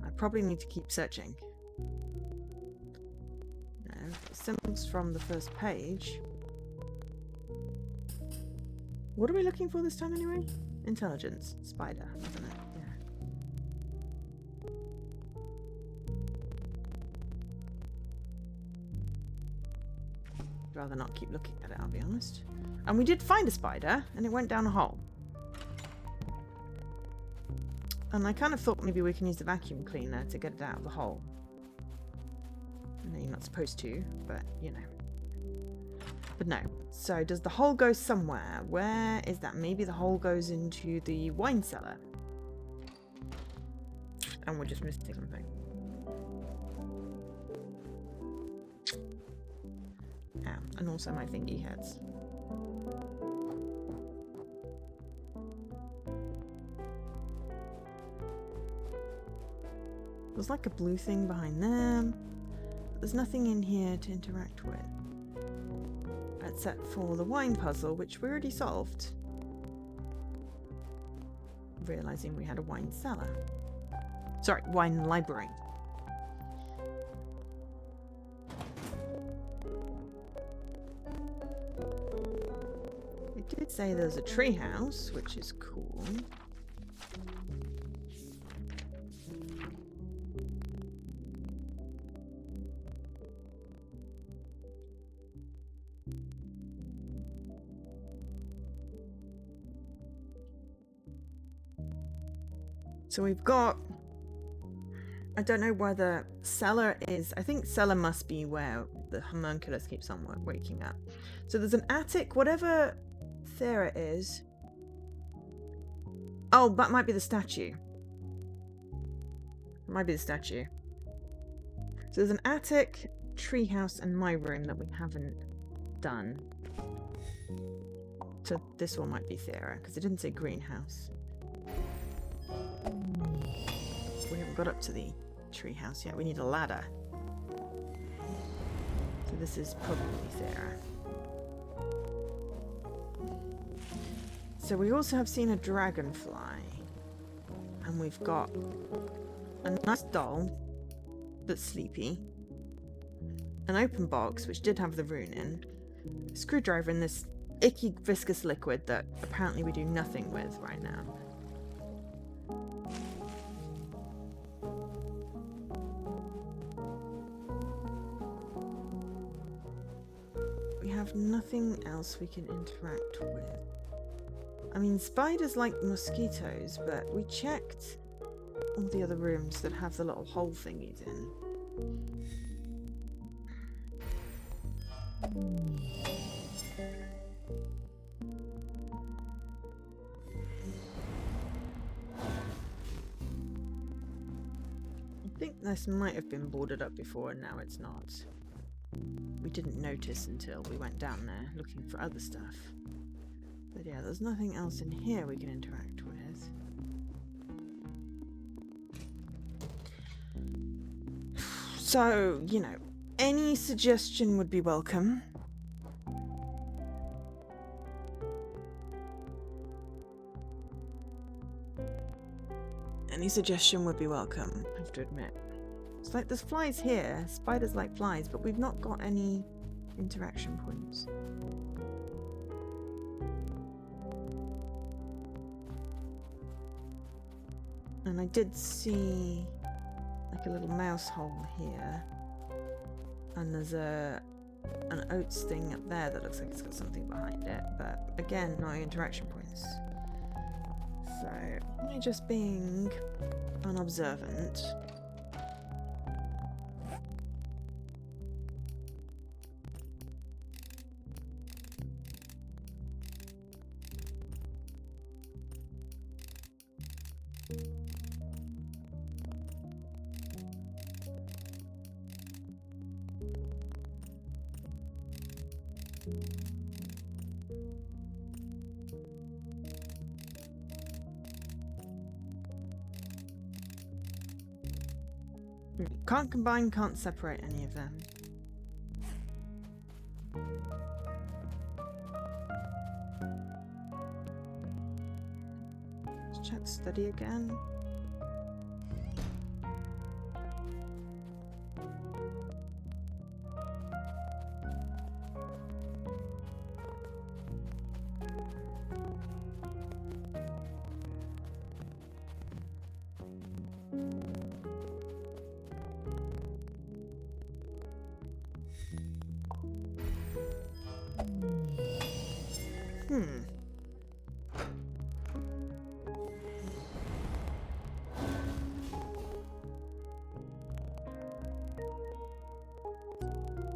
I probably need to keep searching. No, symbols from the first page. What are we looking for this time anyway? Intelligence. Spider, isn't it? Yeah. I'd rather not keep looking at it, I'll be honest. And we did find a spider, and it went down a hole. And I kind of thought maybe we can use the vacuum cleaner to get it out of the hole. I know you're not supposed to, but you know. But no. So does the hole go somewhere? Where is that? Maybe the hole goes into the wine cellar. And we're just missing something. Yeah, and also my thingy hurts. There's like a blue thing behind them. There's nothing in here to interact with. Except for the wine puzzle, which we already solved. Realizing we had a wine cellar. Sorry, wine library. It did say there's a tree house, which is cool. So we've got... I don't know where the cellar is. I think cellar must be where the homunculus keeps on waking up. So there's an attic, whatever there is. Oh, that might be the statue. It might be the statue. So there's an attic, treehouse, and my room that we haven't done. So this one might be Thera, because it didn't say greenhouse. We haven't got up to the treehouse yet. We need a ladder. So this is probably Thera. So we also have seen a dragonfly. And we've got a nice doll that's sleepy. An open box, which did have the rune in. A screwdriver in this icky viscous liquid that apparently we do nothing with right now. We have nothing else we can interact with. I mean, spiders like mosquitoes, but we checked all the other rooms that have the little hole thingies in. I think this might have been boarded up before and now it's not. We didn't notice until we went down there looking for other stuff. But yeah, there's nothing else in here we can interact with. So, you know, any suggestion would be welcome. Any suggestion would be welcome, I have to admit. It's like there's flies here, spiders like flies, but we've not got any interaction points. And I did see like a little mouse hole here. And there's an oats thing up there that looks like it's got something behind it. But again, no interaction points. So, am I just being unobservant? Can't combine, can't separate any of them. Let's check study again.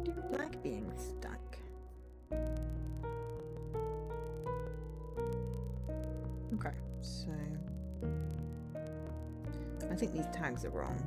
Do you like being stuck? Okay, so I think these tags are wrong.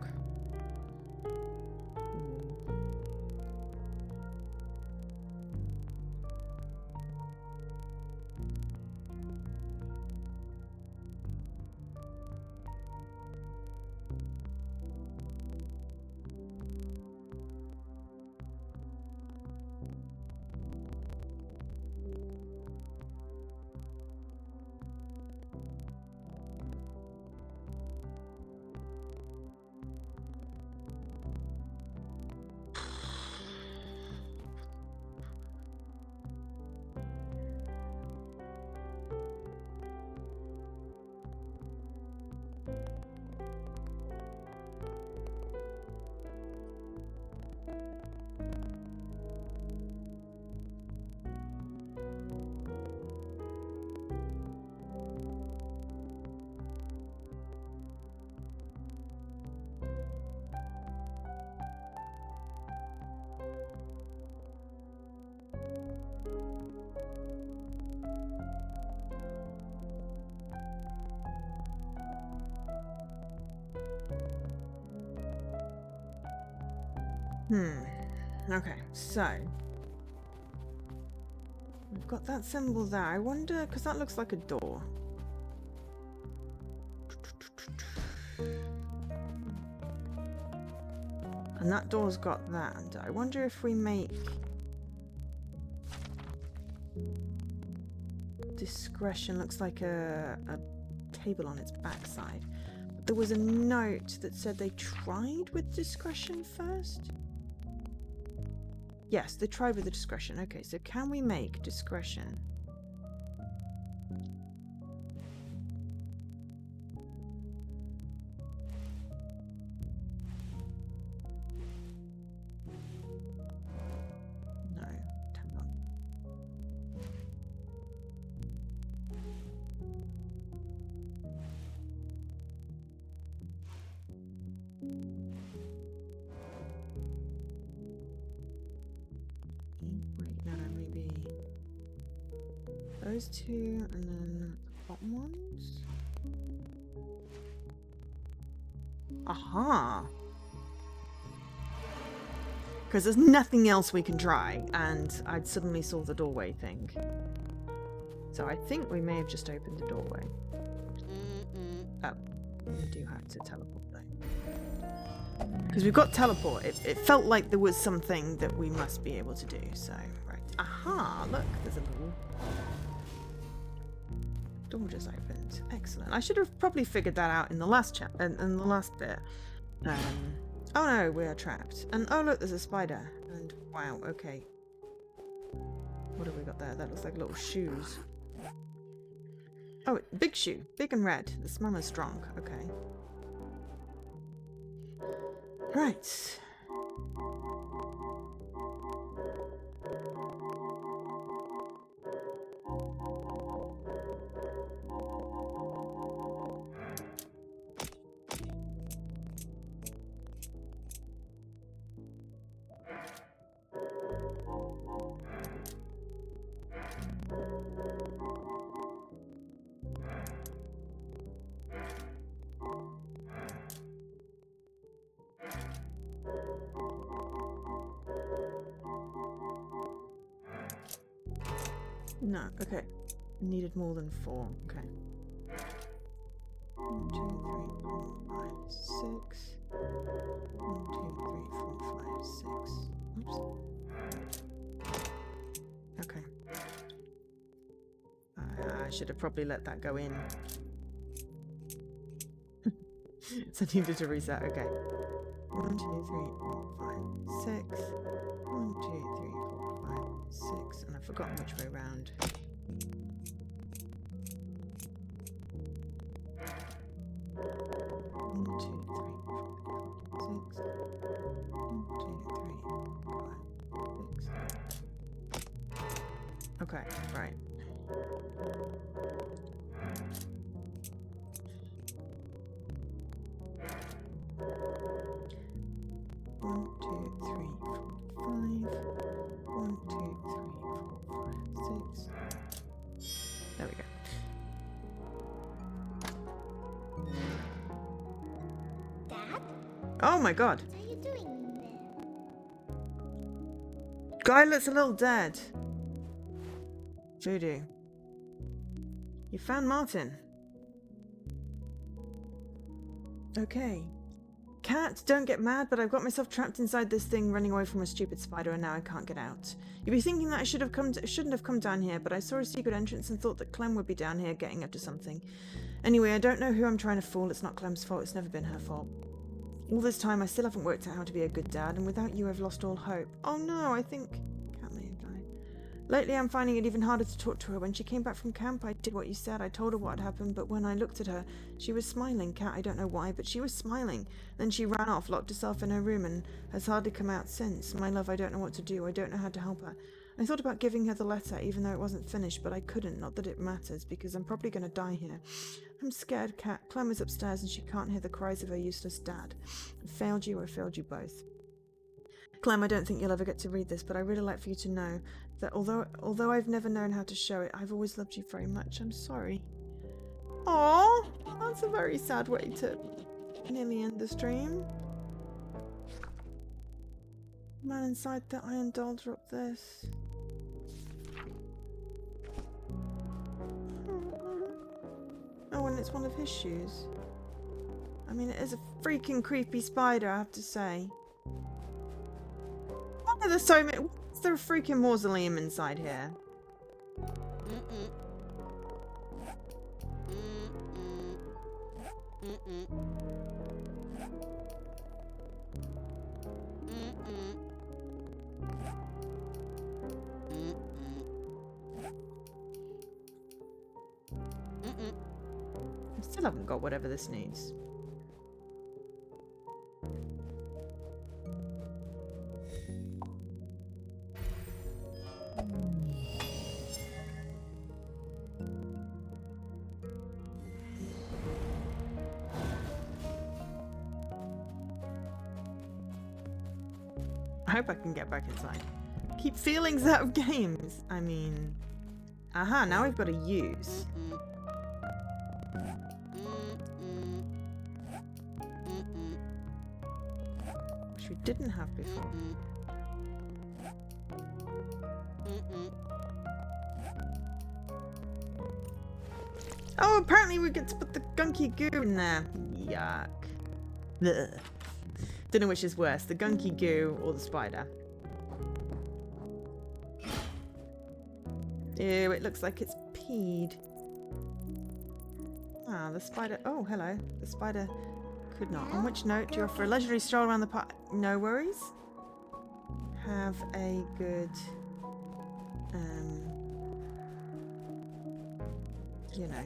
Okay, so we've got that symbol there. I wonder, because that looks like a door. And that door's got that. And I wonder if we make discretion looks like a table on its backside. But there was a note that said they tried with discretion first. Yes, they tried with the discretion. Okay, so can we make discretion? No, hang on. Wait, no, maybe those two and then the bottom ones. Aha! Because there's nothing else we can try, and I suddenly saw the doorway thing. So I think we may have just opened the doorway. Oh, we do have to teleport though. Because we've got teleport. It felt like there was something that we must be able to do, so, right. Aha! Look, there's a little door just opened. Excellent. I should have probably figured that out in the last in the last bit. Oh no, we are trapped. And oh look, there's a spider. And wow, okay. What have we got there? That looks like little shoes. Oh, big shoe. Big and red. The smell is strong. Okay. Right. No, okay. Needed more than 4. Okay. 1, 2, 3, 4, 5, 6. 1, 2, 3, 4, 5, 6. Oops. Okay. I should have probably let that go in. So I needed to reset. Okay. 1, 2, 3, 4, 5, 6. 1, 2, 3, 4, 5, 6. And I've forgotten which way round. Okay, right. One, two, three, four, 5. 1, 2, 3, 4, 5, 6. There we go. Dad? Oh my god. What are you doing in there? Guy looks a little dead. Voodoo. You found Martin. Okay. Cat, don't get mad, but I've got myself trapped inside this thing running away from a stupid spider and now I can't get out. You'd be thinking that I shouldn't have come down here, but I saw a secret entrance and thought that CLeM would be down here getting up to something. Anyway, I don't know who I'm trying to fool. It's not CLeM's fault. It's never been her fault. All this time, I still haven't worked out how to be a good dad, and without you, I've lost all hope. Oh no, I think Cat may have died. Lately, I'm finding it even harder to talk to her. When she came back from camp, I did what you said. I told her what had happened, but when I looked at her, she was smiling. Cat, I don't know why, but she was smiling. Then she ran off, locked herself in her room, and has hardly come out since. My love, I don't know what to do. I don't know how to help her. I thought about giving her the letter, even though it wasn't finished, but I couldn't. Not that it matters, because I'm probably going to die here. I'm scared, Cat. CLeM is upstairs, and she can't hear the cries of her useless dad. I failed you both. CLeM, I don't think you'll ever get to read this, but I really like for you to know that although I've never known how to show it, I've always loved you very much. I'm sorry. Aww, that's a very sad way to nearly end the stream. Man inside the iron doll dropped this. Oh, and it's one of his shoes. I mean, it is a freaking creepy spider, I have to say. Why are there so many? Is there a freaking mausoleum inside here? I still haven't got whatever this needs. I hope I can get back inside. Keep feelings out of games. I mean... Aha, now we've got to use. Which we didn't have before. Oh, apparently we get to put the gunky goo in there. Yuck. Ugh. Don't know which is worse, the gunky goo or the spider. Ew, it looks like it's peed. Ah, the spider... Oh, hello. The spider could not. On which note do you offer a leisurely stroll around the park? No worries. Have a good... you know...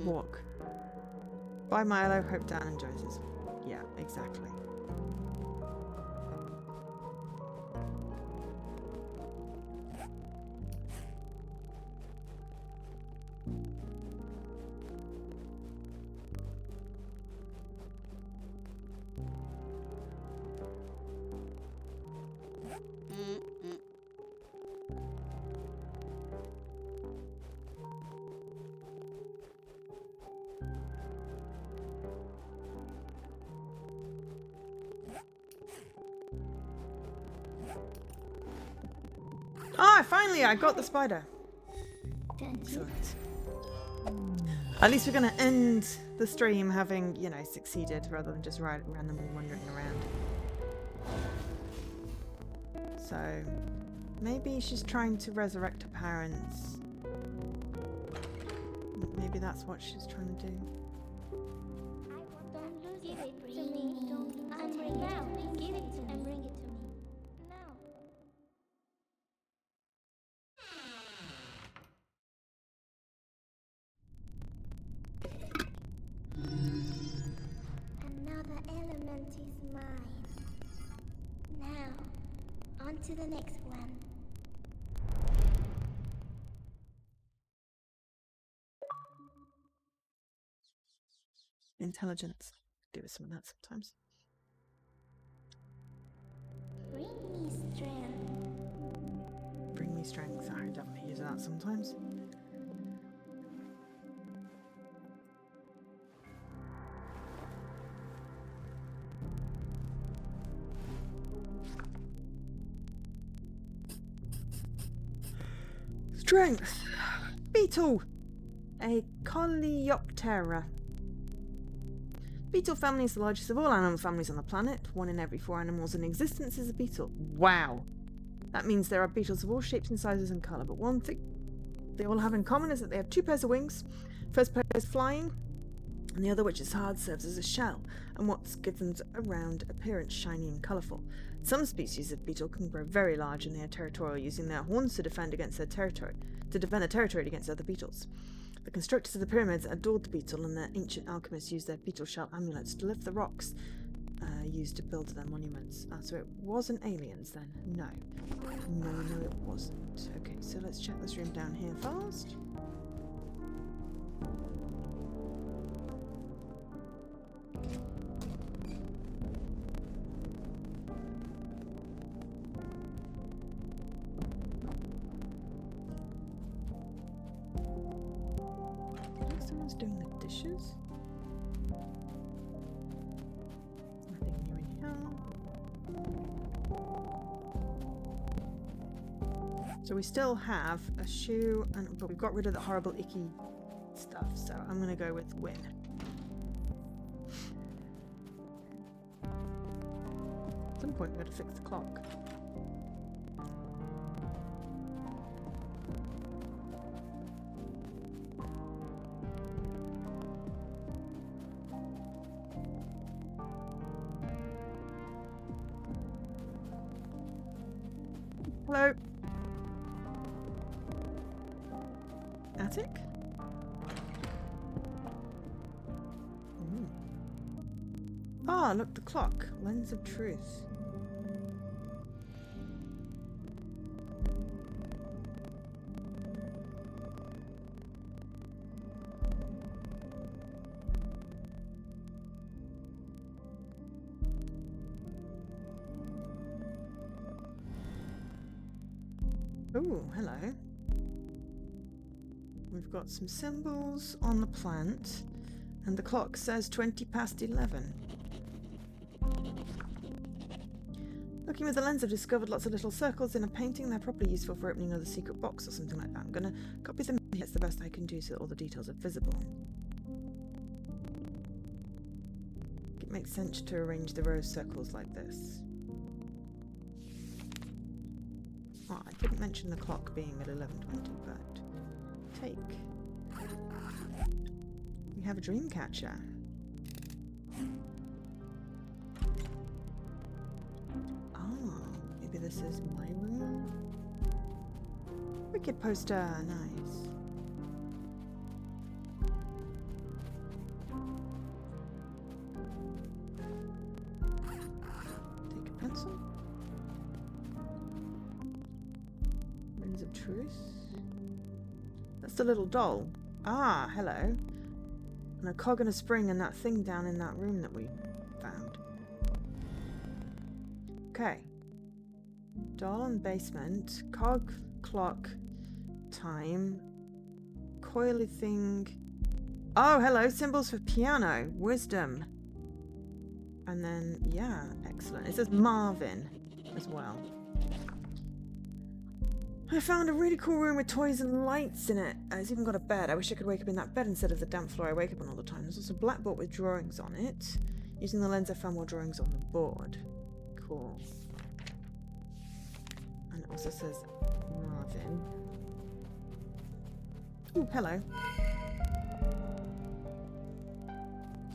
walk. Bye, Milo. Hope Dan enjoys this. Yeah, exactly. Ah, finally I got the spider. Excellent. At least we're going to end the stream having, you know, succeeded rather than just randomly wandering around. So, maybe she's trying to resurrect her parents. Maybe that's what she's trying to do. Don't lose it to me. And bring it out. Give it to me. And bring it to me. Now. Another element is mine. Now, on to the next one. Intelligence. Do with some of that sometimes. Bring me strength. Bring me strength. I definitely use that sometimes. Strength. Beetle. A Coleoptera. Beetle family is the largest of all animal families on the planet. 1 in every 4 animals in existence is a beetle. Wow. That means there are beetles of all shapes and sizes and colour, but one thing they all have in common is that they have 2 pairs of wings. First pair is flying, and the other, which is hard, serves as a shell, and what gives them a round appearance, shiny and colourful. Some species of beetle can grow very large, and they are territorial, using their horns to defend against their territory, against other beetles. The constructors of the pyramids adored the beetle, and their ancient alchemists used their beetle shell amulets to lift the rocks used to build their monuments. So it wasn't aliens then? No. No, it wasn't. Okay, so let's check this room down here first. I think someone's doing the dishes. Nothing new in here. So we still have a shoe, but we've got rid of the horrible icky stuff, so I'm going to go with win. At some point we're going to fix the clock. Hello. Attic? Ooh. Ah, look, the clock. Lens of truth. Ooh, hello. We've got some symbols on the plant, and the clock says 20 past 11. Looking with the lens, I've discovered lots of little circles in a painting. They're probably useful for opening another secret box or something like that. I'm going to copy them. It's the best I can do so that all the details are visible. It makes sense to arrange the rose circles like this. Oh, I didn't mention the clock being at 11:20, but take. We have a dream catcher. Oh, maybe this is my room? Wicked poster, nice. Take a pencil. Rings of truth. That's the little doll. Ah, hello. And a cog and a spring and that thing down in that room that we found. Okay. Doll and basement. Cog, clock, time. Coily thing. Oh, hello. Symbols for piano. Wisdom. And then, yeah, excellent. It says Marvin as well. I found a really cool room with toys and lights in it. It's even got a bed. I wish I could wake up in that bed instead of the damp floor I wake up on all the time. There's also a black board with drawings on it. Using the lens, I found more drawings on the board. Cool. And it also says Marvin. Ooh, hello.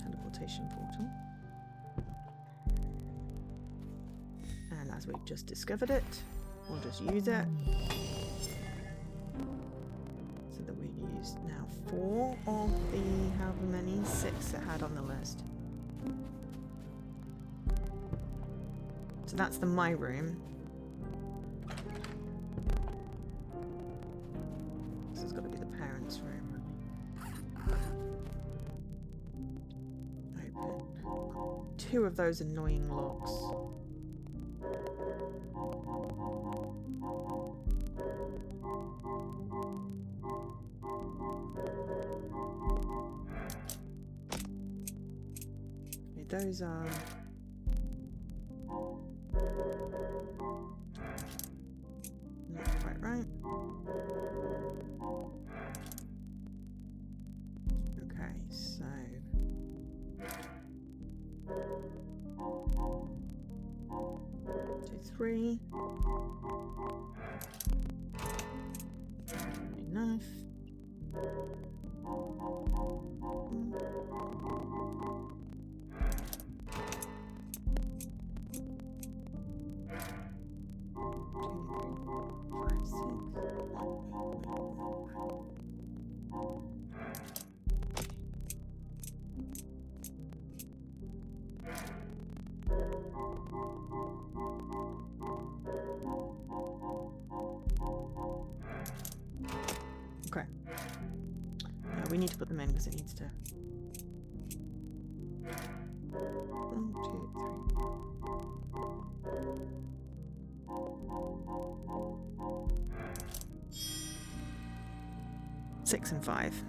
Teleportation portal. And as we've just discovered it, we'll just use it. So that we used now 4 of the however many 6 it had on the list. So that's the my room. This has got to be the parents' room. Open. 2 of those annoying locks. Okay, those are... not quite right. Okay, so... 2, 3. Enough. Okay. We need to put them in because it needs to. 1, 2, 3. 6 and 5.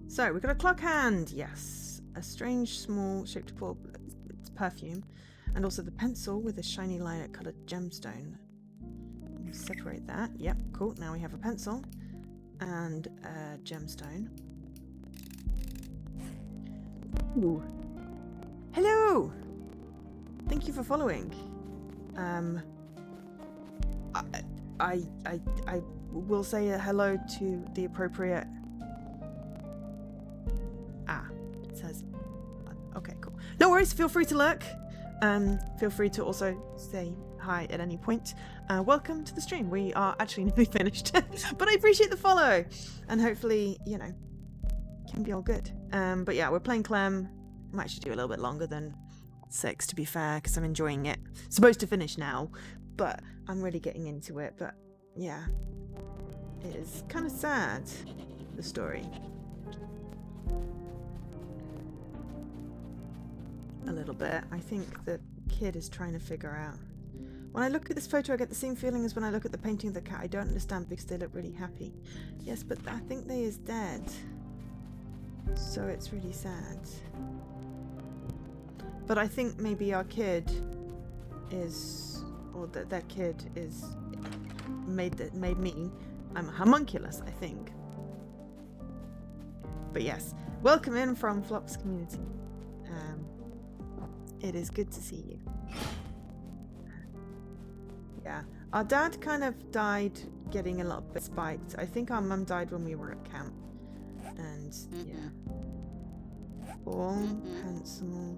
So we've got a clock hand. Yes, a strange small shaped ball. It's perfume. And also the pencil with a shiny lilac coloured gemstone. Separate that. Yep, cool. Now we have a pencil and a gemstone. Ooh. Hello! Thank you for following. I will say a hello to the appropriate... it says... Okay, cool. No worries, feel free to lurk. Feel free to also say hi at any point. Welcome to the stream. We are actually nearly finished. But I appreciate the follow. And hopefully, you know, can be all good. But yeah, we're playing CLeM. I might actually do a little bit longer than 6, to be fair, because I'm enjoying it. Supposed to finish now, but I'm really getting into it. But yeah, it is kind of sad, the story. A little bit. I think the kid is trying to figure out. When I look at this photo, I get the same feeling as when I look at the painting of the cat. I don't understand because they look really happy. Yes, but I think they is dead. So it's really sad. But I think maybe our kid is, or that their kid is made me. I'm a homunculus, I think. But yes, welcome in from Flock's community. It is good to see you. Yeah, our dad kind of died getting a little bit spiked. I think our mum died when we were at camp. And yeah. Ball, pencil.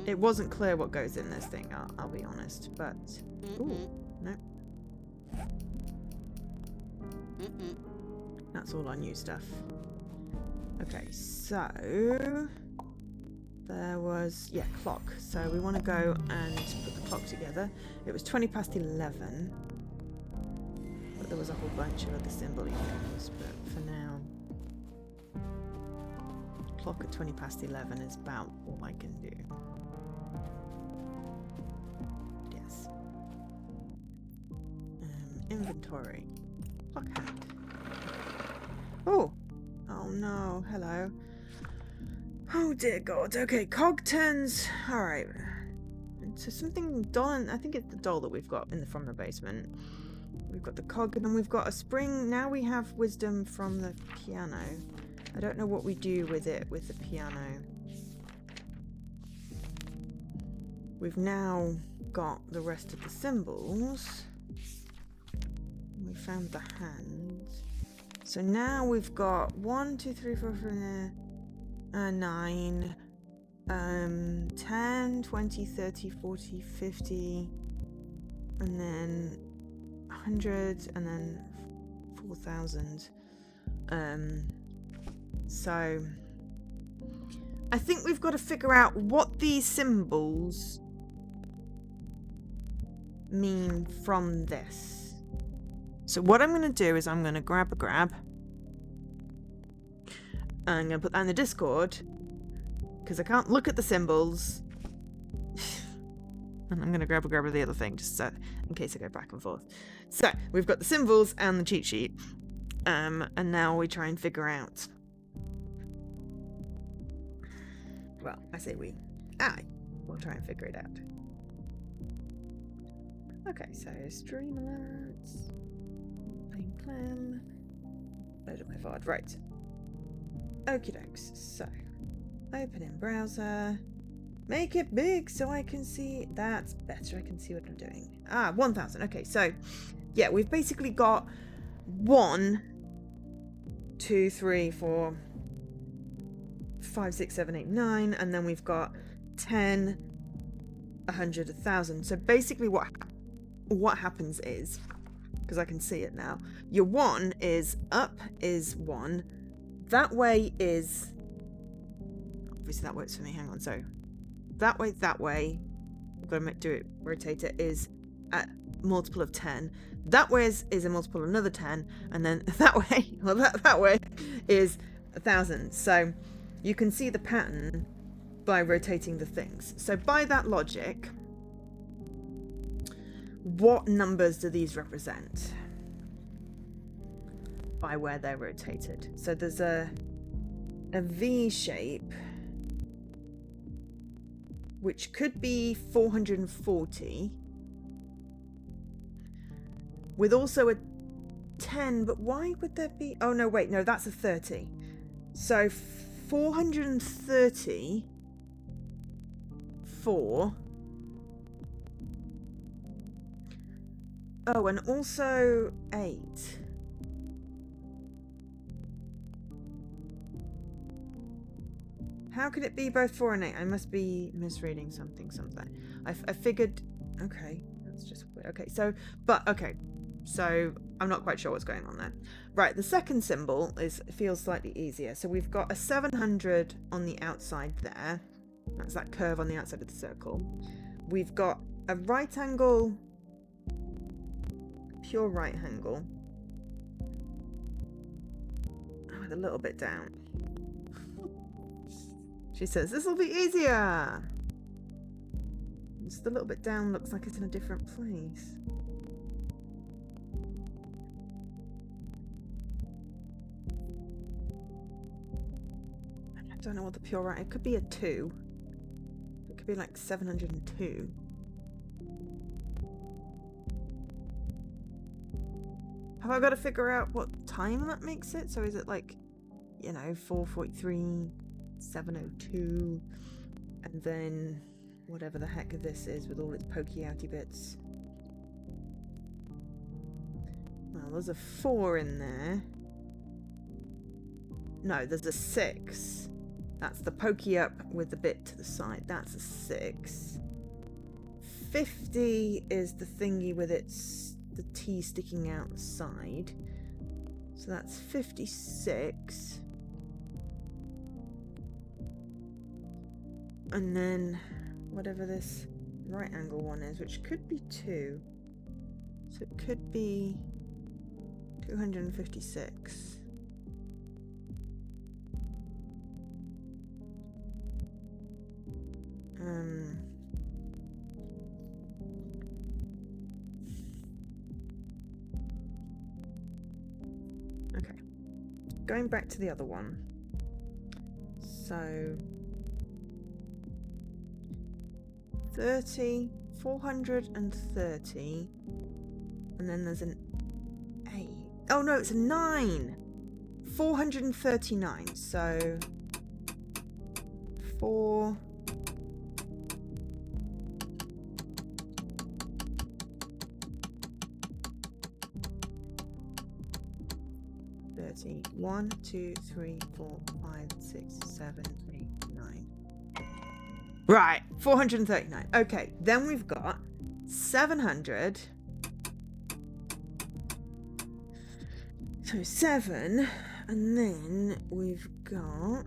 It wasn't clear what goes in this thing, I'll be honest, but... Ooh, no. That's all our new stuff. Okay, so... There was, yeah, clock. So we want to go and put the clock together. It was 11:20. But there was a whole bunch of other symbol things. But for now, clock at 11:20 is about all I can do. Yes. Inventory. Clock hand. Oh! Oh no, hello. Oh dear God. Okay, cog turns. Alright. So something doll, I think it's the doll that we've got from the basement. We've got the cog and then we've got a spring. Now we have wisdom from the piano. I don't know what we do with it with the piano. We've now got the rest of the symbols. We found the hands. So now we've got 1, 2, 3, 4, 9, 10, 20, 30, 40, 50, and then 100, and then 4,000. So I think we've got to figure out what these symbols mean from this. So what I'm going to do is I'm going to grab a grab. I'm going to put that in the Discord because I can't look at the symbols. And I'm going to grab a grab of the other thing just so, in case I go back and forth. So we've got the symbols and the cheat sheet. And now we try and figure out. Well, I say we. We'll try and figure it out. Okay, so stream alerts. Playing CLeM. Load up my VOD. Right. Okie dokes. So, open in browser. Make it big so I can see. That's better. I can see what I'm doing. 1,000. Okay, so yeah, we've basically got 1, 2, 3, 4, 5, 6, 7, 8, 9, and then we've got 10, 100, 1,000. So basically, what happens is, because I can see it now, your 1 is up is 1. That way is, obviously that works for me. Hang on. So that way, we've got to do it, rotate it, is at multiple of 10. That way is a multiple of another 10, and then that way, well, that way is 1,000. So you can see the pattern by rotating the things. So by that logic, what numbers do these represent? By where they're rotated. So there's a V shape which could be 440, with also a 10, but why would there be... Oh, no, wait, no, that's a 30. So 430 4. Oh, and also 8. How could it be both 4 and 8? I must be misreading something. I figured... Okay, that's just weird. Okay, so... But, okay. So, I'm not quite sure what's going on there. Right, the second symbol feels slightly easier. So we've got a 700 on the outside there. That's that curve on the outside of the circle. We've got a right angle... Pure right angle. With a little bit down. She says, this will be easier. Just a little bit down looks like it's in a different place. I don't know what the pure right... It could be a 2. It could be like 702. Have I got to figure out what time that makes it? So is it like, 443, 702, and then whatever the heck this is with all its pokey outy bits. Well, there's a 4 in there. No, there's a 6. That's the pokey up with the bit to the side. That's a 6. 50 is the thingy with the T sticking out the side. So that's 56. And then whatever this right angle one is, which could be 2. So it could be 256. Okay. Going back to the other one. So 30, 430, and then there's an 8. Oh no, it's a 9. 439. So 4. 30. 1, 2, 3, 4, 5, 6, 7, 8, 9. Right, 439. Okay, then we've got 700. So 7, and then we've got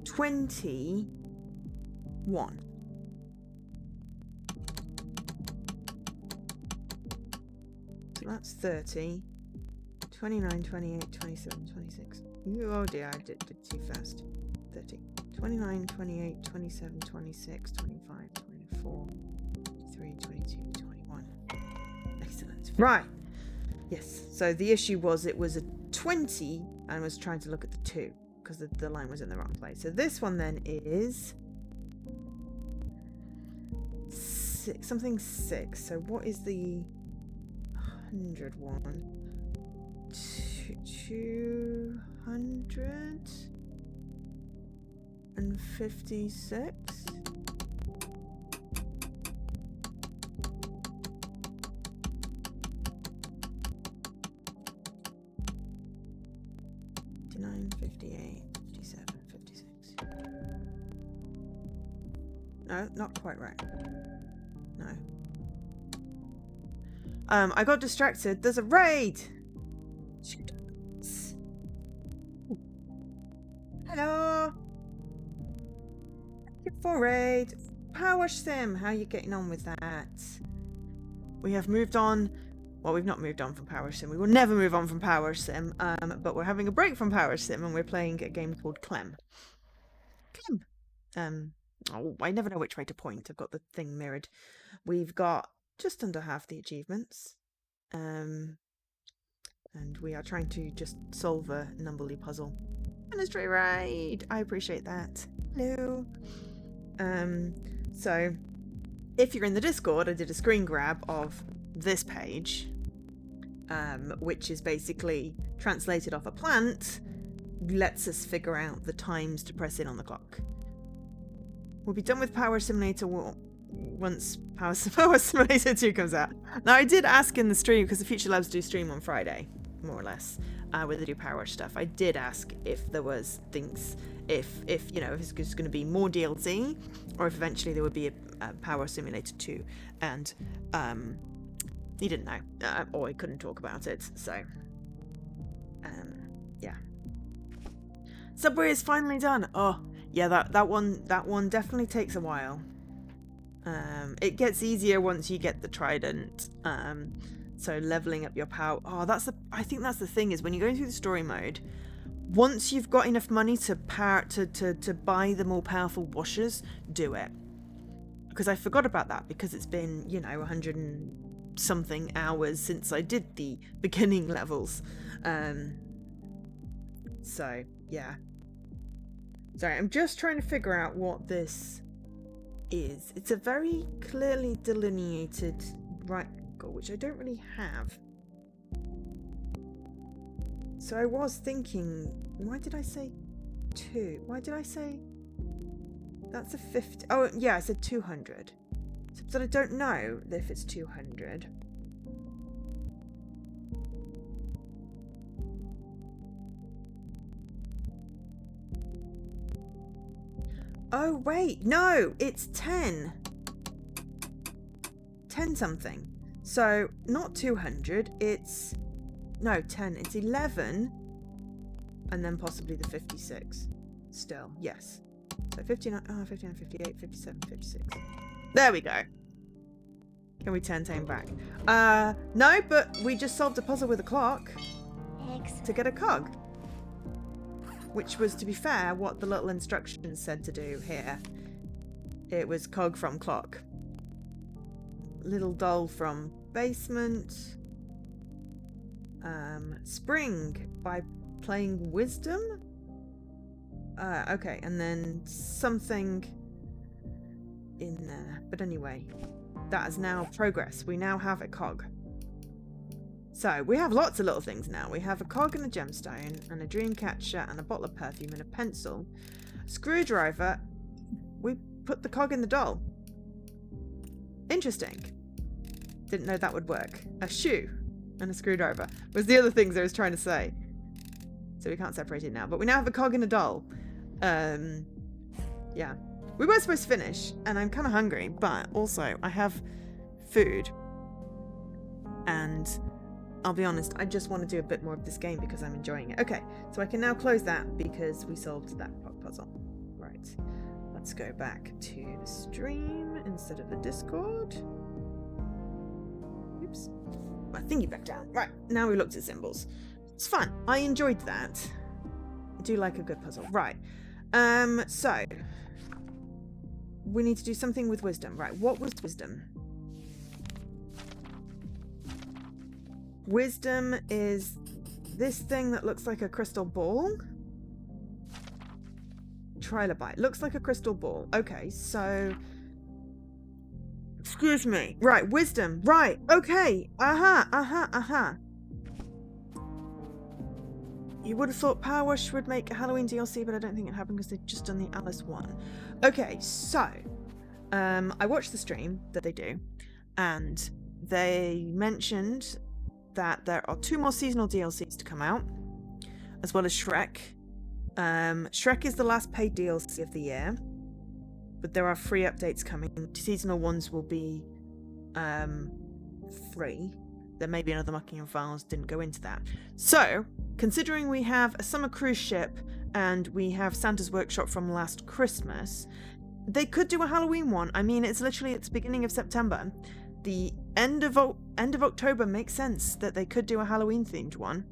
21. So that's 30, 29, 28, 27, 26. Oh dear, I did too fast. 30, 29, 28, 27, 26, 25, 24, 23, 22, 21. Excellent. Right. Yes, so the issue was it was a 20 and was trying to look at the 2 because the line was in the wrong place. So this one then is 6, something 6. So what is the 100 one? 256? $59, $58, $57, $56. No, not quite right. No. I got distracted. There's a raid! Hello! Thank you for raid. Power Sim, how are you getting on with that? We have moved on. Well, we've not moved on from Power Sim. We will never move on from Power Sim. But we're having a break from Power Sim and we're playing a game called CLeM. CLeM. Oh, I never know which way to point. I've got the thing mirrored. We've got just under half the achievements. And we are trying to just solve a Numberly puzzle. Ministry raid! I appreciate that. Hello. So, if you're in the Discord, I did a screen grab of this page, which is basically translated off a plant, lets us figure out the times to press in on the clock. We'll be done with Power Simulator once Power Simulator 2 comes out. Now, I did ask in the stream, because the Future Labs do stream on Friday, more or less, where they do Power Wash stuff. I did ask if there was things, if you know, if it's just going to be more DLC, or if eventually there would be a Power Simulator 2, and he didn't know, or he couldn't talk about it, so yeah. Subway is finally done. Oh yeah, that one definitely takes a while. It gets easier once you get the trident. So leveling up your power. Oh, I think that's the thing, is when you're going through the story mode, once you've got enough money to buy the more powerful washers, do it. Because I forgot about that, because it's been, you know, 100 and something hours since I did the beginning levels. So yeah. Sorry, I'm just trying to figure out what this is. It's a very clearly delineated rectangle, which I don't really have. So I was thinking, why did I say 2? Why did I say that's a 50? Oh yeah, I said 200. But I don't know if it's 200. Oh wait, no, it's 10. 10 something. So not 200, it's, no, 10, it's 11, and then possibly the 56 still, yes. So 59, 59, 58, 57, 56. There we go. Can we turn time back? No, but we just solved a puzzle with a clock. Excellent. To get a cog. Which was, to be fair, what the little instructions said to do here. It was cog from clock. Little doll from basement. Spring by playing wisdom. Okay, and then something in there. But anyway, that is now progress. We now have a cog. So, we have lots of little things now. We have a cog and a gemstone, and a dream catcher, and a bottle of perfume, and a pencil. Screwdriver. We put the cog in the doll. Interesting. Didn't know that would work. A shoe and a screwdriver was the other things I was trying to say. So we can't separate it now. But we now have a cog and a doll. Yeah. We were supposed to finish, and I'm kind of hungry, but also I have food. And I'll be honest, I just want to do a bit more of this game because I'm enjoying it. Okay, so I can now close that because we solved that puzzle. Right, let's go back to the stream instead of the Discord. Oops, my thingy back down. Right, now we looked at symbols. It's fun. I enjoyed that. I do like a good puzzle. Right, so we need to do something with wisdom. Right, what was wisdom? Wisdom is this thing that looks like a crystal ball. Trilobite. Looks like a crystal ball. Okay, so... Excuse me. Right, wisdom. Right, okay. You would have thought Power Wash would make a Halloween DLC, but I don't think it happened because they've just done the Alice one. Okay, so... I watched the stream that they do, and they mentioned that there are 2 more seasonal DLCs to come out, as well as Shrek. Shrek is the last paid DLC of the year, but there are free updates coming. Seasonal ones will be free. There may be another Muckingham Files, didn't go into that. So, considering we have a summer cruise ship and we have Santa's Workshop from last Christmas, they could do a Halloween one. I mean, it's literally at the beginning of September. The end of October makes sense that they could do a Halloween themed one.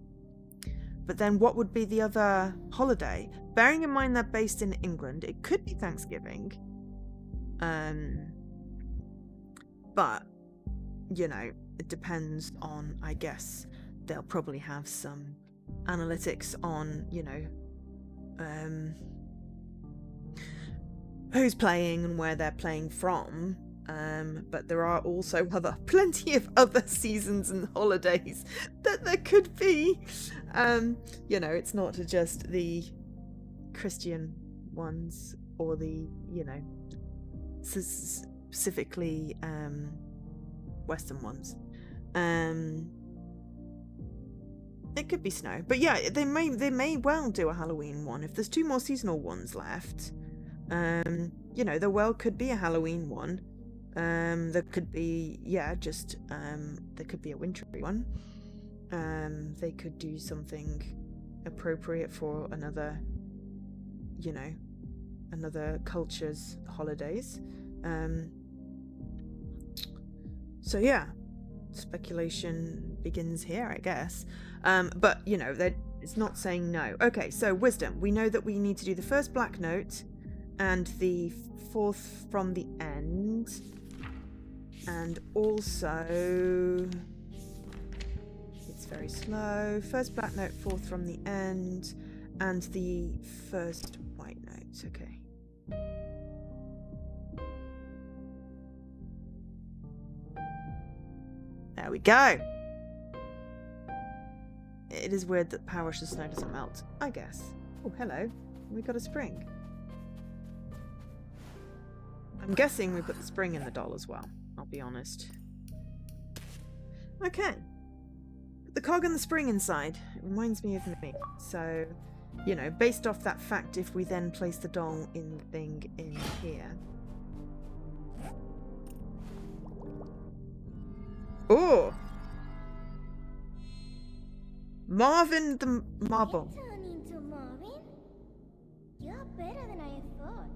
But then what would be the other holiday? Bearing in mind they're based in England, it could be Thanksgiving. But, you know, it depends on, I guess, they'll probably have some analytics on, you know, who's playing and where they're playing from. But there are also plenty of other seasons and holidays that there could be. You know, it's not just the Christian ones or the, you know, specifically Western ones. It could be snow, but yeah, they may well do a Halloween one if there's 2 more seasonal ones left. You know, there well could be a Halloween one. There could be, yeah, just there could be a wintry one. They could do something appropriate for another, you know, another culture's holidays. So yeah, speculation begins here, I guess. But you know, it's not saying no. Okay, so wisdom. We know that we need to do the first black note and the 4th from the end, and also it's very slow. First black note, 4th from the end, and the first white note. Okay. There we go. It is weird that power rush the snow doesn't melt, I guess. Oh, hello. We got a spring. I'm guessing we put the spring in the doll as well, I'll be honest. Okay. Put the cog and the spring inside. It reminds me of me. So, you know, based off that fact, if we then place the doll in the thing in here. Oh! Marvin the Marble. You turn into Marvin? You're better than I thought.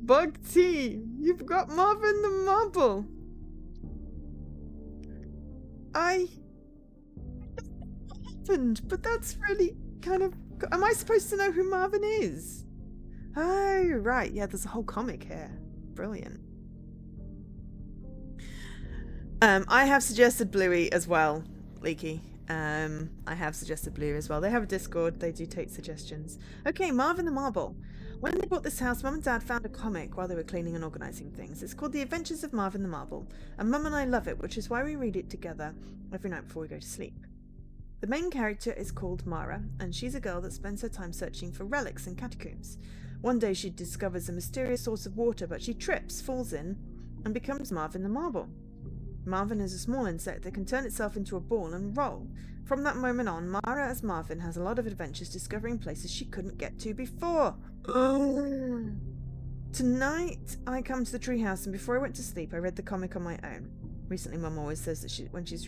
Bug T, you've got Marvin the Marble. What happened? But that's really kind of... Am I supposed to know who Marvin is? Oh, right. Yeah, there's a whole comic here. Brilliant. I have suggested Bluey as well, Leaky. I have suggested Bluey as well. They have a Discord. They do take suggestions. Okay, Marvin the Marble. When they bought this house, Mum and Dad found a comic while they were cleaning and organising things. It's called The Adventures of Marvin the Marble, and Mum and I love it, which is why we read it together every night before we go to sleep. The main character is called Mara, and she's a girl that spends her time searching for relics and catacombs. One day she discovers a mysterious source of water, but she trips, falls in, and becomes Marvin the Marble. Marvin is a small insect that can turn itself into a ball and roll. From that moment on, Mara as Marvin has a lot of adventures discovering places she couldn't get to before. Tonight, I come to the treehouse, and before I went to sleep, I read the comic on my own. Recently, Mum always says that when she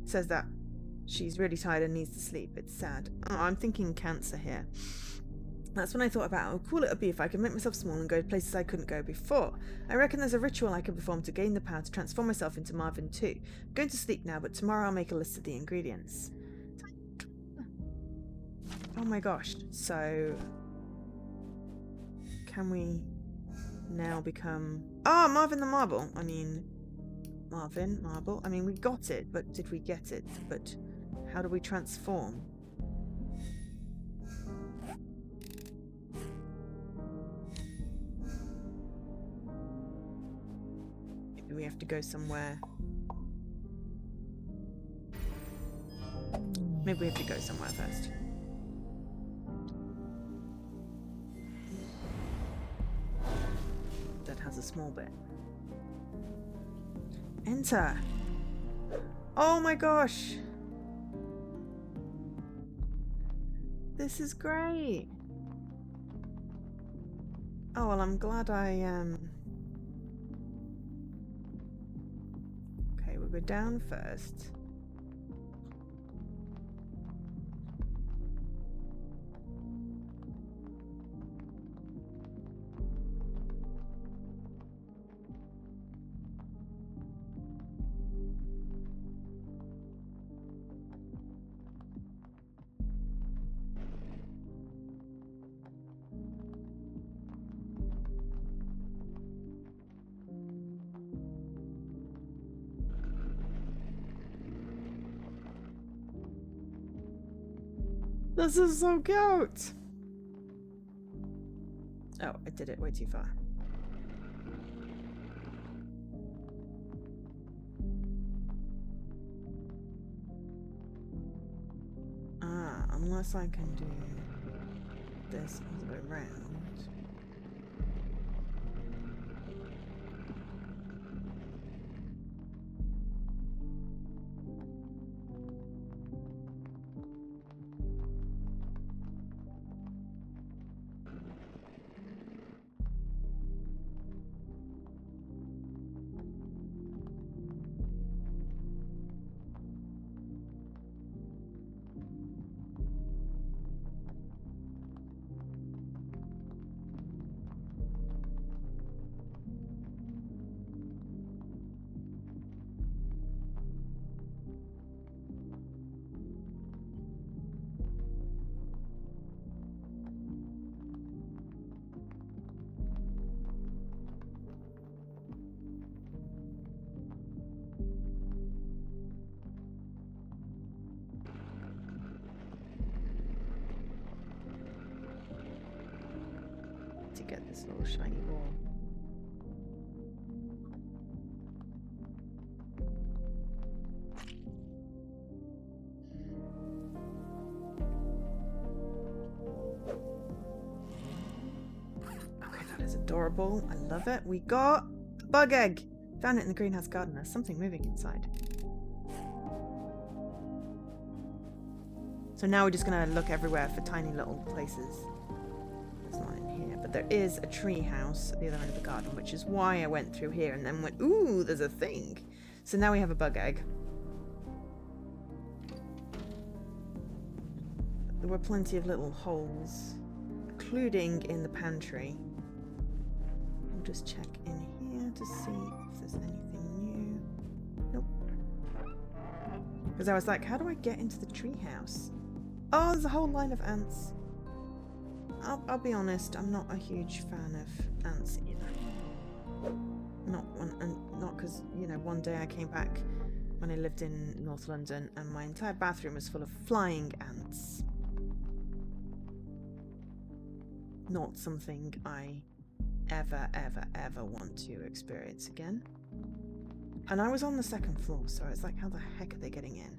says that she's really tired and needs to sleep. It's sad. Oh, I'm thinking cancer here. That's when I thought about how cool it would be if I could make myself small and go to places I couldn't go before. I reckon there's a ritual I can perform to gain the power to transform myself into Marvin too. I'm going to sleep now, but tomorrow I'll make a list of the ingredients. Oh my gosh. So, can we now become... Oh, Marvin the Marble. I mean, Marvin, Marble. I mean, we got it, but did we get it? But how do we transform? Maybe we have to go somewhere. Maybe we have to go somewhere first. That has a small bit. Enter. Oh my gosh. This is great. Oh, well, I'm glad I, Okay, we'll go down first. This is so cute. Oh, I did it way too far. Unless I can do this all the way around. To get this little shiny ball. Okay, that is adorable. I love it. We got a bug egg. Found it in the greenhouse garden. There's something moving inside. So now we're just gonna look everywhere for tiny little places. There's not in here, but there is a tree house at the other end of the garden, which is why I went through here and then went, ooh, there's a thing. So now we have a bug egg. There were plenty of little holes, including in the pantry. I'll just check in here to see if there's anything new. Nope. Because I was like, how do I get into the tree house? Oh, there's a whole line of ants. I'll be honest, I'm not a huge fan of ants either. Not because, you know, one day I came back when I lived in North London and my entire bathroom was full of flying ants. Not something I ever want to experience again. And I was on the second floor, so it's like, how the heck are they getting in?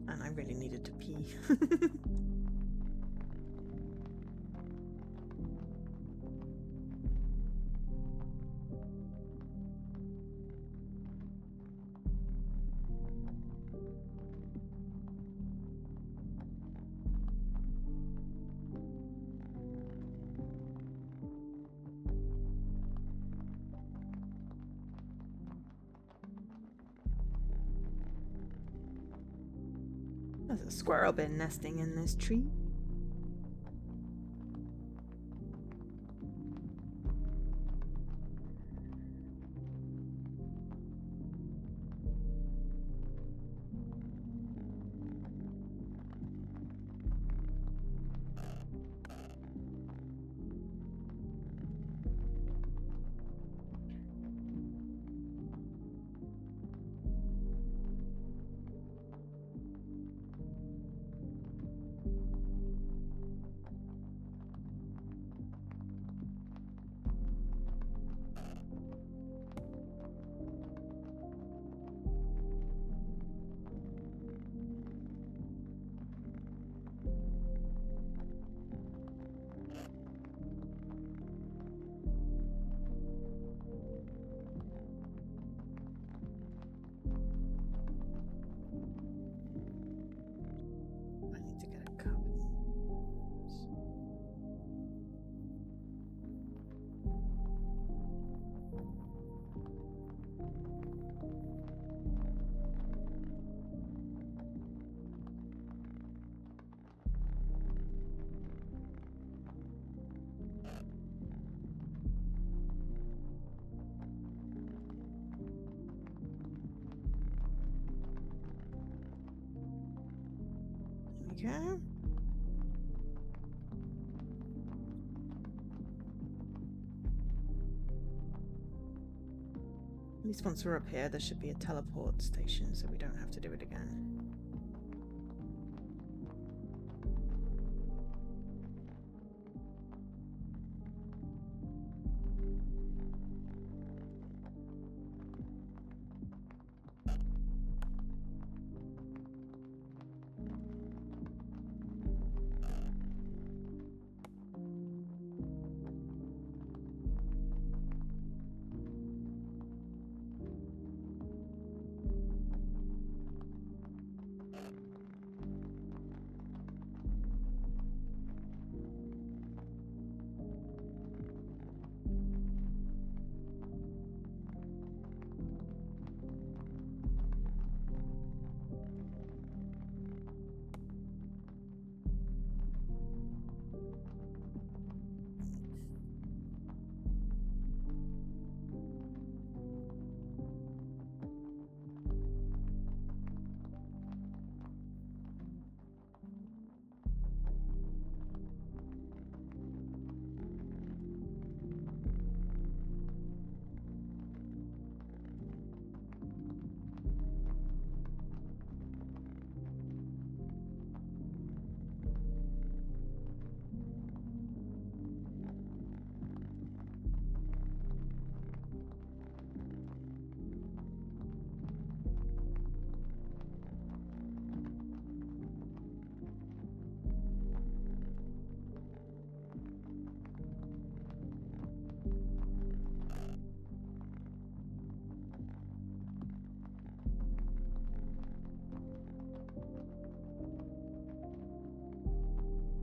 And I really needed to pee. There's a squirrel been nesting in this tree. I need to get a cup. There we go. At least once we're up here, there should be a teleport station, so we don't have to do it again.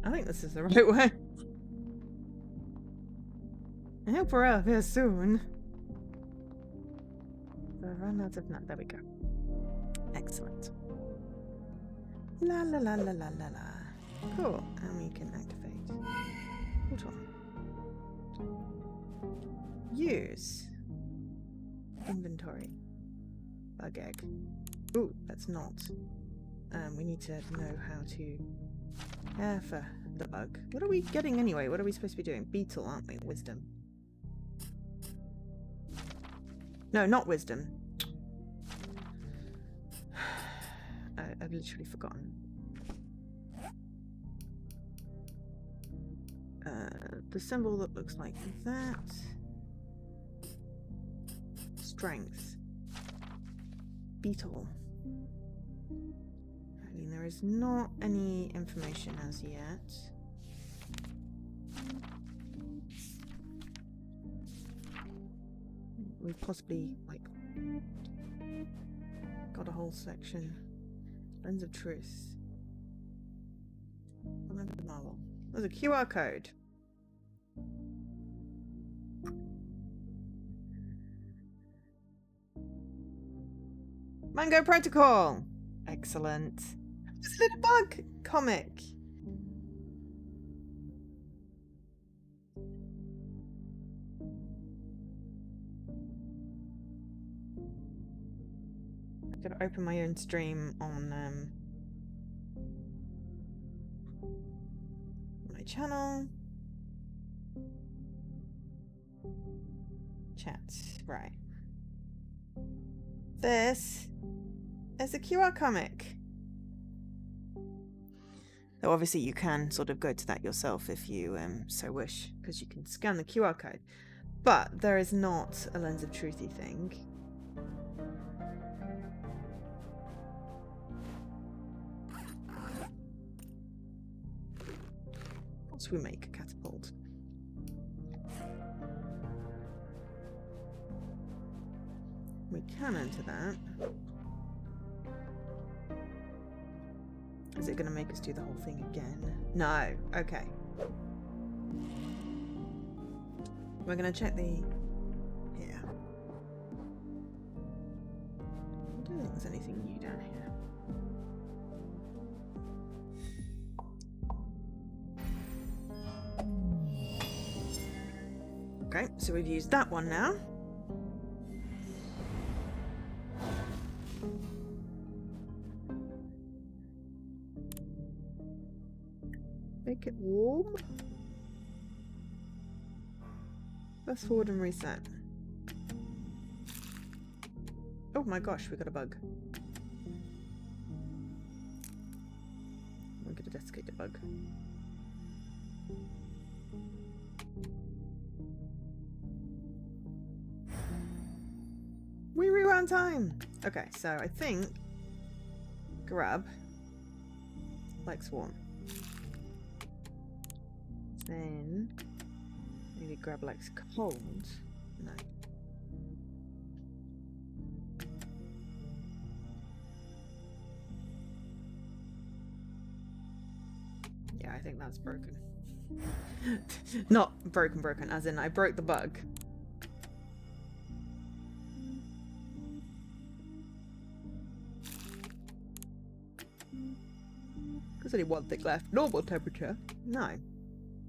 I think this is the right way. I hope we're out of here soon. I've run out of there we go. Excellent. La la la la la la la. Cool. And we can activate. Hold on. Use. Inventory. Bug egg. Ooh, that's not. We need to know how to care for the bug. What are we getting anyway? What are we supposed to be doing? Beetle, aren't we? Wisdom. No, not wisdom. I've literally forgotten. The symbol that looks like that. Strength. Beetle. I mean, there is not any information as yet. We've possibly, like, got a whole section. Lens of Truth. Remember the marvel. There's a QR code. Mango Protocol. Excellent. It's a little bug comic. I'm gonna open my own stream on my channel. Chat. Right. This is a QR comic. Though obviously you can sort of go to that yourself if you so wish, because you can scan the QR code. But there is not a Lens of Truthy thing. Once we make a catapult. We can enter that. Is it going to make us do the whole thing again? No. Okay. We're going to check the... here. I don't think there's anything new down here. Okay, so we've used that one now. Make it warm. Fast forward and reset. Oh my gosh, we got a bug. We're gonna desiccate the bug. We rewound time! Okay, so I think grub likes warm. Then maybe grub likes cold. No. Yeah, I think that's broken. Not broken, as in I broke the bug. There's only one thing left. Normal temperature. No.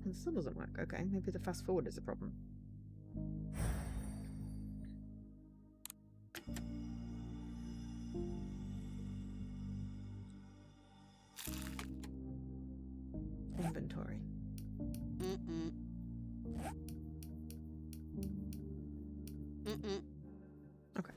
It still doesn't work. Okay, maybe the fast forward is a problem. Inventory. Okay.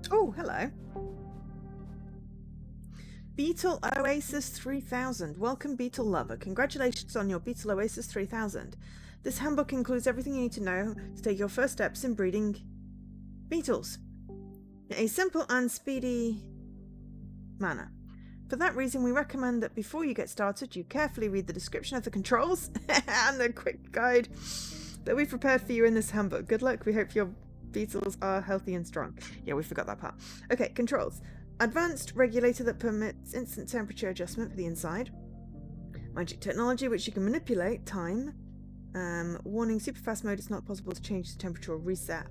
Oh, hello. Beetle Oasis 3000. Welcome, Beetle Lover. Congratulations on your Beetle Oasis 3000. This handbook includes everything you need to know to take your first steps in breeding beetles in a simple and speedy manner. For that reason, we recommend that before you get started, you carefully read the description of the controls and the quick guide that we've prepared for you in this handbook. Good luck. We hope your beetles are healthy and strong. Yeah, we forgot that part. Okay, controls. Advanced regulator that permits instant temperature adjustment for the inside. Magic technology which you can manipulate. Time. Warning, super fast mode. It's not possible to change the temperature or reset.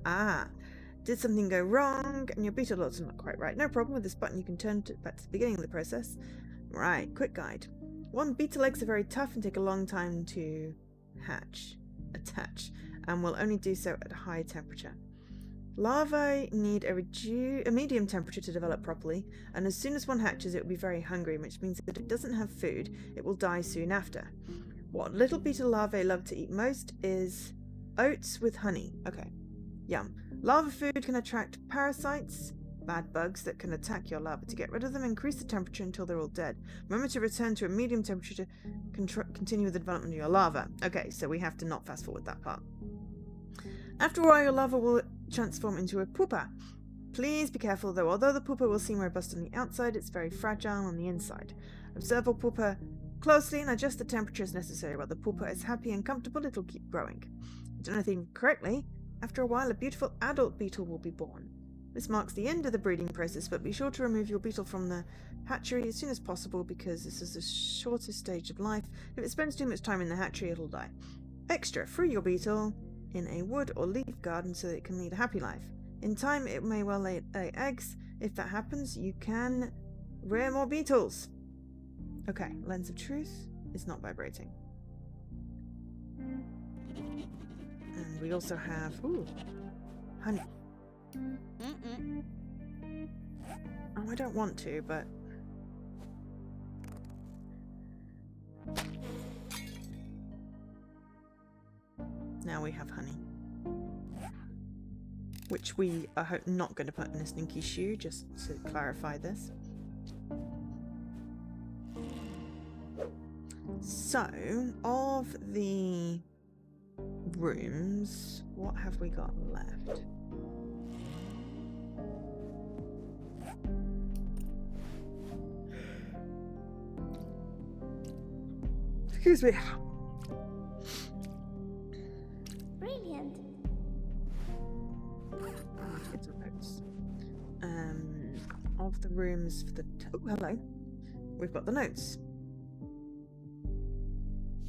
Did something go wrong and your beetle looks not quite right? No problem. With this button you can turn back to the beginning of the process. Right, quick guide. 1. Beetle eggs are very tough and take a long time to attach, and will only do so at a high temperature. Larvae need a medium temperature to develop properly, and as soon as one hatches it will be very hungry, which means that if it doesn't have food, it will die soon after. What little beetle larvae love to eat most is oats with honey. Okay, yum. Larva food can attract parasites, bad bugs that can attack your larva. To get rid of them, increase the temperature until they're all dead. Remember to return to a medium temperature to continue the development of your larva. Okay, so we have to not fast forward that part. After a while, your larva will transform into a pupa. Please be careful though, although the pupa will seem robust on the outside, it's very fragile on the inside. Observe your pupa closely and adjust the temperature as necessary. While the pupa is happy and comfortable, it'll keep growing. If you do anything correctly, after a while a beautiful adult beetle will be born. This marks the end of the breeding process, but be sure to remove your beetle from the hatchery as soon as possible because this is the shortest stage of life. If it spends too much time in the hatchery, it'll die. Extra, free your beetle in a wood or leaf garden so that it can lead a happy life. In time, it may well lay eggs. If that happens, you can rear more beetles. Okay, lens of truth is not vibrating. And we also have, honey. Oh, I don't want to, but... Now we have honey. Which we are not going to put in a stinky shoe, just to clarify this. So, of the rooms, what have we got left? Excuse me. Brilliant. Get some notes. Of the rooms for the... Oh, hello. We've got the notes.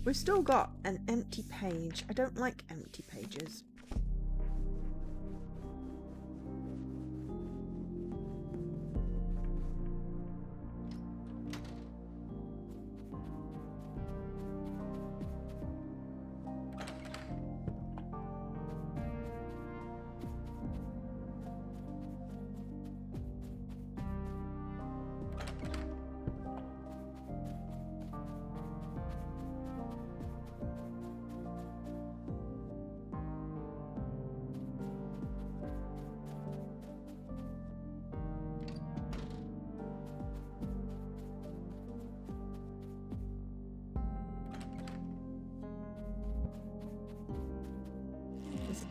We've still got an empty page. I don't like empty pages.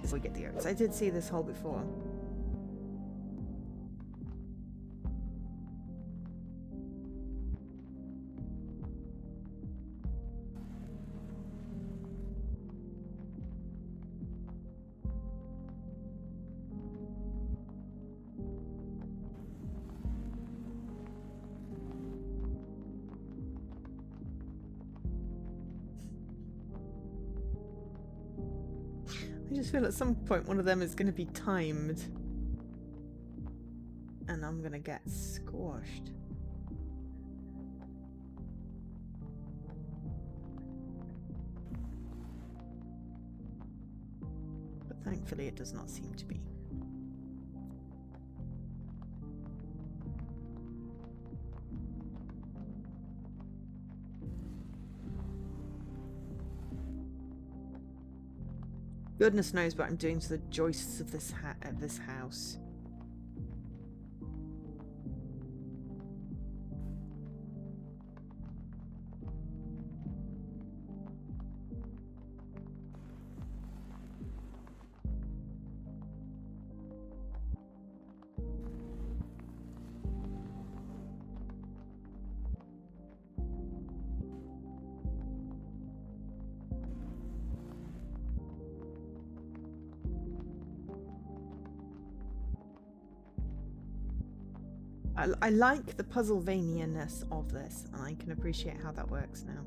This is we get the oats. I did see this hole before. I just feel at some point one of them is going to be timed. And I'm going to get squashed. But thankfully it does not seem to be. Goodness knows what I'm doing to the joists of this house. I like the puzzlevania-ness of this, and I can appreciate how that works now.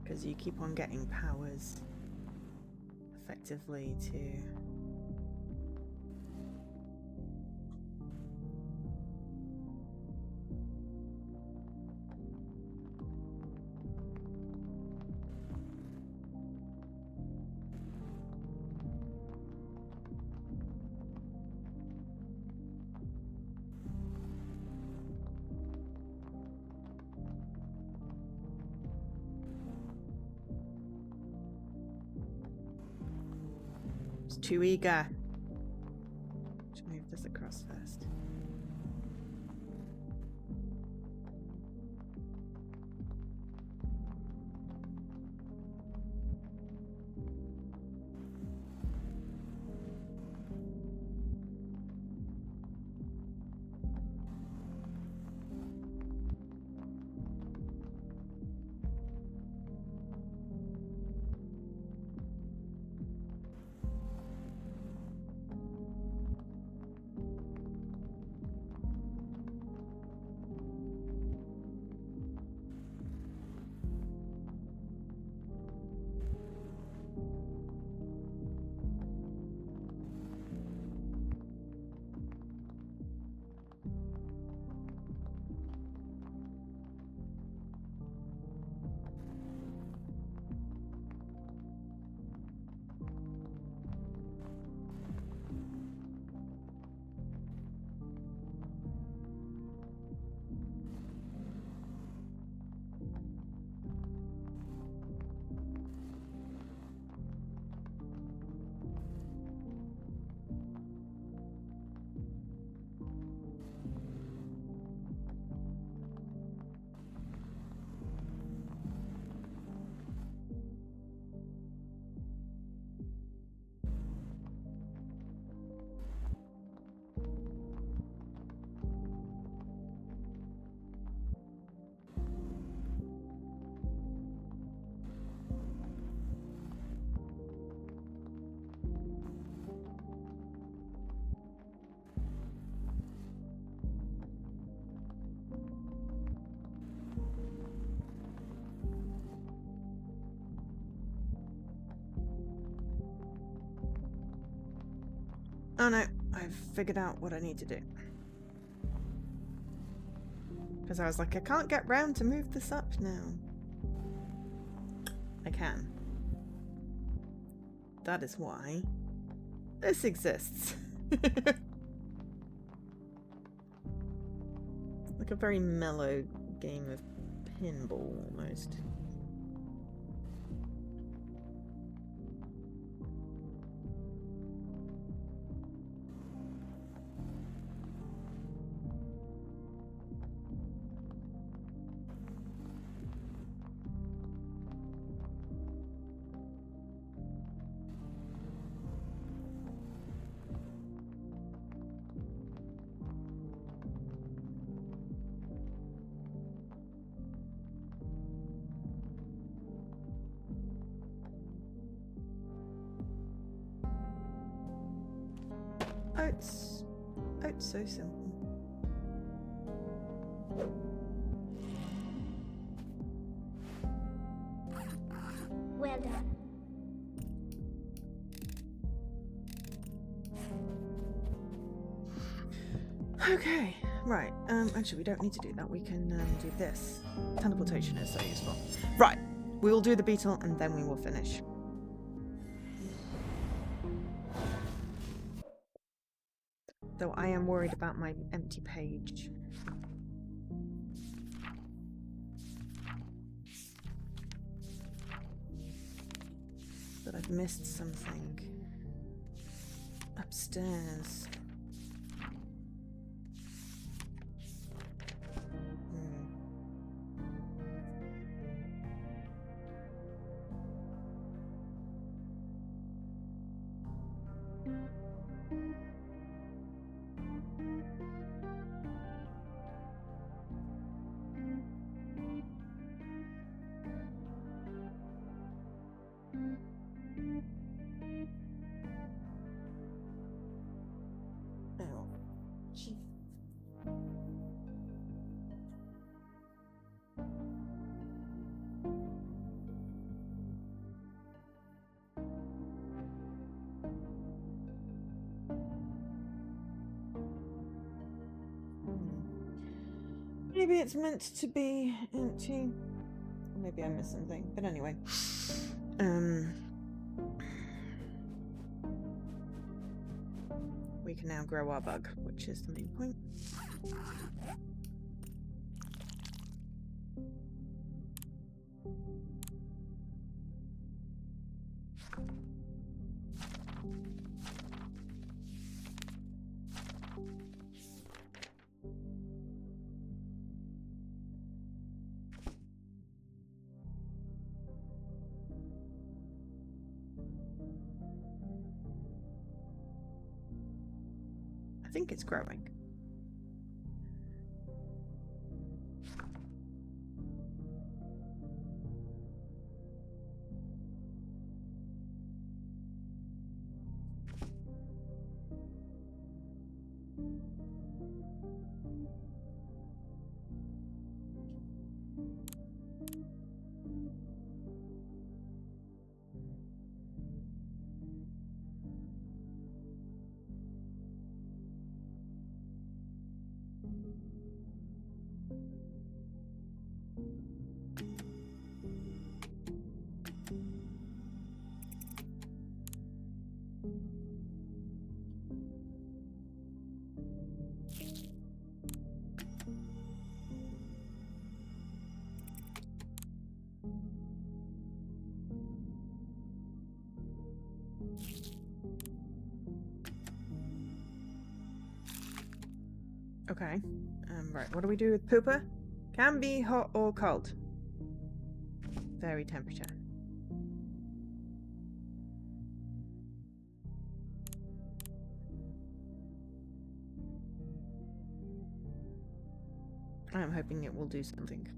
Because you keep on getting powers. Effectively to too eager. Should move this across first. Oh no, I've figured out what I need to do. Because I was like, I can't get round to move this up now. I can. That is why this exists. Like a very mellow game of pinball almost. Oh, it's so simple. Well done. Okay, right. Actually, we don't need to do that. We can do this. Teleportation is so useful. Right, we will do the beetle and then we will finish. Though I am worried about my empty page. That I've missed something. Upstairs. Oh, gee. Maybe it's meant to be empty. Maybe I missed something. But anyway. We can now grow our bug, which is the main point. I think it's growing. Okay. Right, what do we do with pooper? Can be hot or cold. Vary temperature. I'm hoping it will do something.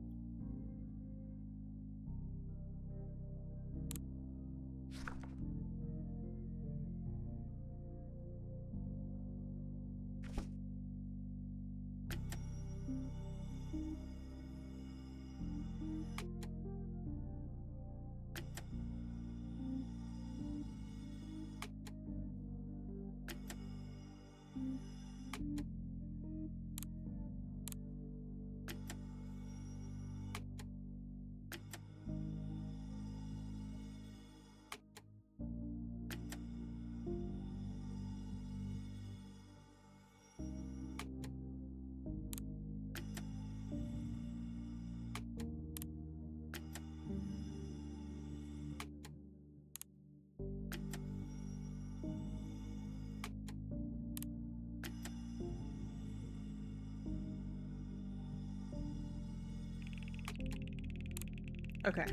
Okay.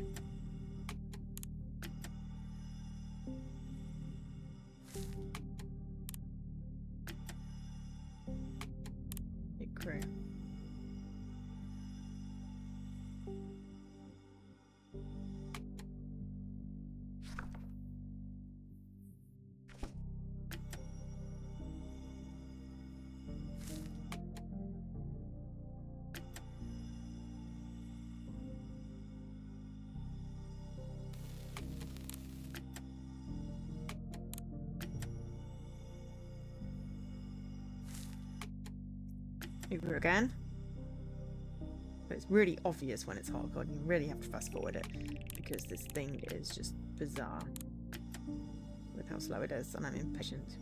Big crew. Over again. But it's really obvious when it's hardcore, and you really have to fast forward it because this thing is just bizarre with how slow it is, and I'm impatient.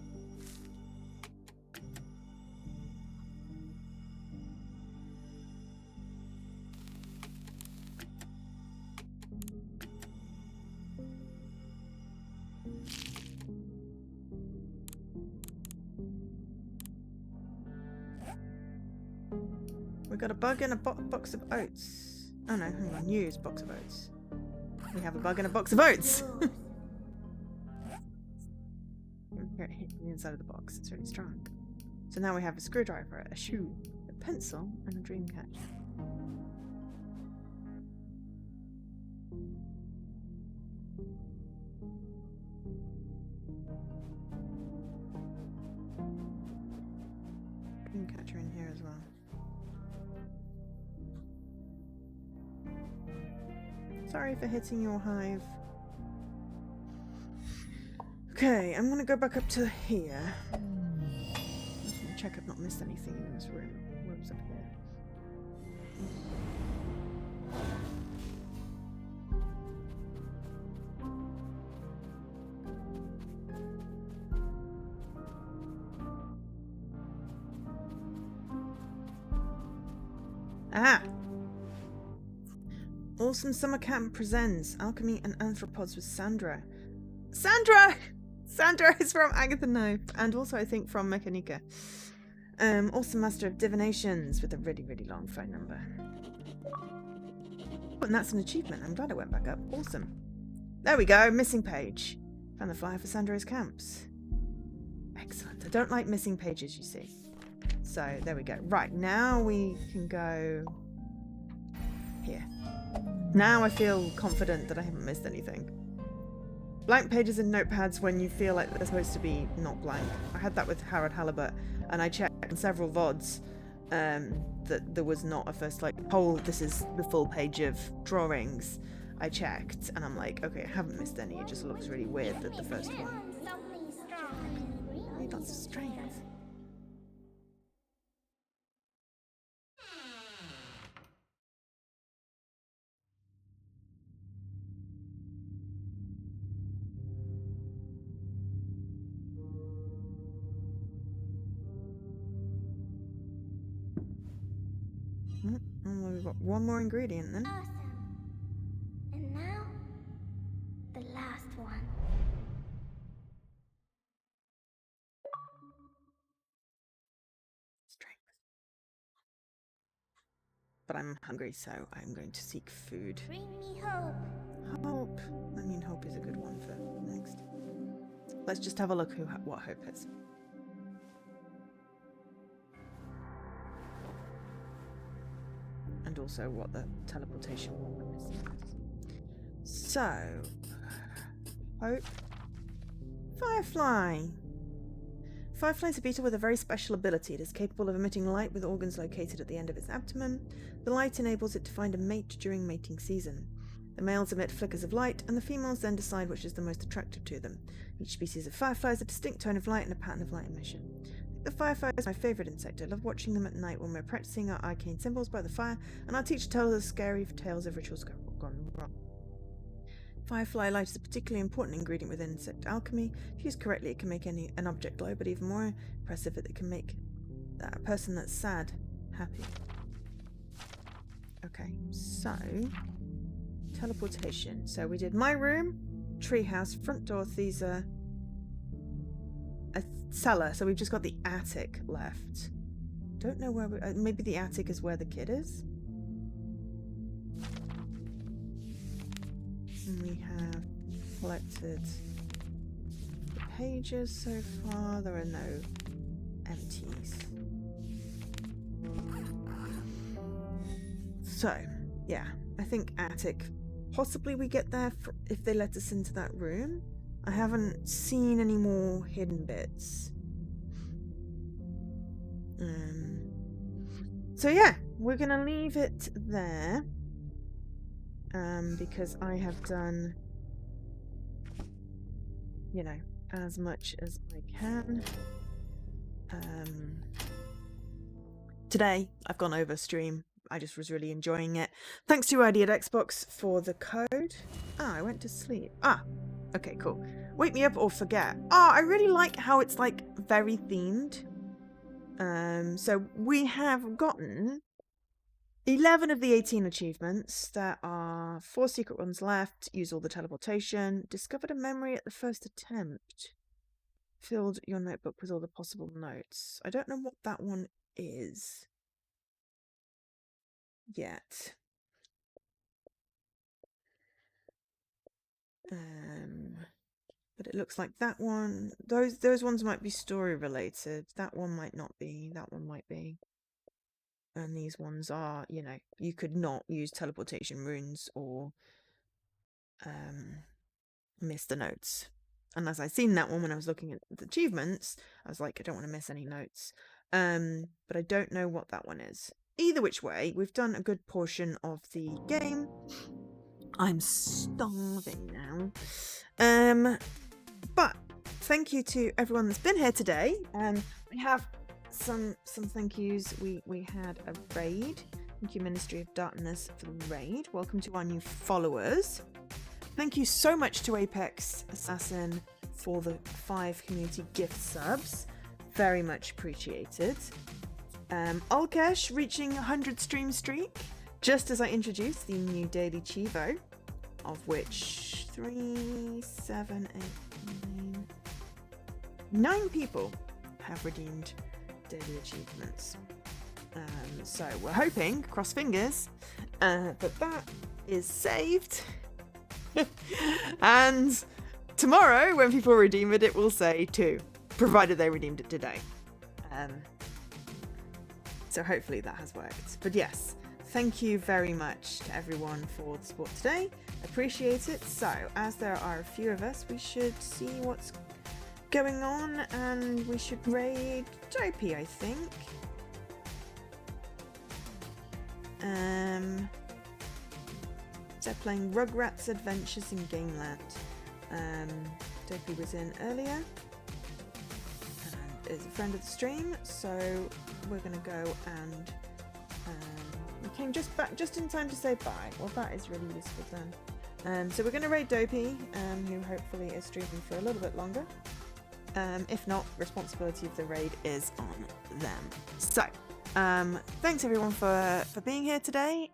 We got a bug in a box of oats. Oh no, hang on, use box of oats. We have a bug in a box of oats! Here, hit the inside of the box, it's really strong. So now we have a screwdriver, a shoe, a pencil, and a dream catcher. Dream catcher in here as well. Sorry for hitting your hive. Okay, I'm gonna go back up to here. Check I've not missed anything in this room. Rooms up here. Ah! Awesome Summer Camp presents Alchemy and Arthropods with Sandra. Sandra! Sandra is from Agatha Knife, and also I think from Mechanica. Awesome Master of Divinations with a really, really long phone number. And that's an achievement. I'm glad I went back up. Awesome. There we go. Missing page. Found the flyer for Sandra's camps. Excellent. I don't like missing pages, you see. So there we go. Right, now we can go here. Now I feel confident that I haven't missed anything. Blank pages in notepads when you feel like they're supposed to be not blank. I had that with Harold Halibut, and I checked in several VODs that there was not a first, like, oh, this is the full page of drawings. I checked, and I'm like, okay, I haven't missed any. It just looks really weird that the first one. I need lots of strength. Well, we've got one more ingredient then. Awesome. And now, the last one. Strength. But I'm hungry, so I'm going to seek food. Bring me hope. Hope. I mean, hope is a good one for next. Let's just have a look what hope is. And also what the teleportation one is. So, hope. Firefly. Firefly is a beetle with a very special ability. It is capable of emitting light with organs located at the end of its abdomen. The light enables it to find a mate during mating season. The males emit flickers of light, and the females then decide which is the most attractive to them. Each species of firefly has a distinct tone of light and a pattern of light emission. The firefly is my favourite insect. I love watching them at night when we're practicing our arcane symbols by the fire, and our teacher tells us scary tales of rituals gone wrong. Firefly light is a particularly important ingredient within insect alchemy. If used correctly, it can make an object glow, but even more impressive, it can make a person that's sad happy. Okay, so teleportation. So we did my room, treehouse, front door, Thesa, a cellar. So we've just got the attic left. Don't know where maybe the attic is where the kid is. And we have collected the pages so far. There are no empties. So, yeah, I think attic. Possibly we get there if they let us into that room. I haven't seen any more hidden bits. So yeah, we're gonna leave it there. Because I have done, you know, as much as I can. Today I've gone over stream. I just was really enjoying it. Thanks to ID at Xbox for the code. Ah, I went to sleep. Ah, okay, cool. Wake me up or forget. Ah, I really like how it's like very themed. So we have gotten 11 of the 18 achievements. There are 4 secret ones left. Use all the teleportation. Discovered a memory at the first attempt. Filled your notebook with all the possible notes. I don't know what that one is yet. But it looks like that one, those ones might be story related. That one might not be. That one might be. And these ones are, you know, you could not use teleportation runes or miss the notes. And as I seen that one when I was looking at the achievements, I was like, I don't want to miss any notes. But I don't know what that one is. Either which way, we've done a good portion of the game. I'm starving now. But thank you to everyone that's been here today. We have some thank yous. We had a raid. Thank you, Ministry of Darkness, for the raid. Welcome to our new followers. Thank you so much to Apex Assassin for the 5 community gift subs. Very much appreciated. Ulkesh reaching 100 stream streak, just as I introduced the new daily Chivo, of which 3, 7, 8, 9 people have redeemed daily achievements. So we're hoping, cross fingers, that is saved. And tomorrow, when people redeem it, it will say 2, provided they redeemed it today. So hopefully that has worked. But yes, thank you very much to everyone for the support today. Appreciate it. So, as there are a few of us, we should see what's going on, and we should raid Dopey, I think. They're playing Rugrats Adventures in Gameland. Dopey was in earlier and is a friend of the stream, so we're gonna go and we came just back just in time to say bye. Well, that is really useful then. So we're gonna raid Dopey, who hopefully is streaming for a little bit longer. If not, responsibility of the raid is on them. So, thanks everyone for being here today.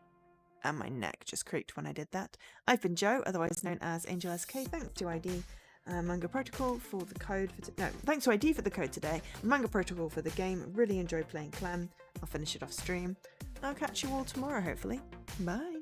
And my neck just creaked when I did that. I've been Joe, otherwise known as Angel SK. Thanks to ID Manga Protocol for the code for thanks to ID for the code today. Manga Protocol for the game. Really enjoyed playing CLeM. I'll finish it off stream. I'll catch you all tomorrow, hopefully. Bye.